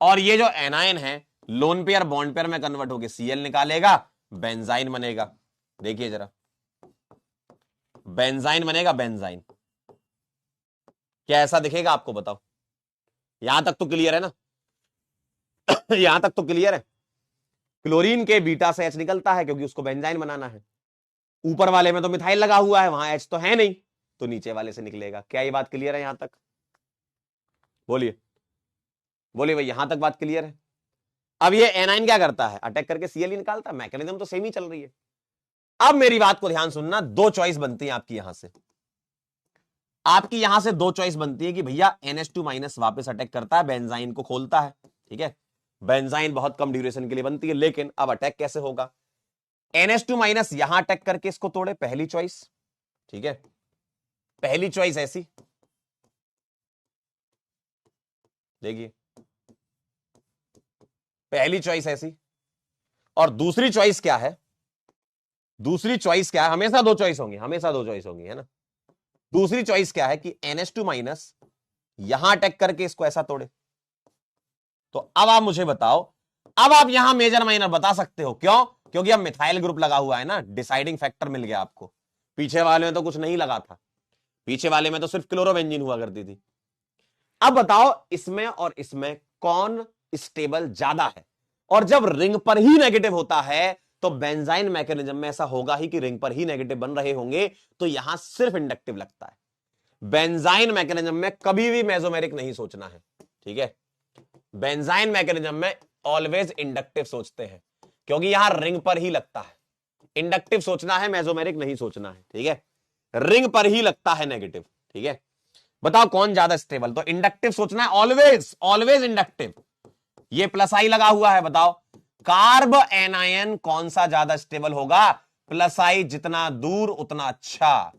और ये जो एनायन है लोन पेयर बॉन्ड पेयर में कन्वर्ट होकर Cl निकालेगा, बेंजाइन बनेगा। देखिए जरा, बेंजाइन बनेगा, बेंजाइन। क्या ऐसा दिखेगा आपको? बताओ, यहां तक तो क्लियर है ना? यहां तक तो क्लियर है। क्लोरीन के बीटा से H निकलता है क्योंकि उसको बेंजाइन बनाना है। ऊपर वाले में तो मिथाइल लगा हुआ है, वहां H तो है नहीं, तो नीचे वाले से निकलेगा। क्या ये बात क्लियर है यहां तक? बोलिए बोलिए भाई, यहां तक बात क्लियर है? अब ये एनाइन क्या करता है? अटैक करके Cl ही निकालता है, मैकेनिज्म तो सेम ही चल रही है। अब मेरी बात को ध्यान सुनना, दो चॉइस बनती है आपकी यहां से, आपकी यहां से दो चॉइस बनती है कि भैया NH2 माइनस वापस अटैक करता है, बेंजाइन को खोलता है, ठीक है। बेंजाइन बहुत कम ड्यूरेशन के लिए बनती है, लेकिन अब अटैक कैसे होगा? NH2 माइनस यहां अटैक करके इसको तोड़े, पहली चॉइस, ठीक है, पहली चॉइस ऐसी, देखिए पहली चॉइस ऐसी। और दूसरी चॉइस क्या है? दूसरी चॉइस क्या है? हमेशा दो चॉइस होंगी, हमेशा दो चॉइस होंगी, है ना। दूसरी चॉइस क्या है कि NH2 माइनस यहां अटैक करके इसको ऐसा तोड़े। तो अब आप मुझे बताओ, अब आप यहां मेजर माइनर बता सकते हो, क्यों? क्योंकि अब मिथाइल ग्रुप लगा हुआ है ना, डिसाइडिंग फैक्टर मिल गया आपको। पीछे वाले में तो कुछ नहीं लगा था, पीछे वाले में तो सिर्फ क्लोरोबेंजीन हुआ करती थी। अब बताओ इसमें और इसमें कौन स्टेबल ज्यादा है? और जब रिंग पर ही नेगेटिव होता है तो बेंजाइन मैकेनिज्म में ऐसा होगा ही कि रिंग पर ही नेगेटिव बन रहे होंगे, तो यहां सिर्फ इंडक्टिव लगता है। बेंजाइन मैकेनिज्म में कभी भी मेसोमेरिक नहीं सोचना है, ठीक है। बेंजाइन मैकेनिज्म में ऑलवेज इंडक्टिव सोचते हैं, क्योंकि यहां रिंग पर ही लगता है। इंडक्टिव सोचना है, मेसोमेरिक नहीं सोचना है, ठीक है। रिंग पर ही लगता है नेगेटिव, ठीक है। बताओ कौन ज्यादा स्टेबल? तो इंडक्टिव सोचना है, ऑलवेज ऑलवेज इंडक्टिव। ये प्लस आई लगा हुआ है, बताओ कार्ब एनायन कौन सा ज्यादा स्टेबल होगा? प्लस आई जितना दूर उतना अच्छा,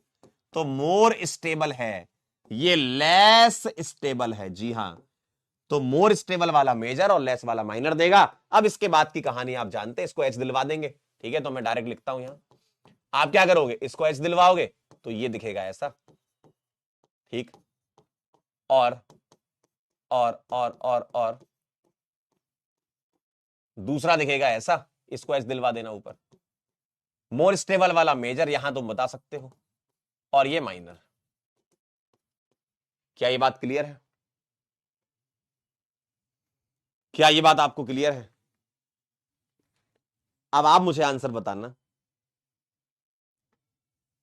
तो मोर स्टेबल है, ये लेस स्टेबल है, जी हां। तो मोर स्टेबल वाला मेजर और लेस वाला माइनर देगा। अब इसके बाद की कहानी आप जानते हैं, इसको एच दिलवा देंगे। ठीक है, तो मैं डायरेक्ट लिखता हूं यहां। आप क्या करोगे, इसको एच दिलवाओगे तो ये दिखेगा ऐसा। ठीक, और और दूसरा दिखेगा ऐसा, इसको एच दिलवा देना ऊपर। मोर स्टेबल वाला मेजर यहां तुम बता सकते हो, और ये माइनर। क्या ये बात क्लियर है? क्या ये बात आपको क्लियर है? अब आप मुझे आंसर बताना।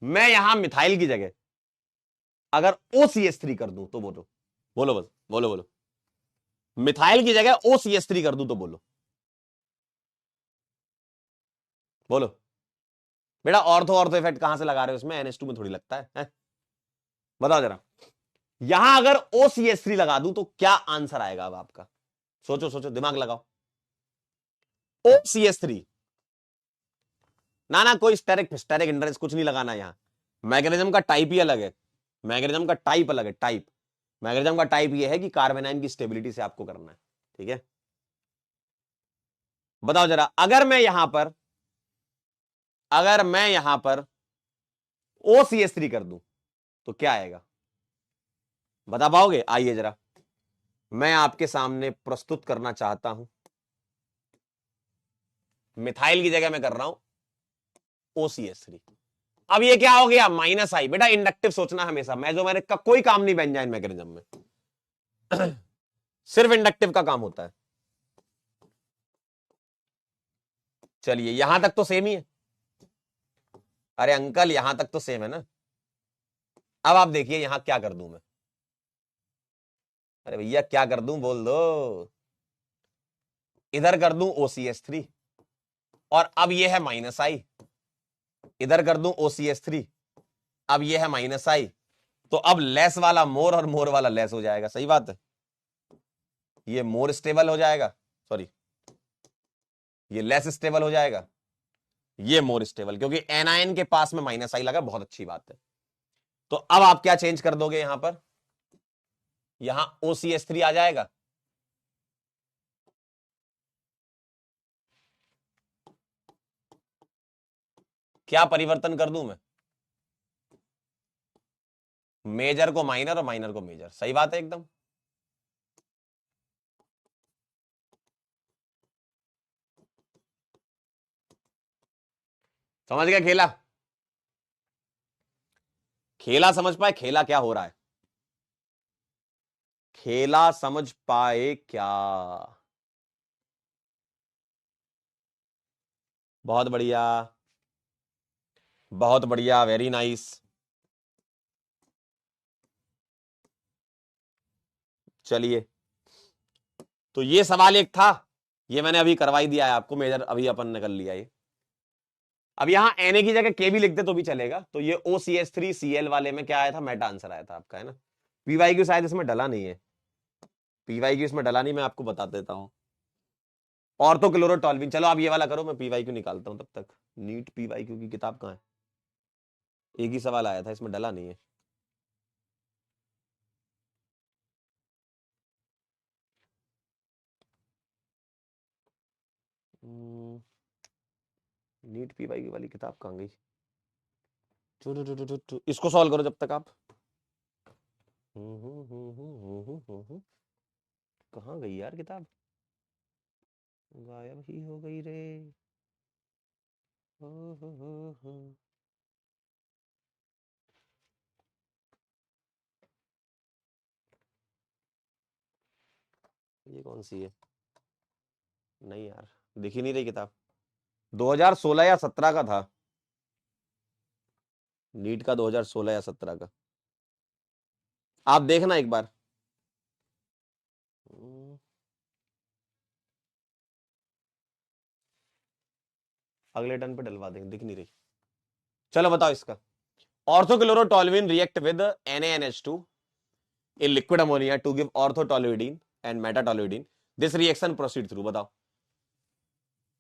मैं यहां मिथाइल की जगह अगर OCH3 कर दूं तो बोलो, बोलो बस, बोलो बोलो। मिथाइल की जगह OCH3 कर दूं तो बोलो, बोलो बेटा। ऑर्थो ऑर्थो इफेक्ट कहां से लगा रहे हो इसमें? NH2 में थोड़ी लगता है? बताओ जरा। यहां अगर OCH3 लगा दूं तो क्या आंसर आएगा? अब आपका सोचो सोचो, दिमाग लगाओ। OCH3, ना ना कोई स्टेरिक स्टेरिक इंटरेस्ट कुछ नहीं लगाना यहां। मैग्नेटिज्म का टाइप ही अलग है, मैग्नेटिज्म का टाइप अलग है, टाइप। मैग्नेटिज्म का टाइप ये है कि कार्बन आयन की स्टेबिलिटी से आपको करना है। ठीक है, बताओ जरा। अगर मैं यहां पर OCH3 कर दूं तो क्या आएगा? बता पाओगे? आइए जरा, मैं आपके सामने प्रस्तुत करना चाहता हूं। मिथाइल की जगह मैं कर रहा हूं OCH3। अब ये क्या हो गया? माइनस आई। बेटा इंडक्टिव सोचना हमेशा, मेसोमेरिक का कोई काम नहीं बेंजाइन मैकेनिज्म में। सिर्फ इंडक्टिव का काम होता है। चलिए यहां तक तो सेम ही है। अरे अंकल यहां तक तो सेम है ना। अब आप देखिए यहां क्या कर दूं मैं। अरे भैया क्या कर दूं बोल दो। इधर कर दूं OCH3, और अब ये है माइनस आई। इधर कर दूं OCH3, अब ये है माइनस आई। तो अब लेस वाला मोर और मोर वाला लेस हो जाएगा। सही बात है, ये मोर स्टेबल हो जाएगा, सॉरी ये लेस स्टेबल हो जाएगा, ये मोर स्टेबल, क्योंकि एनायन के पास में माइनस आई लगा। बहुत अच्छी बात है। तो अब आप क्या चेंज कर दोगे यहां पर? यहां OCH3 आ जाएगा। क्या परिवर्तन कर दूं मैं? मेजर को माइनर और माइनर को मेजर। सही बात है एकदम। समझ गया खेला? खेला समझ पाए? खेला क्या हो रहा है? खेला समझ पाए क्या? बहुत बढ़िया, बहुत बढ़िया, वेरी नाइस। चलिए, तो ये सवाल एक था, ये मैंने अभी करवाई दिया है आपको, मेजर अभी अपन ने कर लिया ये। अब यहां Na की जगह K भी लिख दे तो भी चलेगा। तो ये OCH3Cl वाले में क्या आया था? मेटा आंसर आया था आपका, है ना। PYQ शायद इसमें डला नहीं है, PYQ इसमें डला नहीं, मैं आपको बता देता हूं। और तो क्लोरोटॉल्विन। चलो आप ये वाला करो, मैं PYQ निकालता हूं तब तक। नीट PYQ की किताब कहां है? एक ही सवाल आया था, इसमें डला नहीं है। नीट PYQ वाली किताब कहां गई? इसको सॉल्व करो जब तक आप। कहां गई यार किताब? गायब ही हो गई रे। ये कौन सी है? नहीं यार, दिख ही नहीं रही किताब। 2016 या 17 का था, नीट का 2016 या 17 का। आप देखना एक बार। अगले टर्न पे डलवा देंगे, दिख नहीं रही। चलो बताओ इसका। Orthochlorotoluene react with NaNH2 in liquid ammonia to give orthotoluidine and metatoluidine. This reaction proceed through। बताओ,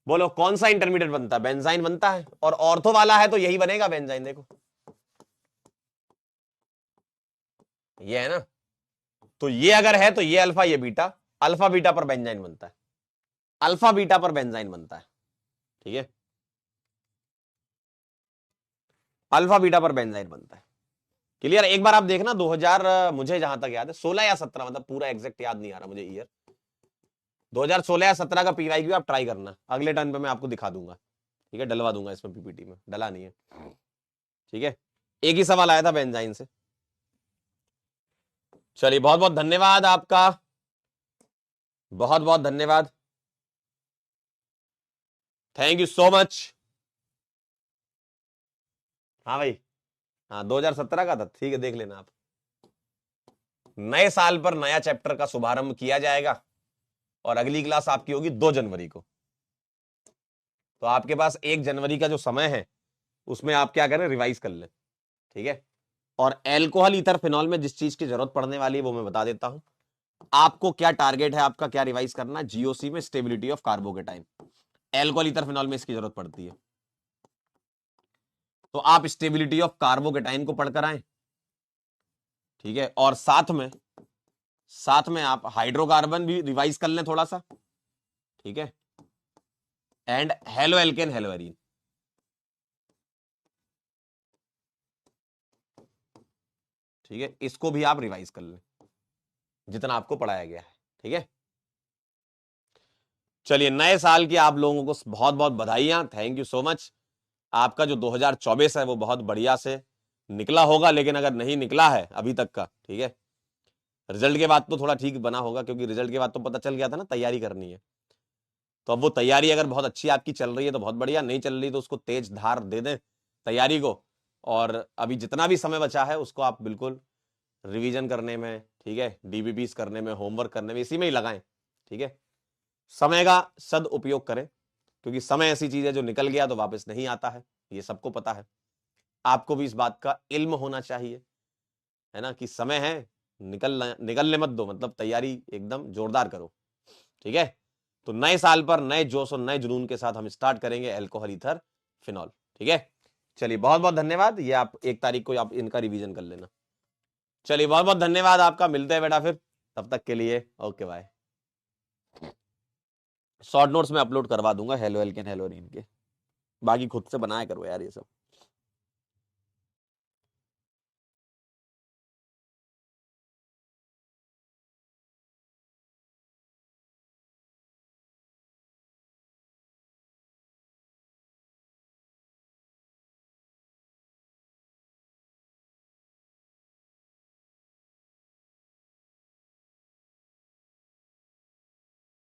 बोलो कौन सा इंटरमीडिएट बनता है? बेंजाइन बनता है, और ऑर्थो वाला है तो यही बनेगा बेंजाइन। देखो ये है ना, तो ये अगर है तो ये अल्फा ये बीटा। अल्फा बीटा पर बेंजाइन बनता है, अल्फा बीटा पर बेंजाइन बनता है, ठीक है, अल्फा बीटा पर बेंजाइन बनता है। क्लियर? एक बार आप देखना 2000, मुझे जहां तक याद है 16 या 17, मतलब पूरा एग्जैक्ट याद नहीं आ रहा मुझे ईयर, 2016 या 17 का पीवाईक्यू आप ट्राई करना, अगले टर्न पे मैं आपको दिखा दूंगा, ठीक है, डलवा दूंगा इसमें, पीपीटी में डला नहीं है, ठीक है। एक ही सवाल आया था बेंजाइन से। चलिए बहुत बहुत धन्यवाद आपका, बहुत बहुत धन्यवाद, थैंक यू सो मच। हाँ भाई, हाँ 2017 का था, ठीक है, देख लेना आप। नए साल पर नया चैप्टर का शुभारंभ किया जाएगा और अगली क्लास आपकी होगी 2 जनवरी को। तो आपके पास 1 जनवरी का जो समय है उसमें आप क्या करें, रिवाइज कर लें, ठीक है। और एल्कोहल ईथर फिनॉल में जिस चीज की जरूरत पड़ने वाली है वो मैं बता देता हूं। आपको क्या टारगेट है, आपका क्या रिवाइज करना है, जीओसी में stability of carbocation, alcohol ether phenol में इसकी जरूरत पड़ती है। तो आप स्टेबिलिटी ऑफ कार्बोकेटाइन को पढ़कर आए, ठीक है, और साथ में आप हाइड्रोकार्बन भी रिवाइज कर लें थोड़ा सा, ठीक है, एंड हेलो एल्केन हेलोएरीन, ठीक है, इसको भी आप रिवाइज कर लें जितना आपको पढ़ाया गया है, ठीक है। चलिए नए साल की आप लोगों को बहुत बहुत बधाइयां, थैंक यू सो मच। आपका जो 2024 है वो बहुत बढ़िया से निकला होगा, लेकिन अगर नहीं निकला है अभी तक का, ठीक है, रिजल्ट के बाद तो थोड़ा ठीक बना होगा, क्योंकि रिजल्ट के बाद तो पता चल गया था ना तैयारी करनी है। तो अब वो तैयारी अगर बहुत अच्छी आपकी चल रही है तो बहुत बढ़िया, नहीं चल रही तो उसको तेज धार दे दें तैयारी को, और अभी जितना भी समय बचा है उसको आप बिल्कुल रिवीजन करने में, ठीक है, डीबीपीस करने में, होमवर्क करने में, इसी में ही लगाएं, ठीक है। समय का सदउपयोग करें, क्योंकि समय ऐसी चीज है जो निकल गया तो वापस नहीं आता है, ये सबको पता है। आपको भी इस बात का इल्म होना चाहिए, है ना, कि समय है, निकलने मत दो, मतलब तैयारी एकदम जोरदार करो, ठीक है। तो नए साल पर नए जोश और नए जुनून के साथ हम स्टार्ट करेंगे एल्कोहल ईथर फिनॉल, ठीक है। चलिए बहुत बहुत धन्यवाद, ये आप 1 तारीख को आप इनका रिवीजन कर लेना। चलिए बहुत बहुत धन्यवाद आपका, मिलते हैं बेटा फिर, तब तक के लिए ओके बाय। शॉर्ट नोट्स में अपलोड करवा दूंगा हेलो एल्केन हेलोरीन के, बाकी खुद से बनाया करो यार ये सब।